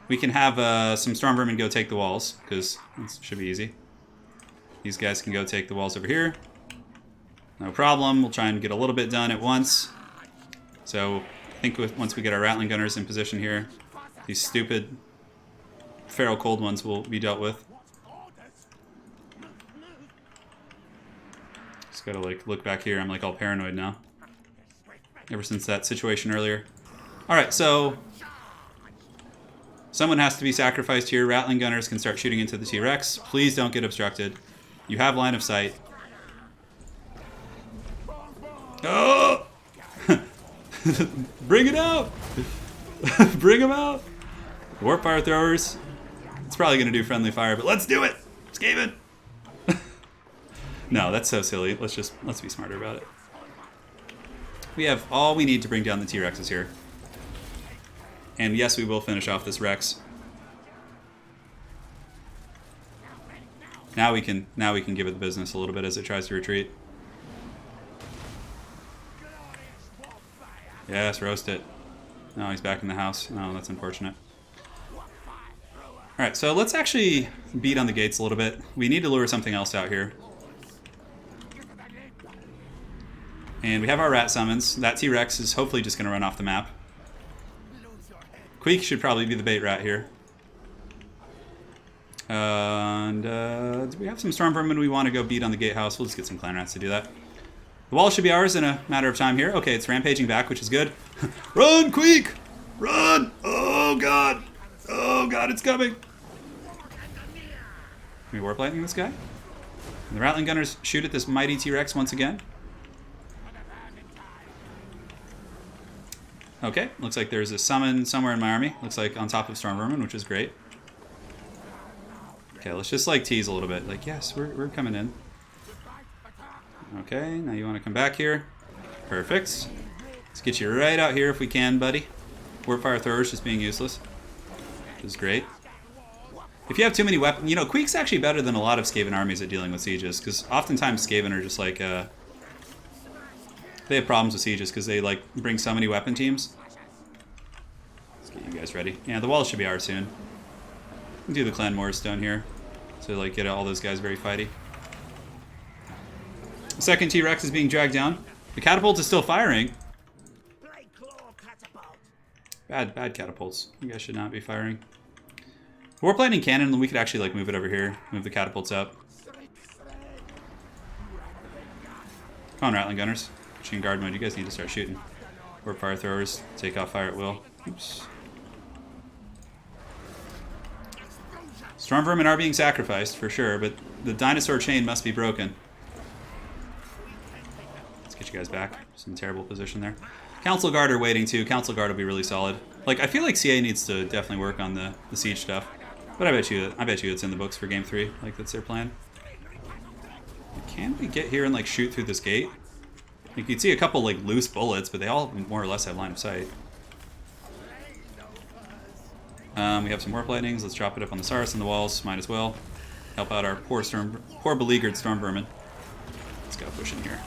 We can have some Storm Vermin go take the walls, because it should be easy. These guys can go take the walls over here. No problem. We'll try and get a little bit done at once. So I think once we get our Rattling Gunners in position here, these stupid Feral Cold ones will be dealt with. Just gotta like look back here. I'm like all paranoid now. Ever since that situation earlier. Alright, so someone has to be sacrificed here. Rattling Gunners can start shooting into the T-Rex. Please don't get obstructed. You have line of sight. Oh! Bring it out! Bring them out! Warp fire throwers. It's probably going to do friendly fire, but let's do it! Skaven! No, that's so silly. Let's be smarter about it. We have all we need to bring down the T-Rexes here. And yes, we will finish off this Rex. Now we can give it the business a little bit as it tries to retreat. Yes, roast it. No, he's back in the house. No, that's unfortunate. Alright, so let's actually beat on the gates a little bit. We need to lure something else out here. And we have our rat summons. That T-Rex is hopefully just going to run off the map. Queek should probably be the bait rat here. And do we have some Storm Vermin we want to go beat on the gatehouse? We'll just get some Clan Rats to do that. The wall should be ours in a matter of time here. Okay, it's rampaging back, which is good. Run, Queek! Run! Oh, God! Oh, God, it's coming! Can we Warp Lightning this guy? And the Rattling Gunners shoot at this mighty T-Rex once again. Okay, looks like there's a summon somewhere in my army. Looks like on top of Storm Vermin, which is great. Okay, let's just like tease a little bit. Like, yes, we're coming in. Okay, now you want to come back here. Perfect. Let's get you right out here if we can, buddy. Warp fire throwers just being useless. Which is great. If you have too many weapons, you know, Queek's actually better than a lot of Skaven armies at dealing with sieges, because oftentimes Skaven are just like, they have problems with sieges because they like bring so many weapon teams. Let's get you guys ready. Yeah, the walls should be ours soon. We'll do the Clan MORS stone here to like get all those guys very fighty. The second T-Rex is being dragged down. The catapult is still firing. Bad catapults. You guys should not be firing. Warp Lightning Cannon, we could actually like move it over here. Move the catapults up. Come on, Rattling Gunners. Machine Guard mode, you guys need to start shooting. Warp fire throwers, take off fire at will. Oops. Storm Vermin are being sacrificed, for sure, but the dinosaur chain must be broken. Let's get you guys back. Just in a terrible position there. Council Guard are waiting too. Council Guard will be really solid. Like, I feel like CA needs to definitely work on the siege stuff. But I bet you it's in the books for Game 3. Like, that's their plan. Can we get here and, like, shoot through this gate? You can see a couple, like, loose bullets, but they all more or less have line of sight. We have some Warp Lightnings. Let's drop it up on the Saurus and the walls. Might as well. Help out our poor beleaguered Storm Vermin. Let's go push in here.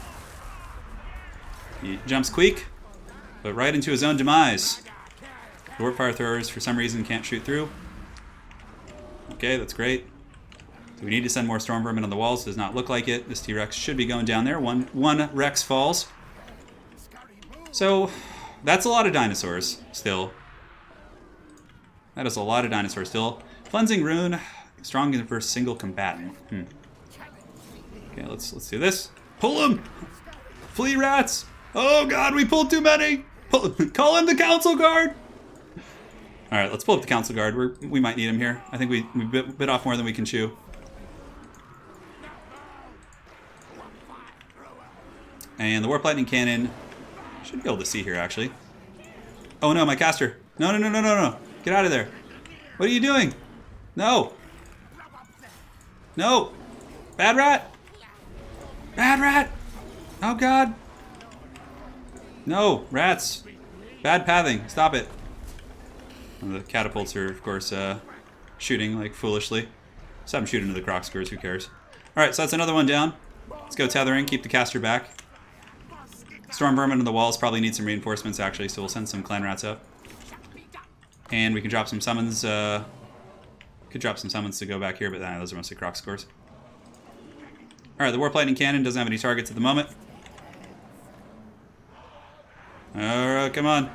He jumps Queek, but right into his own demise. The Warp Fire Throwers, for some reason, can't shoot through. Okay, that's great. Do we need to send more Storm Vermin on the walls? Does not look like it. This T-Rex should be going down there. One Rex falls. So, that's a lot of dinosaurs, still. That is a lot of dinosaurs still. Cleansing Rune, strong versus single combatant. Okay, let's do this. Pull him! Flee rats! Oh god, we pulled too many! Call in the council guard! Alright, let's pull up the council guard. We might need him here. I think we bit off more than we can chew. And the Warp Lightning Cannon should be able to see here, actually. Oh no, my caster. No, no, no, no, no, no. Get out of there. What are you doing? No. No. Bad rat. Bad rat. Oh god. No, rats. Bad pathing. Stop it. And the catapults are, of course, shooting like foolishly. Just have them shoot into the croc screws. Who cares? Alright, so that's another one down. Let's go tethering. Keep the caster back. Storm Vermin on the walls probably need some reinforcements, actually, so we'll send some clan rats up. And we can drop some summons. Could drop some summons to go back here, but those are mostly croc scores. Alright, the Warp Lightning Cannon doesn't have any targets at the moment. Alright, come on.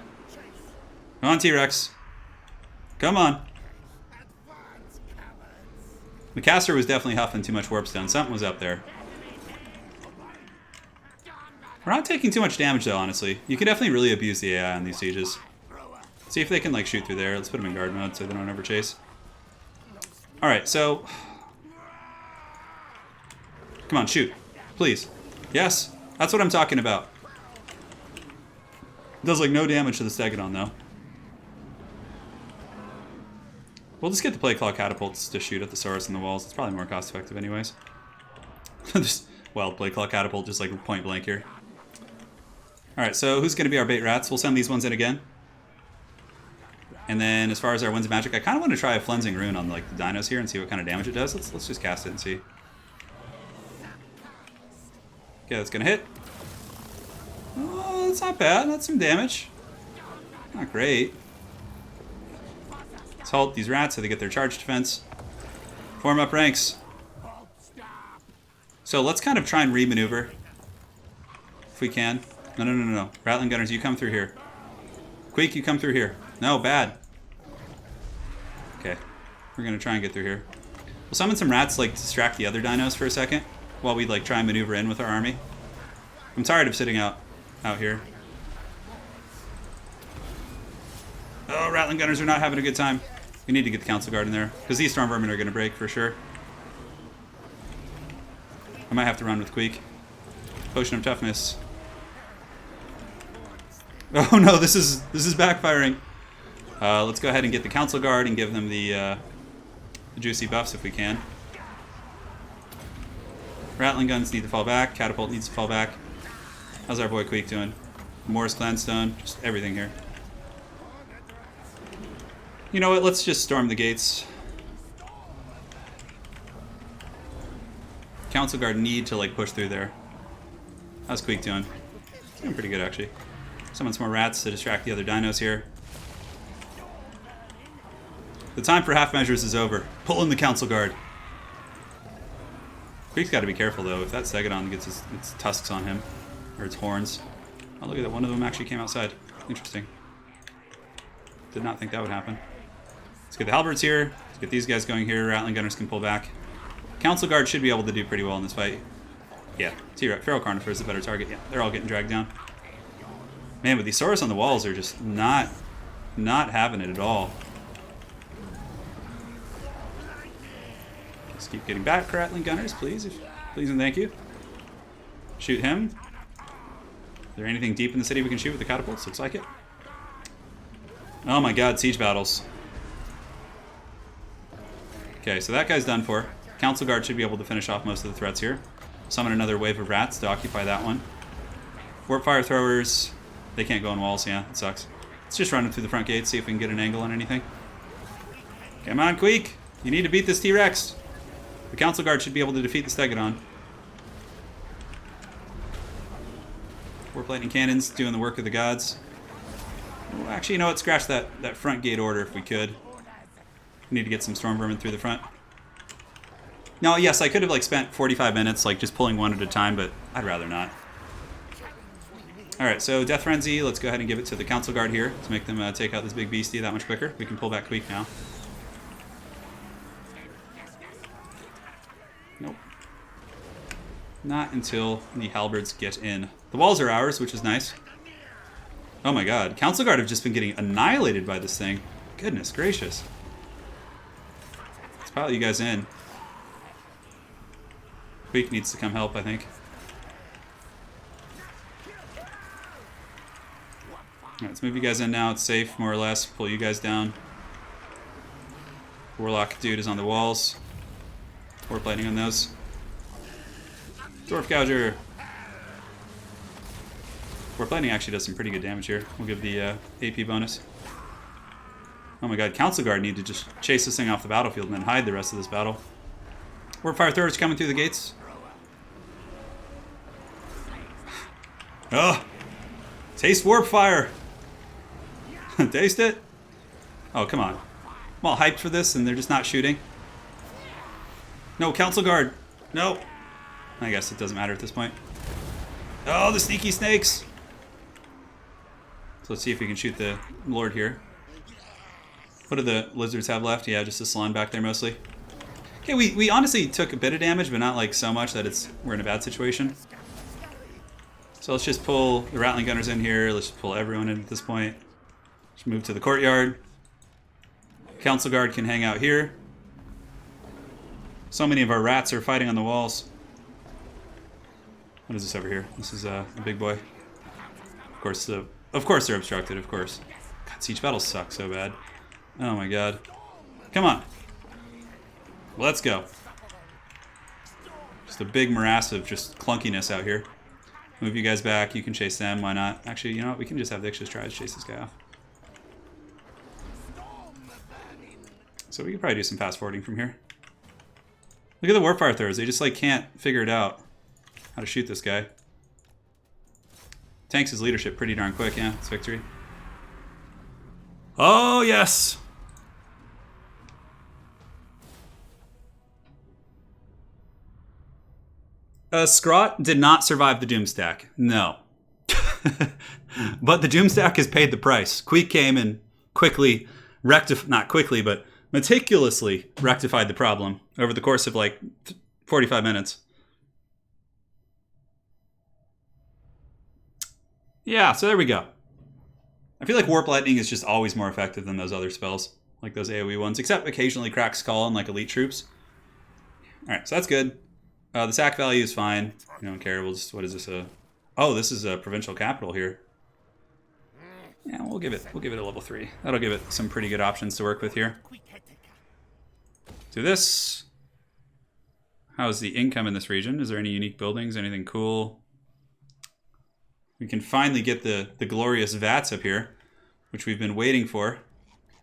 Come on, T-Rex. Come on. The caster was definitely huffing too much warp stone. Something was up there. We're not taking too much damage, though, honestly. You can definitely really abuse the AI on these sieges. See if they can, like, shoot through there. Let's put them in guard mode so they don't ever chase. Alright, so... Come on, shoot. Please. Yes, that's what I'm talking about. It does, like, no damage to the Stegodon, though. We'll just get the Plague Claw catapults to shoot at the Saurus in the walls. It's probably more cost-effective anyways. Just wild Plague Claw catapult, just, like, point blank here. Alright, so who's going to be our bait rats? We'll send these ones in again. And then as far as our Winds of Magic, I kind of want to try a Cleansing Rune on like the dinos here and see what kind of damage it does. Let's just cast it and see. Okay, that's going to hit. Oh, that's not bad. That's some damage. Not great. Let's halt these rats so they get their charge defense. Form up ranks. So let's kind of try and re-maneuver. If we can. No, no, no, no, no. Rattling Gunners, you come through here. Queek, you come through here. No, bad. Okay. We're going to try and get through here. We'll summon some rats, like, distract the other dinos for a second while we, like, try and maneuver in with our army. I'm tired of sitting out here. Oh, Rattling Gunners are not having a good time. We need to get the Council Guard in there, because these Storm Vermin are going to break for sure. I might have to run with Queek. Potion of Toughness. Oh no, this is backfiring. Let's go ahead and get the Council Guard and give them the juicy buffs if we can. Rattling Guns need to fall back. Catapult needs to fall back. How's our boy Queek doing? MORS Clanstone, just everything here. You know what? Let's just storm the gates. Council Guard need to like push through there. How's Queek doing? He's doing pretty good actually. Summon some more rats to distract the other dinos here. The time for half measures is over. Pull in the Council Guard. Queek's got to be careful though. If that Stegodon gets its tusks on him, or its horns. Oh, look at that. One of them actually came outside. Interesting. Did not think that would happen. Let's get the halberds here. Let's get these guys going here. Rattling Gunners can pull back. Council Guard should be able to do pretty well in this fight. Yeah, Feral Carnivore is a better target. Yeah, they're all getting dragged down. Man, but these Saurus on the walls are just not having it at all. Let's keep getting back, Rattling Gunners, please. Please and thank you. Shoot him. Is there anything deep in the city we can shoot with the catapults? Looks like it. Oh my god, siege battles. Okay, so that guy's done for. Council Guard should be able to finish off most of the threats here. Summon another wave of rats to occupy that one. Warp Fire Throwers, they can't go on walls, yeah, it sucks. Let's just run them through the front gate, see if we can get an angle on anything. Come on, Queek! You need to beat this T-Rex! The Council Guard should be able to defeat the Stegodon. Warp Lightning Cannons doing the work of the gods. Well, actually, you know what? Scratch that front gate order if we could. We need to get some Storm Vermin through the front. Now, yes, I could have like spent 45 minutes like just pulling one at a time, but I'd rather not. Alright, so Death Frenzy, let's go ahead and give it to the Council Guard here to make them take out this big beastie that much quicker. We can pull back Queek now. Nope. Not until the halberds get in. The walls are ours, which is nice. Oh my god. Council Guard have just been getting annihilated by this thing. Goodness gracious. Let's pile you guys in. Queek needs to come help, I think. Alright, let's move you guys in now. It's safe, more or less. Pull you guys down. Warlock dude is on the walls. Warp lightning on those. Dwarf Gouger. Warp lightning actually does some pretty good damage here. We'll give the AP bonus. Oh my god, Council Guard need to just chase this thing off the battlefield and then hide the rest of this battle. Warp Fire Throwers coming through the gates. Oh! Taste Warp Fire! Taste it? Oh, come on. I'm all hyped for this and they're just not shooting. No, Council Guard! No! I guess it doesn't matter at this point. Oh, the sneaky snakes! So let's see if we can shoot the Lord here. What do the lizards have left? Yeah, just a salon back there mostly. Okay, we honestly took a bit of damage, but not like so much that we're in a bad situation. So let's just pull the Rattling Gunners in here. Let's just pull everyone in at this point. Just move to the courtyard. Council Guard can hang out here. So many of our rats are fighting on the walls. What is this over here? This is a big boy. Of course they're obstructed, of course. God, siege battles suck so bad. Oh my god. Come on. Let's go. Just a big morass of just clunkiness out here. Move you guys back. You can chase them. Why not? Actually, you know what? We can just have the Ixchis Triads chase this guy off. So we could probably do some fast forwarding from here. Look at the Warfire Throwers. They just like can't figure it out how to shoot this guy. Tanks his leadership pretty darn quick. Yeah, it's victory. Oh, yes! Scrot did not survive the Doomstack. No. But the Doomstack has paid the price. Queek came and quickly not quickly, but meticulously rectified the problem over the course of like 45 minutes. Yeah, so there we go. I feel like Warp Lightning is just always more effective than those other spells, like those AoE ones, except occasionally Crack Skull and like elite troops. Alright, so that's good. The sack value is fine. We don't care. We'll just, what is this? Oh, this is a provincial capital here. Yeah, we'll give it a level 3. That'll give it some pretty good options to work with here. Do this. How's the income in this region? Is there any unique buildings? Anything cool? We can finally get the glorious vats up here, which we've been waiting for.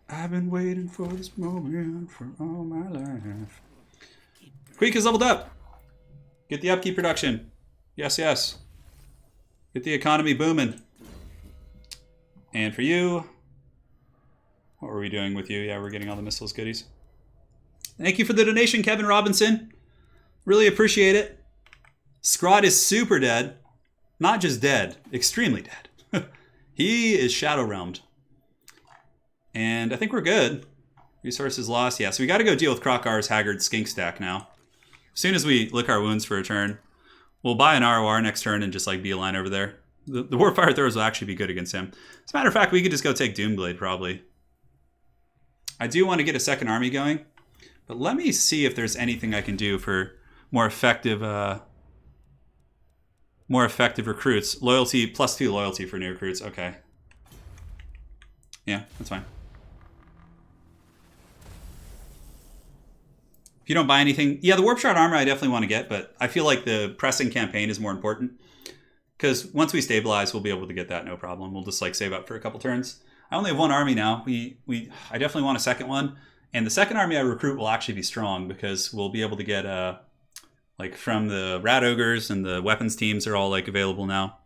I've been waiting for this moment for all my life. Queek is leveled up. Get the upkeep production. Yes, yes. Get the economy booming. And for you, what were we doing with you? Yeah, we're getting all the missiles goodies. Thank you for the donation, Kevin Robinson. Really appreciate it. Scrot is super dead. Not just dead, extremely dead. He is shadow realmed. And I think we're good. Resources lost. Yeah, so we got to go deal with Krokar's Haggard Skink Stack now. As soon as we lick our wounds for a turn, we'll buy an ROR next turn and just like beeline over there. The Warfire Throwers will actually be good against him. As a matter of fact, we could just go take Doomblade probably. I do want to get a second army going, but let me see if there's anything I can do for more effective recruits. Loyalty, +2 loyalty for new recruits. Okay. Yeah, that's fine. If you don't buy anything... Yeah, the Warp Shroud armor I definitely want to get, but I feel like the pressing campaign is more important. Because once we stabilize, we'll be able to get that no problem. We'll just like save up for a couple turns. I only have one army now. I definitely want a second one. And the second army I recruit will actually be strong because we'll be able to get... like from the Rat Ogres and the weapons teams are all like available now.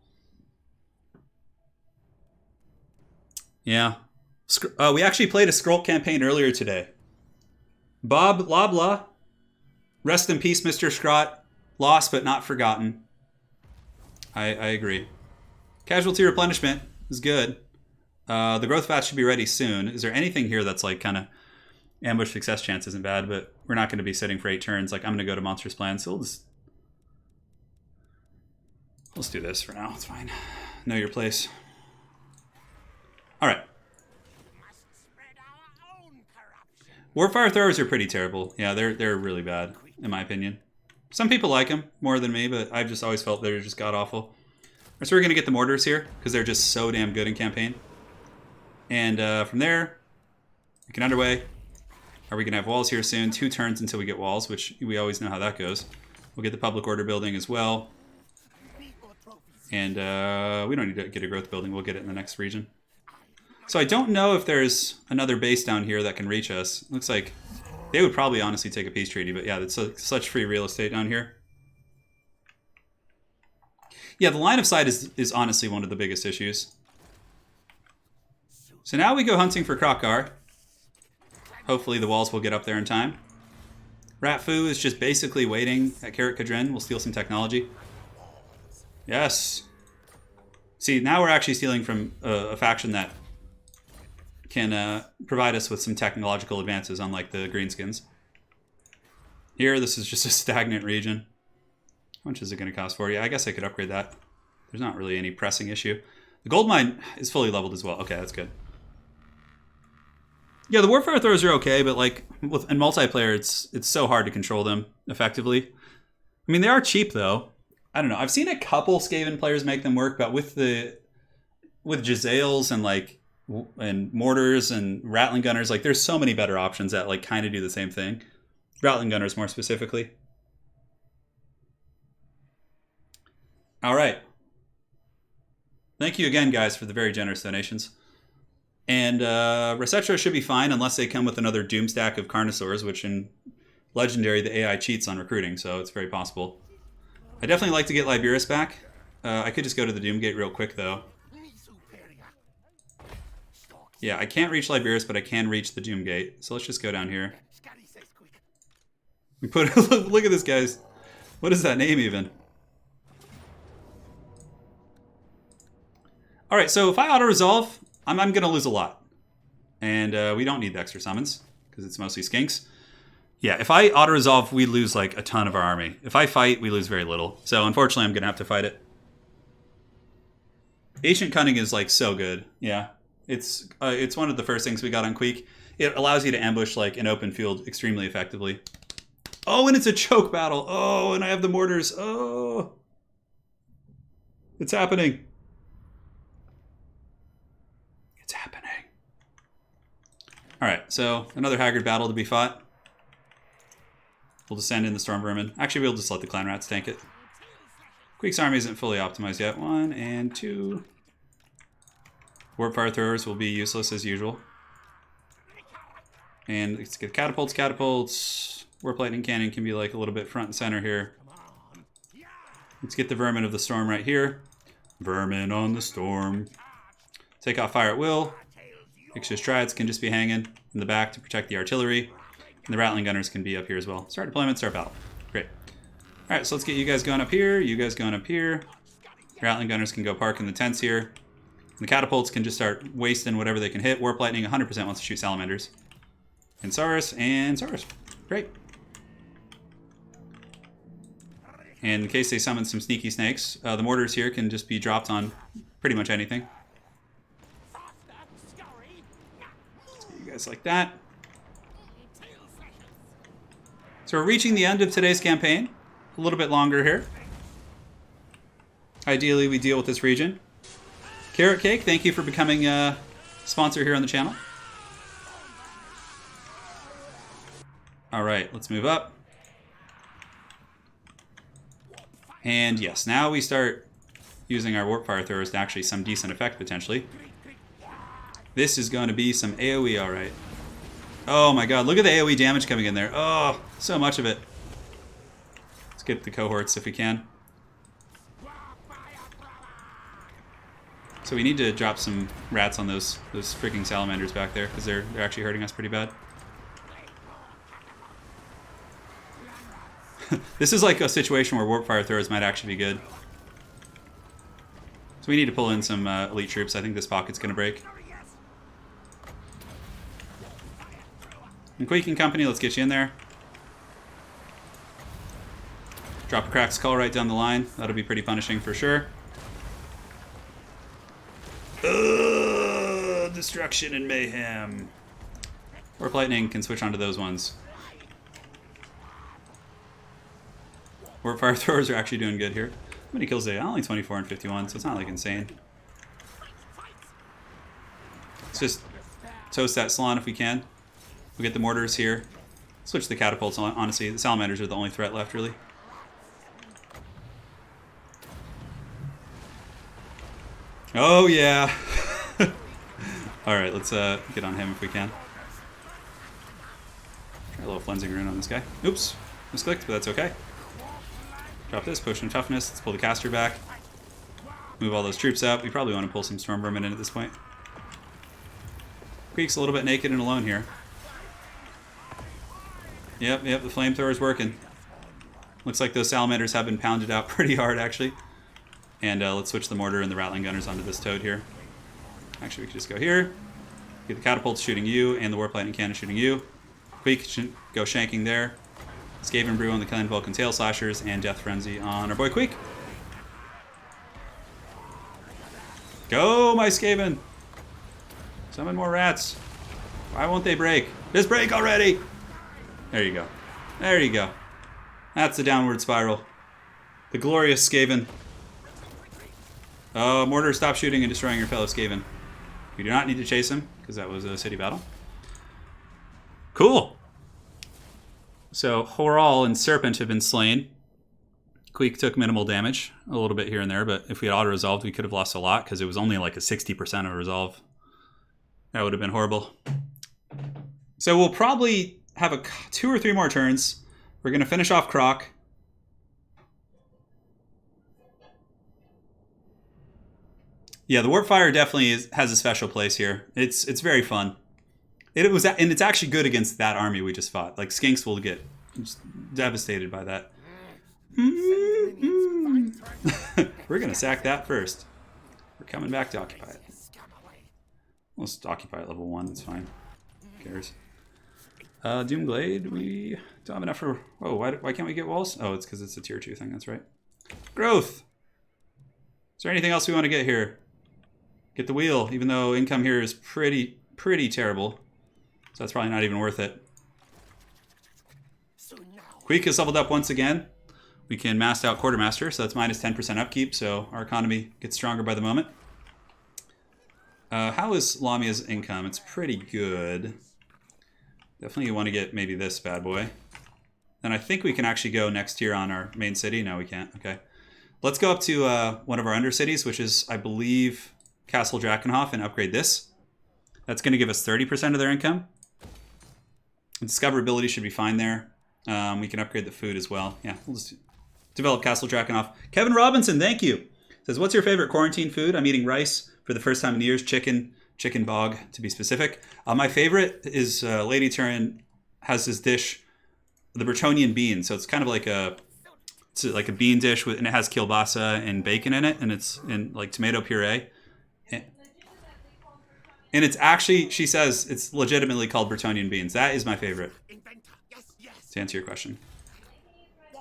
Yeah. We actually played a Scroll campaign earlier today. Bob Lobla. Rest in peace, Mr. Scrot. Lost but not forgotten. I agree. Casualty replenishment is good. The growth vat should be ready soon. Is there anything here that's like kind of ambush success chance isn't bad, but we're not going to be sitting for 8 turns. Like I'm going to go to monsters plan, so let's do this for now. It's fine. Know your place. All right. Warfire throwers are pretty terrible. Yeah, they're really bad in my opinion. Some people like them more than me, but I've just always felt they're just god awful. So we're going to get the mortars here because they're just so damn good in campaign. And from there, we can underway. Are we going to have walls here soon? 2 turns until we get walls, which we always know how that goes. We'll get the public order building as well. And we don't need to get a growth building. We'll get it in the next region. So I don't know if there's another base down here that can reach us. Looks like they would probably honestly take a peace treaty, but yeah, it's such free real estate down here. Yeah, the line of sight is honestly one of the biggest issues. So now we go hunting for Krokar. Hopefully the walls will get up there in time. Ratfu is just basically waiting at Karat Kadrin. We'll steal some technology. Yes. See, now we're actually stealing from a faction that can provide us with some technological advances, unlike the Greenskins. Here, this is just a stagnant region. How much is it going to cost for you? I guess I could upgrade that. There's not really any pressing issue. The gold mine is fully leveled as well. Okay, that's good. Yeah, the Warfare throwers are okay, but like in multiplayer, it's so hard to control them effectively. I mean, they are cheap though. I don't know. I've seen a couple Skaven players make them work, but with Jezzails and mortars and rattling gunners, like there's so many better options that like kind of do the same thing. Rattling gunners more specifically. All right. Thank you again, guys, for the very generous donations. And Resetro should be fine unless they come with another doom stack of Carnosaurs, which in Legendary the AI cheats on recruiting, so it's very possible. I definitely like to get Liberus back. I could just go to the Doomgate real quick, though. Yeah, I can't reach Liberus, but I can reach the Doomgate. So let's just go down here. We put look at this, guys. What is that name even? All right, so if I auto-resolve, I'm going to lose a lot. And we don't need the extra summons, because it's mostly skinks. Yeah, if I auto-resolve, we lose like a ton of our army. If I fight, we lose very little. So unfortunately, I'm going to have to fight it. Ancient Cunning is like so good. Yeah, it's one of the first things we got on Queek. It allows you to ambush like an open field extremely effectively. Oh, and it's a choke battle. Oh, and I have the mortars. Oh, it's happening. It's happening. All right, so another Haggard battle to be fought. We'll descend in the Storm Vermin. Actually, we'll just let the Clan Rats tank it. Queek's army isn't fully optimized yet. 1 and 2. Warp Fire Throwers will be useless as usual. And let's get catapults. Catapults. Warp Lightning Cannon can be like a little bit front and center here. Let's get the Vermin of the Storm right here. Vermin on the Storm. Take off fire at will. Extra Strides can just be hanging in the back to protect the artillery. And the Rattling Gunners can be up here as well. Start deployment, start battle. Great. Alright, so let's get you guys going up here. You guys going up here. Rattling Gunners can go park in the tents here. And the Catapults can just start wasting whatever they can hit. Warp Lightning 100% wants to shoot Salamanders. And Saurus, and Saurus. Great. And in case they summon some sneaky snakes, the mortars here can just be dropped on pretty much anything. Let's get you guys like that. So we're reaching the end of today's campaign. A little bit longer here. Ideally, we deal with this region. Carrot Cake, thank you for becoming a sponsor here on the channel. All right, let's move up. And yes, now we start using our Warp Fire Throwers to actually some decent effect, potentially. This is going to be some AoE, all right. Oh my god, look at the AoE damage coming in there. Oh, so much of it. Let's get the cohorts if we can. So we need to drop some rats on those freaking salamanders back there, because they're actually hurting us pretty bad. This is like a situation where Warp Fire Throwers might actually be good. So we need to pull in some elite troops. I think this pocket's going to break. And Queek and company, let's get you in there. Drop a cracked skull right down the line. That'll be pretty punishing for sure. Destruction and mayhem. Warp lightning can switch onto those ones. Warp fire throwers are actually doing good here. How many kills they? Only 24 and 51, so it's not like insane. Let's just toast that salon if we can. We'll get the mortars here. Switch the catapults, honestly. The salamanders are the only threat left, really. Oh, yeah. Alright, let's get on him if we can. Try a little cleansing rune on this guy. Oops. Misclicked, but that's okay. Drop this, potion of toughness. Let's pull the caster back. Move all those troops out. We probably want to pull some storm vermin in at this point. Queek's a little bit naked and alone here. Yep, the flamethrower's working. Looks like those salamanders have been pounded out pretty hard, actually. And let's switch the mortar and the rattling gunners onto this toad here. Actually, we could just go here. Get the catapults shooting you, and the warp lightning cannon shooting you. Queek should go shanking there. Skaven Brew on the Killing Vulcan Tail Slashers, and Death Frenzy on our boy Queek. Go, my Skaven! Summon more rats. Why won't they break? Just break already! There you go. There you go. That's the downward spiral. The glorious Skaven. Oh, mortar, stop shooting and destroying your fellow Skaven. We do not need to chase him, because that was a city battle. Cool! So, Horal and Serpent have been slain. Queek took minimal damage, a little bit here and there, but if we had auto-resolved, we could have lost a lot, because it was only like a 60% of resolve. That would have been horrible. So we'll probably have 2 or 3 more turns. We're going to finish off Croc. Yeah, the Warpfire definitely has a special place here. It's very fun. And it's actually good against that army we just fought. Like, Skinks will get just devastated by that. We're going to sack that first. We're coming back to occupy it. Let's occupy it level 1, that's fine. Who cares? Doomglade, we don't have enough for... Oh, why can't we get walls? Oh, it's because it's a tier 2 thing, that's right. Growth! Is there anything else we want to get here? Get the wheel, even though income here is pretty terrible. So that's probably not even worth it. Queek is leveled up once again. We can mass out Quartermaster, so that's minus 10% upkeep, so our economy gets stronger by the moment. How is Lamia's income? It's pretty good. Definitely you want to get maybe this bad boy. Then I think we can actually go next tier on our main city. No, we can't. Okay. Let's go up to one of our undercities, which is, I believe, Castle Drakenhof, and upgrade this. That's going to give us 30% of their income. Discoverability should be fine there. We can upgrade the food as well. Yeah, we'll just develop Castle Drakenhof. Kevin Robinson, thank you. Says, what's your favorite quarantine food? I'm eating rice for the first time in years. Chicken bog, to be specific. My favorite is Lady Turin has this dish, the Bretonnian bean. So it's kind of like a bean dish, and it has kielbasa and bacon in it, and it's in like tomato puree. And it's actually, she says, it's legitimately called Bretonnian beans. That is my favorite. To answer your question.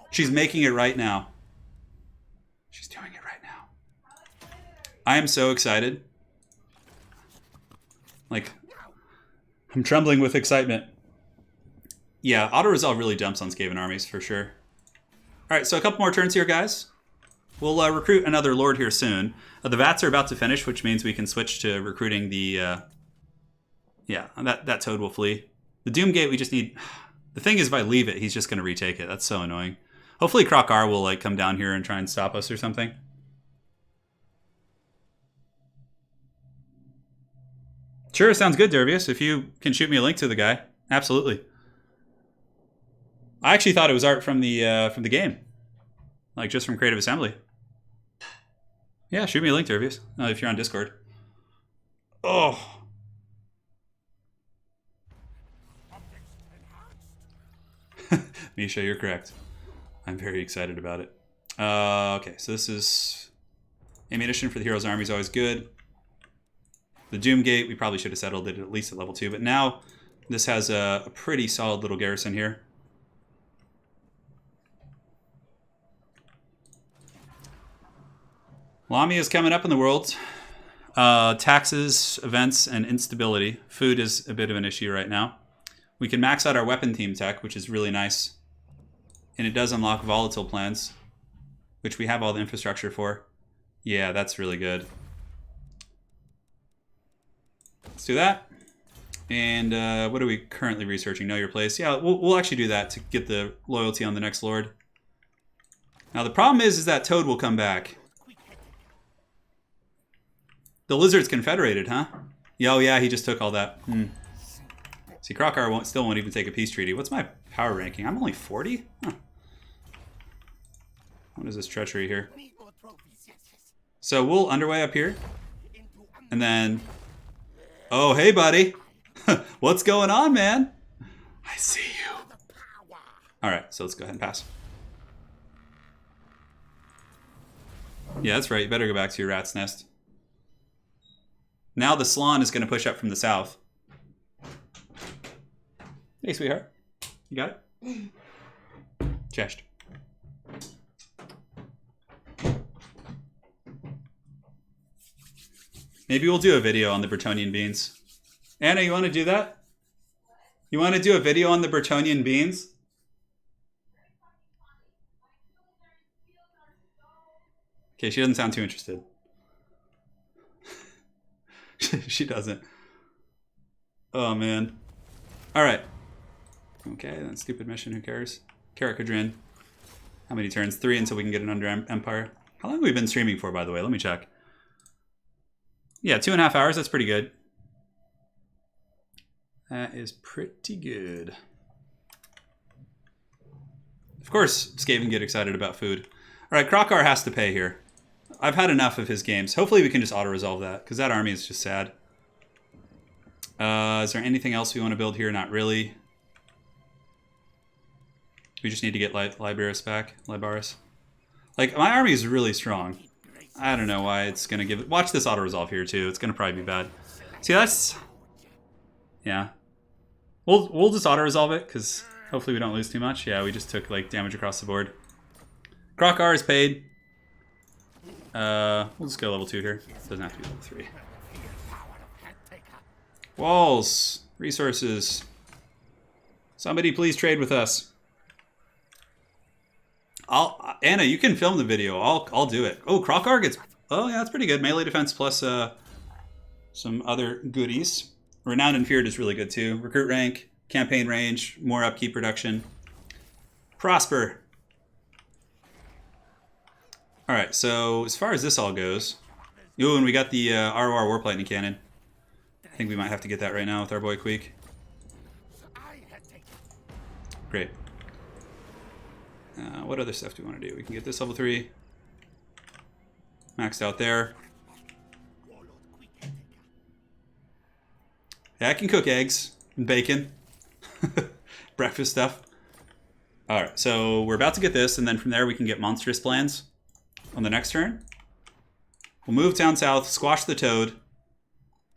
She's making it right now. She's doing it right now. I am so excited. Like, I'm trembling with excitement. Yeah, auto-resolve really dumps on Skaven armies, for sure. Alright, so a couple more turns here, guys. We'll recruit another lord here soon. The VATs are about to finish, which means we can switch to recruiting the... yeah, that toad will flee. The Doomgate, we just need... The thing is, if I leave it, he's just going to retake it. That's so annoying. Hopefully Krokar will like come down here and try and stop us or something. Sure, sounds good, Dervius. If you can shoot me a link to the guy. Absolutely. I actually thought it was art from the game. Like, just from Creative Assembly. Yeah, shoot me a link, Dervius. If you're on Discord. Oh. Misha, you're correct. I'm very excited about it. Okay, so this is... Ammunition for the hero's army is always good. The Doom Gate, we probably should have settled it at least at level 2, but now this has a pretty solid little garrison here. Lamia is coming up in the world. Taxes, events, and instability. Food is a bit of an issue right now. We can max out our weapon team tech, which is really nice. And it does unlock volatile plans, which we have all the infrastructure for. Yeah, that's really good. Let's do that. And what are we currently researching? Know your place. Yeah, we'll actually do that to get the loyalty on the next lord. Now the problem is that Toad will come back. The lizard's confederated, huh? Yeah, oh yeah, he just took all that. See, Crocar still won't even take a peace treaty. What's my power ranking? I'm only 40? Huh. What is this treachery here? So we'll underway up here. And then... Oh, hey, buddy. What's going on, man? I see you. Alright, so let's go ahead and pass. Yeah, that's right. You better go back to your rat's nest. Now the Slan is going to push up from the south. Hey, sweetheart. You got it? Chest. Maybe we'll do a video on the Bretonian beans. Anna, you want to do that? You want to do a video on the Bretonian beans? Okay, she doesn't sound too interested. She doesn't. Oh, man. All right. Okay, then stupid mission. Who cares? Karakadrin. How many turns? 3 until we can get an under Empire. How long have we been streaming for, by the way? Let me check. Yeah, 2.5 hours. That's pretty good. That is pretty good. Of course, Skaven get excited about food. All right, Crocar has to pay here. I've had enough of his games. Hopefully we can just auto-resolve that, because that army is just sad. Is there anything else we want to build here? Not really. We just need to get Liberis back. Liberis. Like, my army is really strong. I don't know why it's going to give it... Watch this auto-resolve here, too. It's going to probably be bad. See, that's... Yeah. We'll just auto-resolve it, because hopefully we don't lose too much. Yeah, we just took, like, damage across the board. Crocar is paid. We'll just go level 2 here. Doesn't have to be level 3. Walls. Resources. Somebody please trade with us. Anna, you can film the video. I'll do it. Oh, Crocar gets... Oh, yeah, that's pretty good. Melee defense plus some other goodies. Renowned and Feared is really good, too. Recruit rank, campaign range, more upkeep production. Prosper. All right, so as far as this all goes... Ooh, and we got the ROR Warp Lightning Cannon. I think we might have to get that right now with our boy Queek. Great. What other stuff do we want to do? We can get this level 3. Maxed out there. Yeah, I can cook eggs and bacon. Breakfast stuff. Alright, so we're about to get this, and then from there we can get monstrous plans on the next turn. We'll move down south, squash the Toad,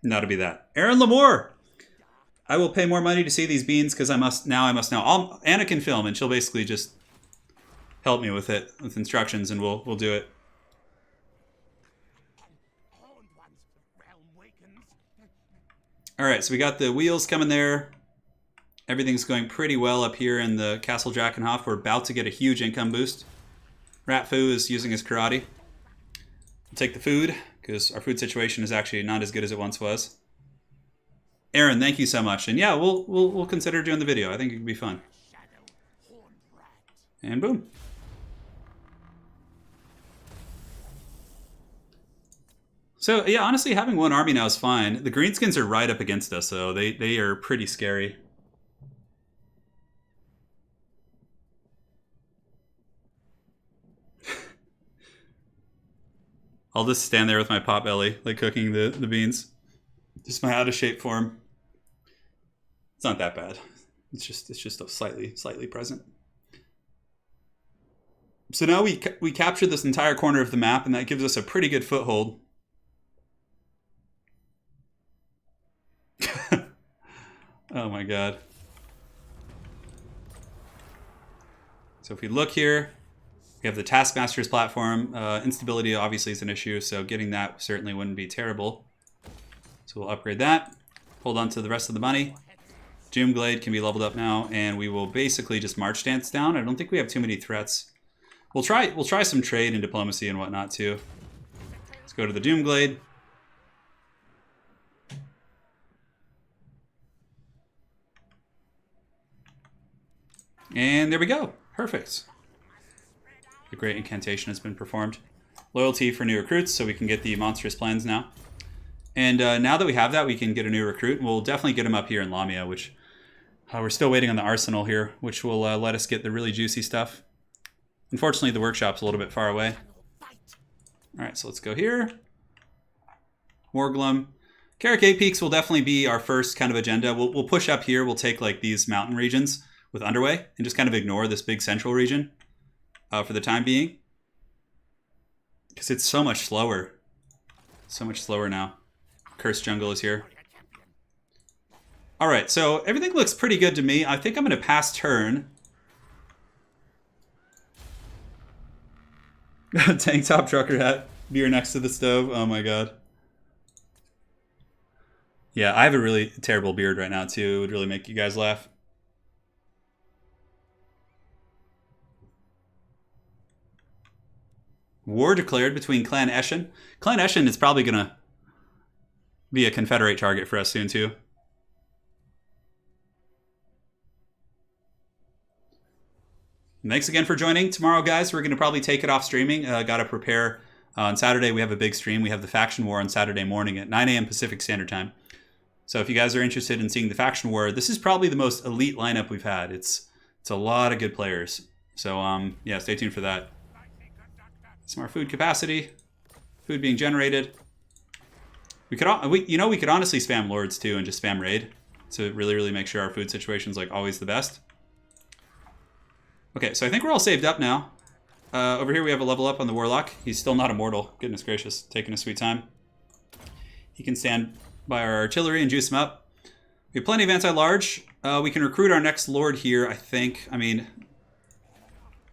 and that'll be that. Aaron Lamore! I will pay more money to see these beans because I must know. Anna can film, and she'll basically just help me with it, with instructions, and we'll do it. Alright, so we got the wheels coming there. Everything's going pretty well up here in the Castle Drakenhof. We're about to get a huge income boost. Ratfu is using his karate. We'll take the food, because our food situation is actually not as good as it once was. Aaron, thank you so much. And yeah, we'll consider doing the video. I think it could be fun. And boom. So yeah, honestly, having one army now is fine. The Greenskins are right up against us, though. They are pretty scary. I'll just stand there with my pot belly, like cooking the beans. Just my out of shape form. It's not that bad. It's just a slightly present. So now we captured this entire corner of the map, and that gives us a pretty good foothold. Oh my god. So if we look here, we have the Taskmaster's platform. Instability obviously is an issue, so getting that certainly wouldn't be terrible. So we'll upgrade that. Hold on to the rest of the money. Doomglade can be leveled up now, and we will basically just march stance down. I don't think we have too many threats. We'll try some trade and diplomacy and whatnot too. Let's go to the Doomglade. And there we go. Perfect. The great incantation has been performed. Loyalty for new recruits, so we can get the monstrous plans now. And now that we have that, we can get a new recruit. We'll definitely get him up here in Lamia, which we're still waiting on the arsenal here, which will let us get the really juicy stuff. Unfortunately, the workshop's a little bit far away. All right, so let's go here. Morglum. Carrick 8 Peaks will definitely be our first kind of agenda. We'll push up here. We'll take like these mountain regions with Underway and just kind of ignore this big central region for the time being. Because it's so much slower. So much slower now. Cursed Jungle is here. All right, so everything looks pretty good to me. I think I'm going to pass turn. Tank top, trucker hat, beer next to the stove. Oh my god. Yeah, I have a really terrible beard right now too. It would really make you guys laugh. War declared between Clan Eshin. Clan Eshin is probably going to be a Confederate target for us soon too. Thanks again for joining. Tomorrow, guys, we're going to probably take it off streaming. Got to prepare. On Saturday, we have a big stream. We have the Faction War on Saturday morning at 9 a.m. Pacific Standard Time. So if you guys are interested in seeing the Faction War, this is probably the most elite lineup we've had. It's a lot of good players. So yeah, stay tuned for that. Some our food capacity, food being generated. We could honestly spam Lords too and just spam raid to really make sure our food situation is like always the best. Okay, so I think we're all saved up now. Over here we have a level up on the Warlock. He's still not immortal. Goodness gracious, taking a sweet time. He can stand by our artillery and juice him up. We have plenty of anti-large. We can recruit our next Lord here, I think. I mean,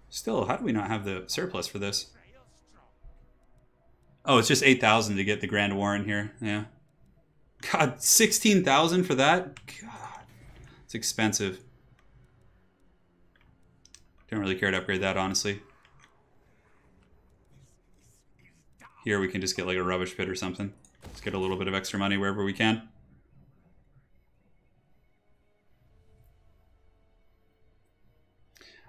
still, how do we not have the surplus for this? Oh, it's just 8,000 to get the Grand Warren here. Yeah. God, 16,000 for that? God, it's expensive. Don't really care to upgrade that, honestly. Here we can just get like a rubbish pit or something. Let's get a little bit of extra money wherever we can.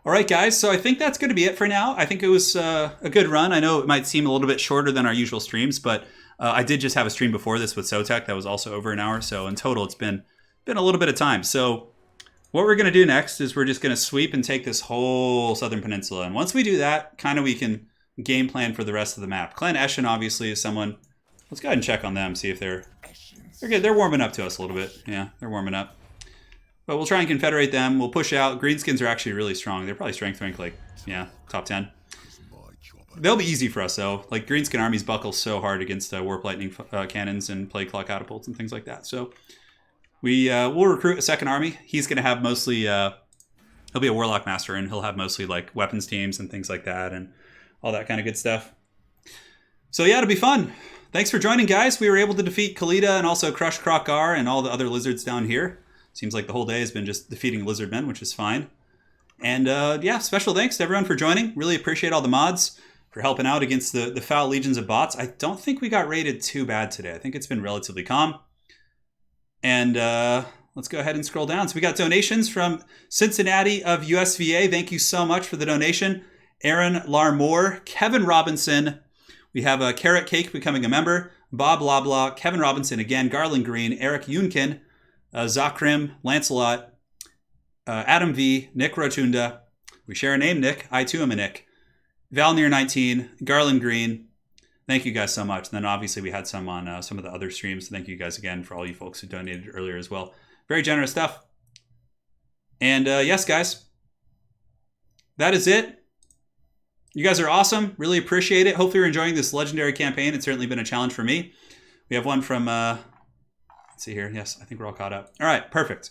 All right, guys, so I think that's going to be it for now. I think it was a good run. I know it might seem a little bit shorter than our usual streams, but I did just have a stream before this with Sotek that was also over an hour. So in total, it's been a little bit of time. So what we're going to do next is we're just going to sweep and take this whole southern peninsula. And once we do that, kind of we can game plan for the rest of the map. Clan Eshin obviously is someone. Let's go ahead and check on them, see if they're good. They're warming up to us a little bit. Yeah, they're warming up. But we'll try and confederate them. We'll push out. Greenskins are actually really strong. They're probably strength rank like, yeah, top 10. They'll be easy for us though. Like Greenskin armies buckle so hard against Warp Lightning cannons and Plague Claw catapults and things like that. So we'll recruit a second army. He's going to have mostly, he'll be a Warlock Master and he'll have mostly like weapons teams and things like that and all that kind of good stuff. So yeah, it'll be fun. Thanks for joining, guys. We were able to defeat Khalida and also crush Krokgar and all the other lizards down here. Seems like the whole day has been just defeating lizardmen, which is fine. And yeah, special thanks to everyone for joining. Really appreciate all the mods for helping out against the foul legions of bots. I don't think we got raided too bad today. I think it's been relatively calm. And let's go ahead and scroll down. So we got donations from Cincinnati of USVA. Thank you so much for the donation. Aaron Larmore, Kevin Robinson. We have a Carrot Cake becoming a member. Bob Loblaw, Kevin Robinson again, Garland Green, Eric Yunkin, Zakrim, Lancelot, Adam V, Nick Rotunda. We share a name, Nick. I too am a Nick. Valnir19, Garland Green. Thank you guys so much. And then obviously we had some on some of the other streams. Thank you guys again for all you folks who donated earlier as well. Very generous stuff. And yes, guys, that is it. You guys are awesome. Really appreciate it. Hopefully you're enjoying this legendary campaign. It's certainly been a challenge for me. We have one from, let's see here. Yes, I think we're all caught up. All right, perfect.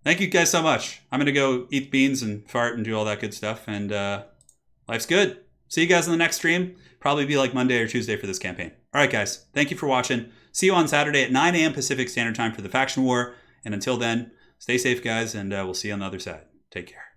Thank you guys so much. I'm going to go eat beans and fart and do all that good stuff. And life's good. See you guys in the next stream. Probably be like Monday or Tuesday for this campaign. All right, guys. Thank you for watching. See you on Saturday at 9 a.m. Pacific Standard Time for the Faction War. And until then, stay safe, guys, and we'll see you on the other side. Take care.